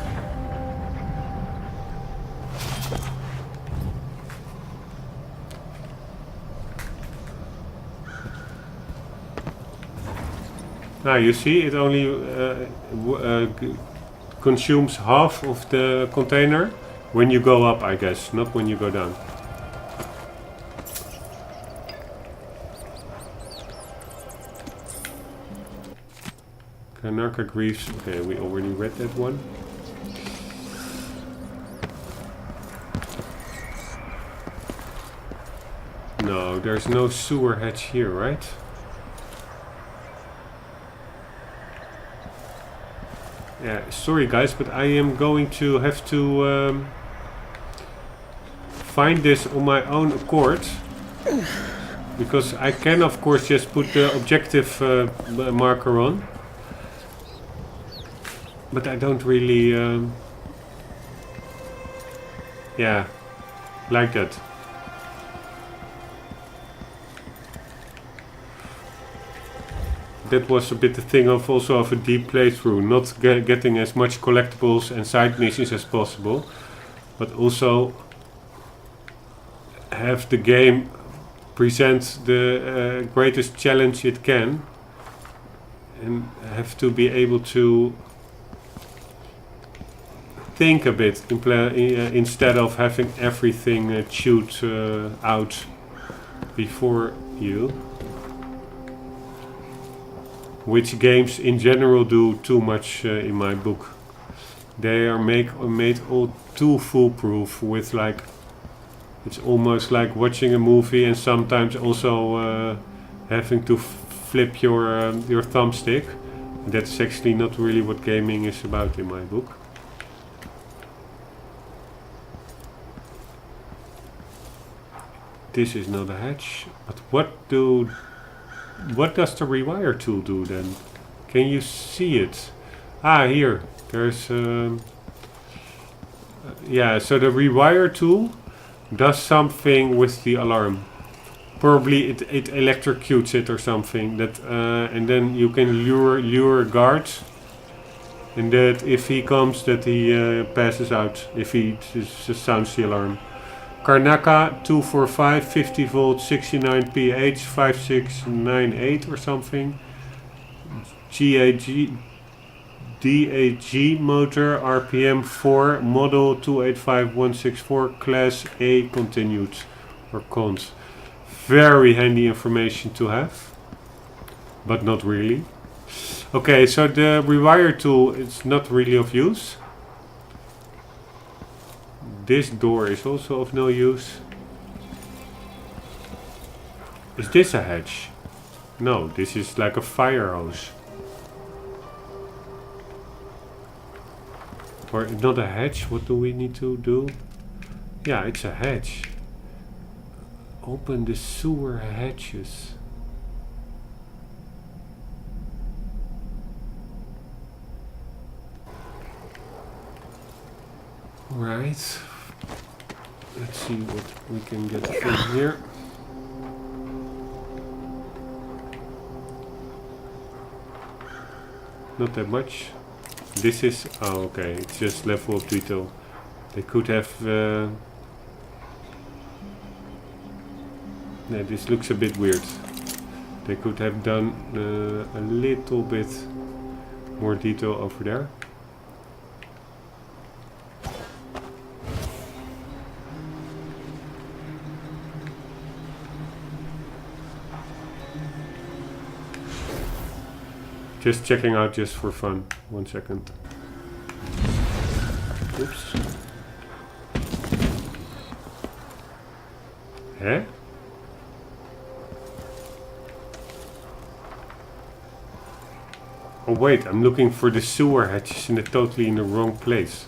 Now you see it only consumes half of the container. When you go up, I guess, not when you go down. Kanaka Greaves. Okay, we already read that one. No, there's no sewer hatch here, right? Yeah, sorry guys, but I am going to have to find this on my own accord, because I can of course just put the objective marker on, but I don't really yeah, like that. That was a bit the thing of also of a deep playthrough, not getting as much collectibles and side missions as possible, but also have the game present the greatest challenge it can, and have to be able to think a bit instead of having everything chewed out before you. Which games in general do too much in my book. They are made all too foolproof with like, it's almost like watching a movie and sometimes also having to flip your thumbstick. That's actually not really what gaming is about in my book. This is not a hatch, but what does the rewire tool do then? Can you see it? Ah, here. There's Yeah, so the rewire tool does something with the alarm. Probably it electrocutes it or something. That and then you can lure guards, and that if he comes, that he passes out if he just sounds the alarm. Karnaka 245 50 volt 69 pH 5698 or something. DAG motor RPM 4 model 285164 class A continued or cons. Very handy information to have, but not really. Okay, so the rewire tool is not really of use. This door is also of no use. Is this a hatch? No, this is like a fire hose. Or not a hatch, what do we need to do? Yeah, it's a hatch. Open the sewer hatches. Right. Let's see what we can get in here. Not that much. This is... oh, okay. It's just level of detail. They could have... yeah, this looks a bit weird. They could have done a little bit more detail over there. Just checking out just for fun. 1 second. Oops. Huh? Oh wait, I'm looking for the sewer hatches in totally in the wrong place.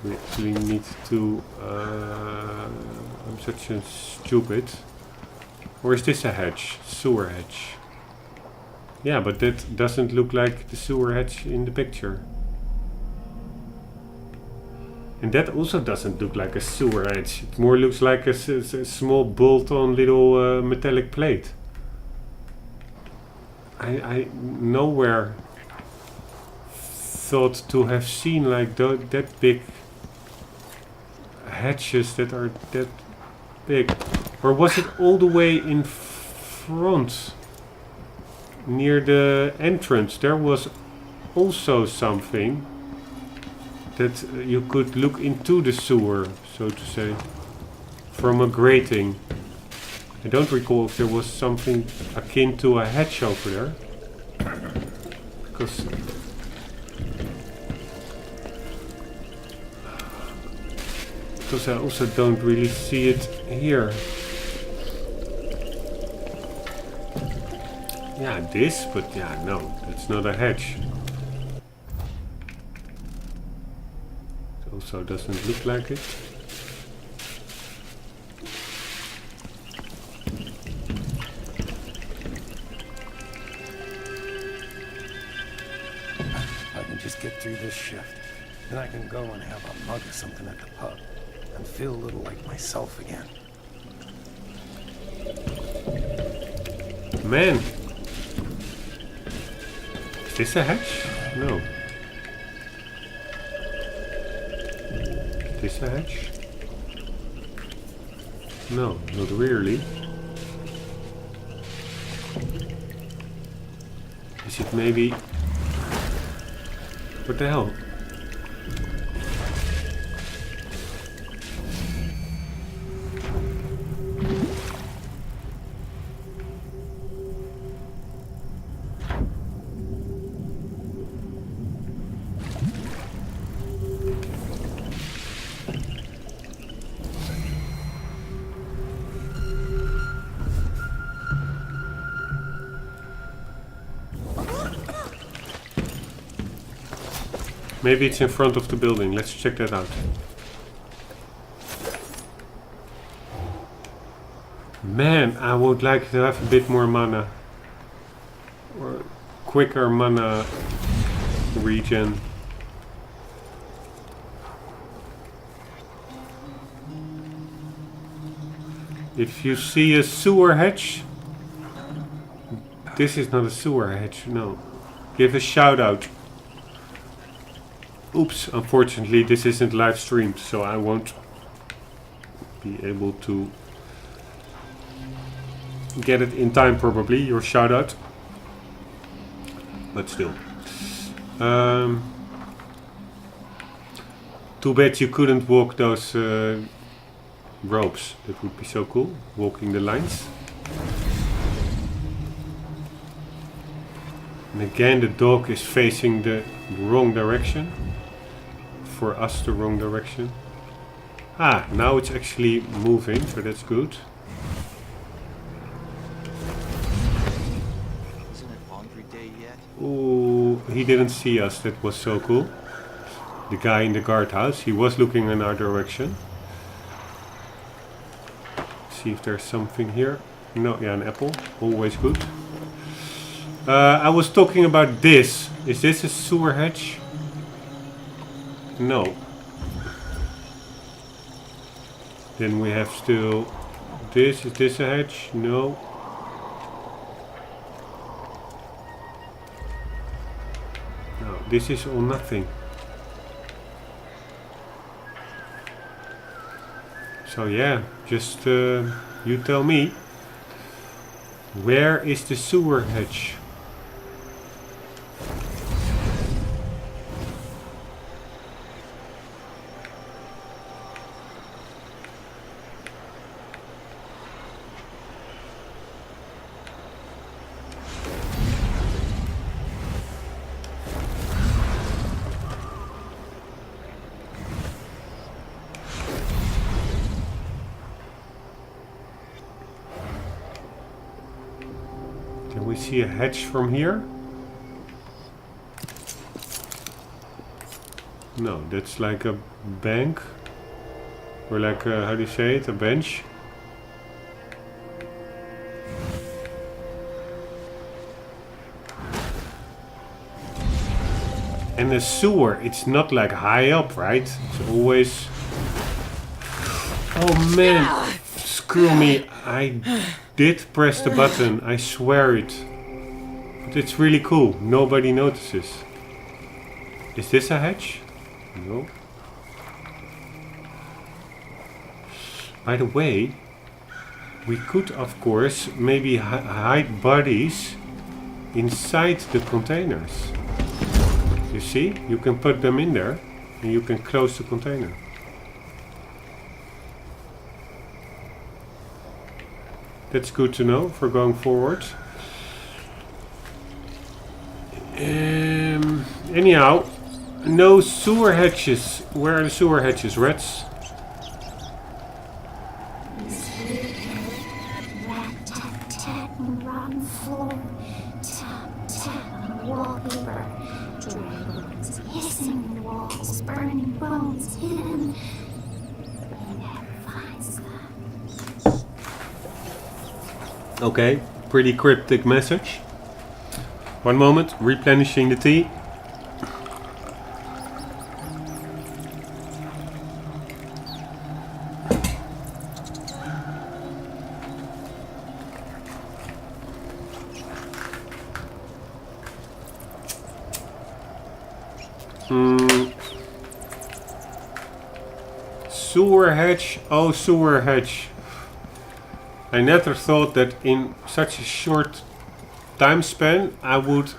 We actually need to... I'm such a stupid. Or is this a hatch? Sewer hatch. Yeah, but that doesn't look like the sewer hatch in the picture. And that also doesn't look like a sewer hatch. It more looks like a small bolt-on little metallic plate. I nowhere thought to have seen like that big hatches that are that big. Or was it all the way in front? Near the entrance there was also something that you could look into the sewer, so to say, from a grating. I don't recall if there was something akin to a hatch over there, because I also don't really see it here. Yeah, this, but yeah, no, that's not a hatch. It also doesn't look like it. I can just get through this shift, then I can go and have a mug of something at the pub and feel a little like myself again. Man! Is this a hatch? No. Is this a hatch? No, not really. Is it maybe... What the hell? Maybe it's in front of the building. Let's check that out. Man, I would like to have a bit more mana. Or quicker mana regen. If you see a sewer hatch, this is not a sewer hatch, no. Give a shout out. Oops, unfortunately this isn't live streamed, so I won't be able to get it in time probably, your shout out. But still. Too bad you couldn't walk those ropes. That would be so cool, walking the lines. And again the dog is facing the wrong direction. For us the wrong direction. Ah, now it's actually moving, so that's good. Isn't it laundry day yet? Ooh, he didn't see us, that was so cool. The guy in the guardhouse, he was looking in our direction. See if there's something here. No, yeah, an apple, always good. I was talking about this. Is this a sewer hatch? No. Then we have still this. Is this a hatch? No. No, this is all nothing. So yeah, just you tell me. Where is the sewer hatch? Can we see a hatch from here? No, that's like a bank. Or like a, how do you say it? A bench. And the sewer, it's not like high up, right? It's always... Oh man! Screw me! I did press the button, I swear it. But it's really cool, nobody notices. Is this a hatch? No. By the way, we could of course maybe hide bodies inside the containers. You see, you can put them in there and you can close the container. That's good to know for going forward. Anyhow, no sewer hatches. Where are the sewer hatches, rats? Rat tat tat on rotten floor. Tap tap on wallpaper. Dragons hissing in the walls, burning bones hidden. He never finds them. Okay, pretty cryptic message. One moment, replenishing the tea. Sewer hatch, oh sewer hatch. I never thought that in such a short time span I would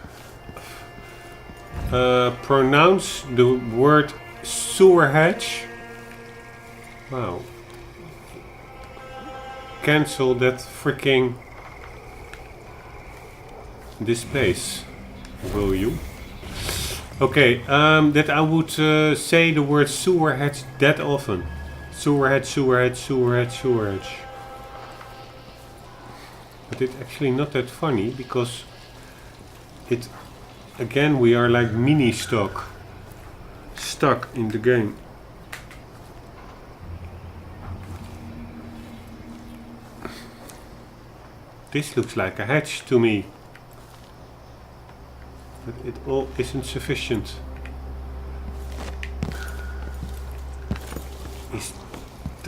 pronounce the word sewer hatch. Wow. Cancel that freaking displays, will you? Okay, that I would say the word sewer hatch that often. Sewer hatch, sewer hatch, sewer hatch, sewer hatch. But it's actually not that funny because it, again, we are like mini stuck in the game. This looks like a hatch to me, but it all isn't sufficient.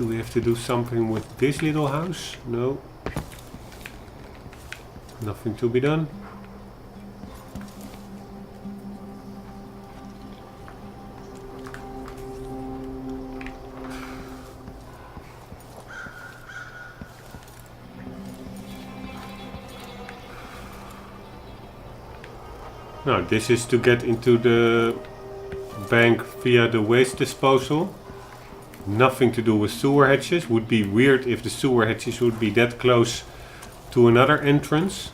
Do we have to do something with this little house? No. Nothing to be done. Now, this is to get into the bank via the waste disposal. Nothing to do with sewer hatches. Would be weird if the sewer hatches would be that close to another entrance.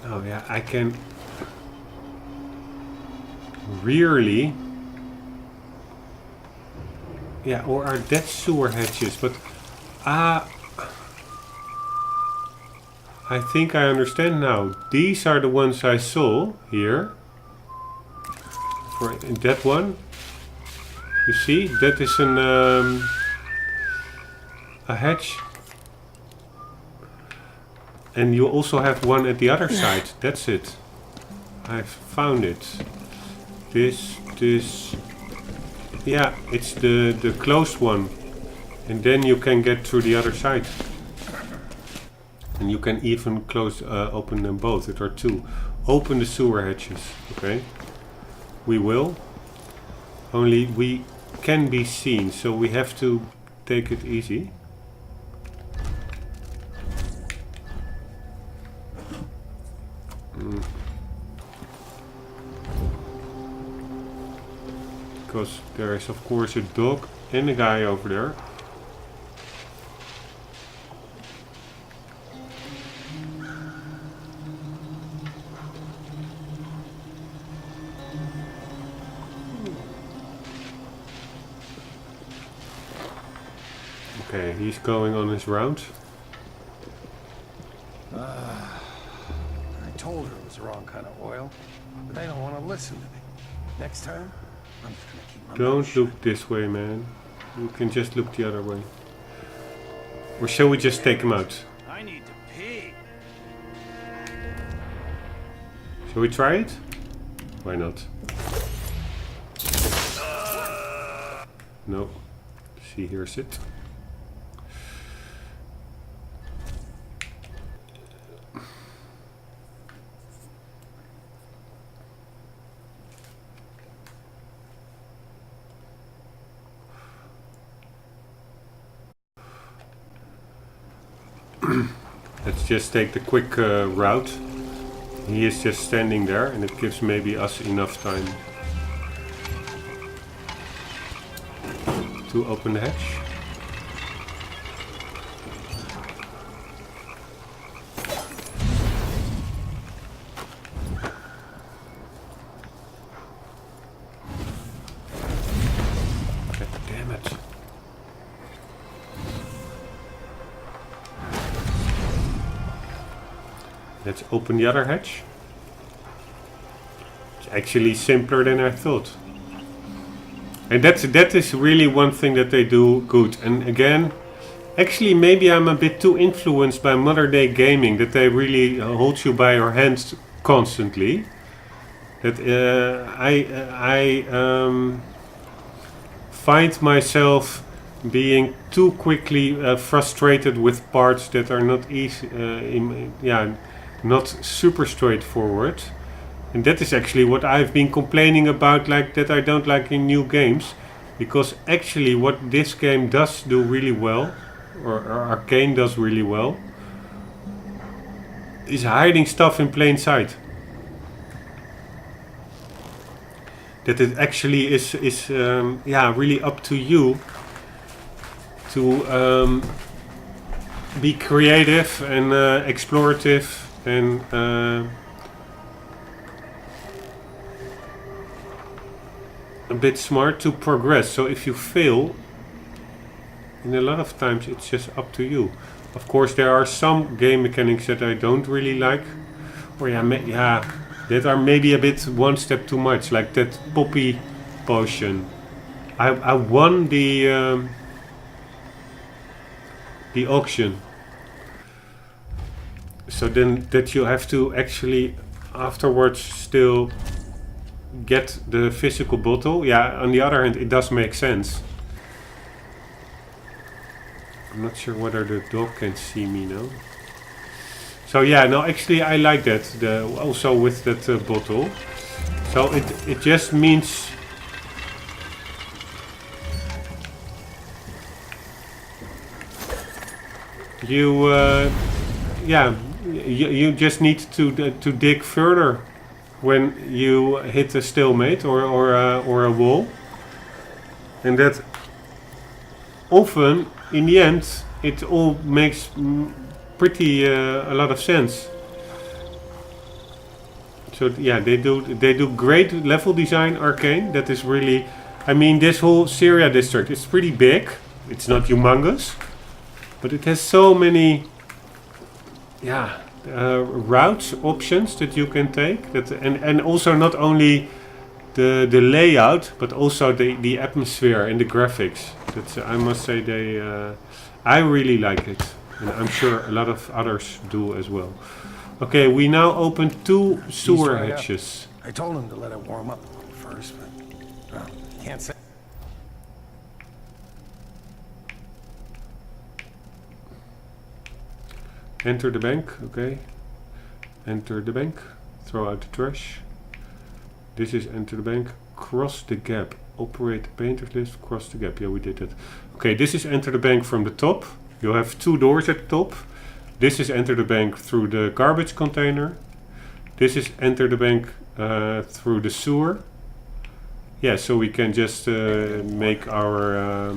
Oh yeah, I can really... Yeah, or are that sewer hatches? But I think I understand now. These are the ones I saw here. For that one. You see, that is a hatch. And you also have one at the other side. That's it. I've found it. This. Yeah, it's the closed one. And then you can get through the other side. And you can even open them both. There are two. Open the sewer hatches. Okay. We will. Only we can be seen, so we have to take it easy. Because there is of course a dog and a guy over there. Okay, he's going on his round. I told her it was the wrong kind of oil, but they don't want to listen to me. Next time, I'm just gonna keep my mouth Don't shut. look this way, man. You can just look the other way. Or shall we just take him out? I need to pee. Shall we try it? Why not? No. She hears it. Let's just take the quick route. He is just standing there and it gives maybe us enough time to open the hatch. God damn it. Let's open the other hatch. It's actually simpler than I thought. And that is really one thing that they do good. And again, actually maybe I'm a bit too influenced by modern day gaming, that they really hold you by your hands constantly. That I find myself being too quickly frustrated with parts that are not easy, not super straightforward. And that is actually what I've been complaining about, like that I don't like in new games. Because actually what this game does do really well, or Arcane does really well, is hiding stuff in plain sight. That it actually is really up to you to be creative and explorative and a bit smart to progress. So if you fail, and a lot of times it's just up to you. Of course there are some game mechanics that I don't really like, or that are maybe a bit one step too much, like that poppy potion. I won the auction. So then that you have to actually afterwards still get the physical bottle. Yeah, on the other hand, it does make sense. I'm not sure whether the dog can see me now. So yeah, no, actually I like that. Also with that bottle. So it just means you you just need to dig further when you hit a stalemate or a wall, and that often in the end it all makes pretty a lot of sense. So yeah, they do great level design, Arcane. That is really, I mean, this whole Syria district is pretty big. It's not humongous, but it has so many routes, options that you can take. That and also not only the layout, but also the atmosphere and the graphics. That's, I must say, I really like it, and I'm sure a lot of others do as well. Okay, we now open 2 sewer hatches. I told him to let it warm up first, but well, can't say. Enter the bank, okay. Enter the bank, throw out the trash. This is enter the bank, cross the gap. Operate the painter's list, cross the gap. Yeah, we did that. Okay, this is enter the bank from the top. You have 2 doors at the top. This is enter the bank through the garbage container. This is enter the bank through the sewer. Yeah, so we can just make our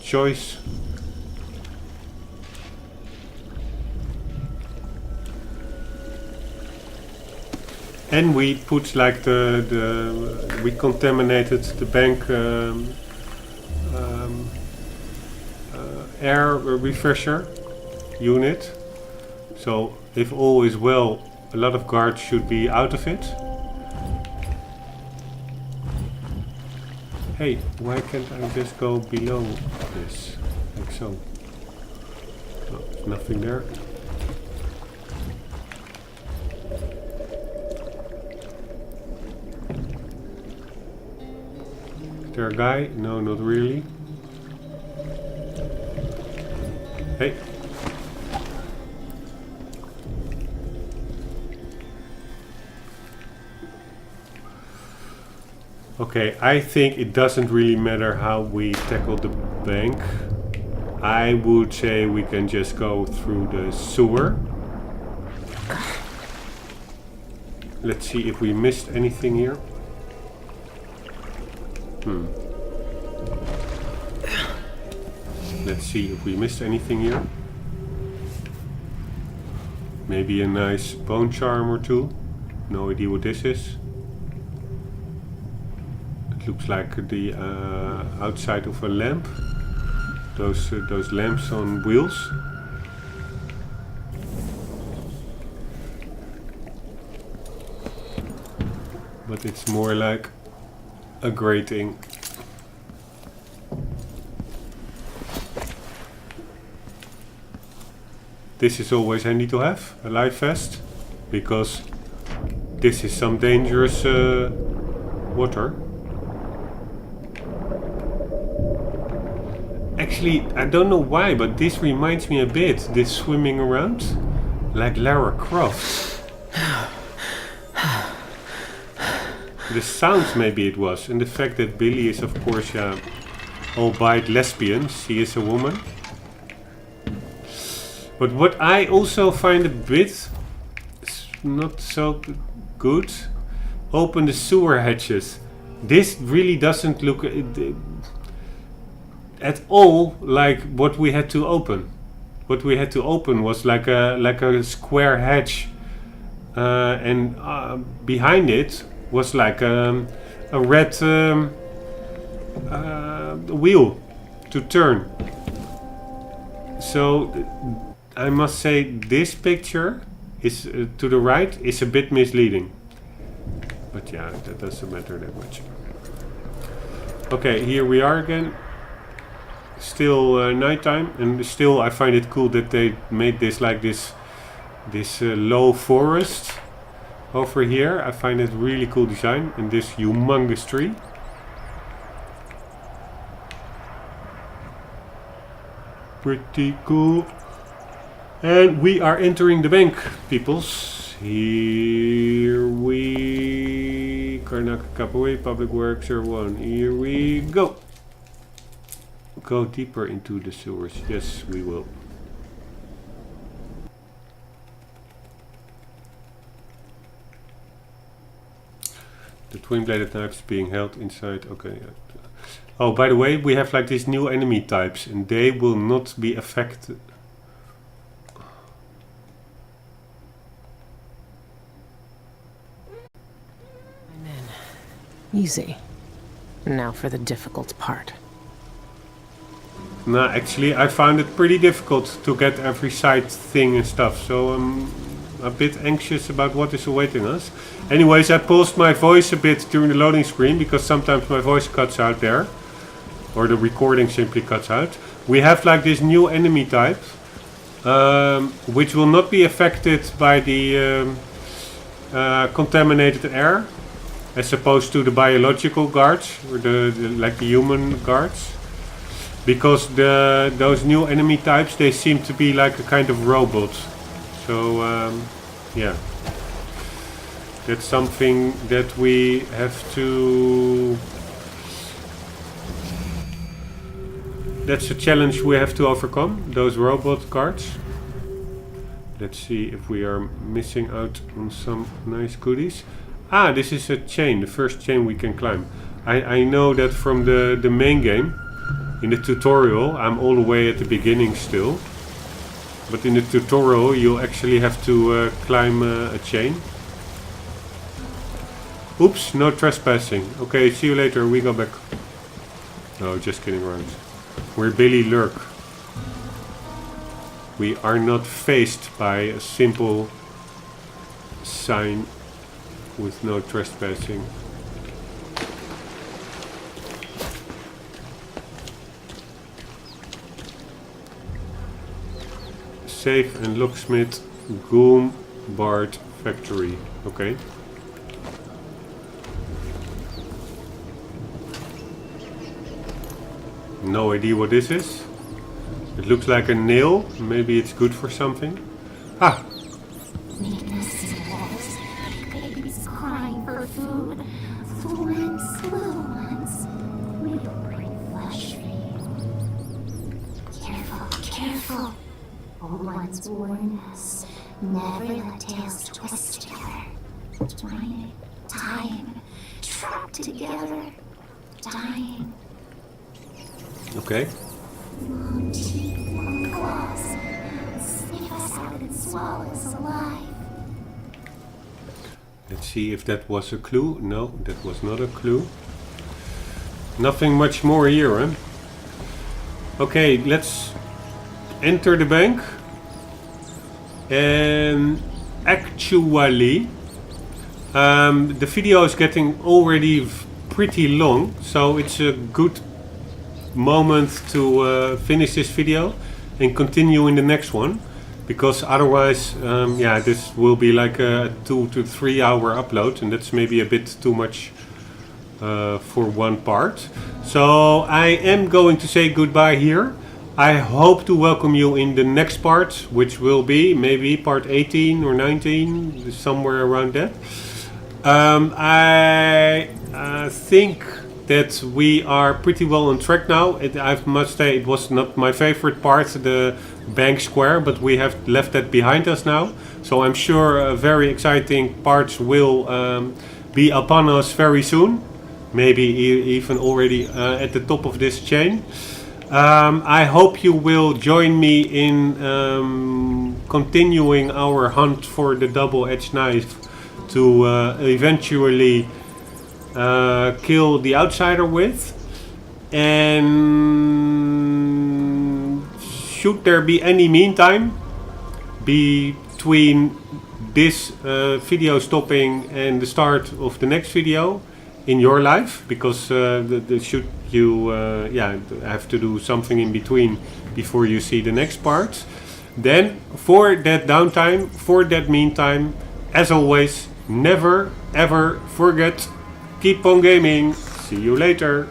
choice. And we put like we contaminated the bank air refresher unit. So if all is well, a lot of guards should be out of it. Hey, why can't I just go below this? Like so. Oh, there's nothing there. Is there a guy? No, not really. Hey. Okay, I think it doesn't really matter how we tackle the bank. I would say we can just go through the sewer. Let's see if we missed anything here. Let's see if we missed anything here. Maybe a nice bone charm or 2. No idea what this is. It looks like the outside of a lamp. Those lamps on wheels. But it's more like a grating. This is always handy to have, a life vest, because this is some dangerous water. Actually, I don't know why, but this reminds me a bit, this swimming around, like Lara Croft. The sounds maybe it was, and the fact that Billy is of course albeit lesbian, she is a woman. But what I also find a bit not so good, open the sewer hatches. This really doesn't look at all like what we had to open. What we had to open was like a square hatch, and behind it was like a red wheel to turn. So I must say this picture is to the right is a bit misleading. But yeah, that doesn't matter that much. Okay, here we are again. Still nighttime, and still I find it cool that they made this like this low forest over here. I find it really cool design in this humongous tree. Pretty cool. And we are entering the bank, peoples. Here we... Karnaka Capoe, Public Works 01. Here we go. Go deeper into the sewers. Yes, we will. The twin-bladed knife is being held inside. Okay. Oh, by the way, we have like these new enemy types, and they will not be affected. I'm in. Easy. Now for the difficult part. No, actually, I found it pretty difficult to get every side thing and stuff, so I'm a bit anxious about what is awaiting us. Anyways, I paused my voice a bit during the loading screen because sometimes my voice cuts out there, or the recording simply cuts out. We have like this new enemy type, which will not be affected by the contaminated air, as opposed to the biological guards or the like the human guards. Because those new enemy types, they seem to be like a kind of robot. So yeah, that's something that we have to... That's a challenge we have to overcome, those robot guards. Let's see if we are missing out on some nice goodies. Ah, this is a chain, the first chain we can climb. I know that from the main game. In the tutorial, I'm all the way at the beginning still. But in the tutorial, you'll actually have to climb a chain. Oops, no trespassing. Okay, see you later, we go back. No, just kidding around. We're Billy Lurk. We are not faced by a simple sign with no trespassing. Safe and locksmith, Rombbb factory. Okay. No idea what this is. It looks like a nail. Maybe it's good for something. Ah! Weakness in walls. Babies crying for food. Full ones, little ones. We'll bring flesh for you. Careful, careful. Old ones warn us. Never let tails twist together. Twine, time, trapped together, dying. Okay. Long teeth, long claws. Sniff us out and swallow us alive. Let's see if that was a clue. No, that was not a clue. Nothing much more here, huh? Okay, let's enter the bank. And actually, the video is getting already pretty long, so it's a good moment to finish this video and continue in the next one, because otherwise, yeah, this will be like a 2 to 3 hour upload, and that's maybe a bit too much for one part. So I am going to say goodbye here. I hope to welcome you in the next part, which will be maybe part 18 or 19, somewhere around that. I think that we are pretty well on track now. I must say it was not my favorite part, the bank square, but we have left that behind us now. So I'm sure very exciting parts will be upon us very soon. Maybe even already at the top of this chain. I hope you will join me in continuing our hunt for the double-edged knife to eventually kill the outsider with. And should there be any meantime between this video stopping and the start of the next video in your life, because should you have to do something in between before you see the next part, then for that downtime, for that meantime, as always, never ever forget, keep on gaming. See you later.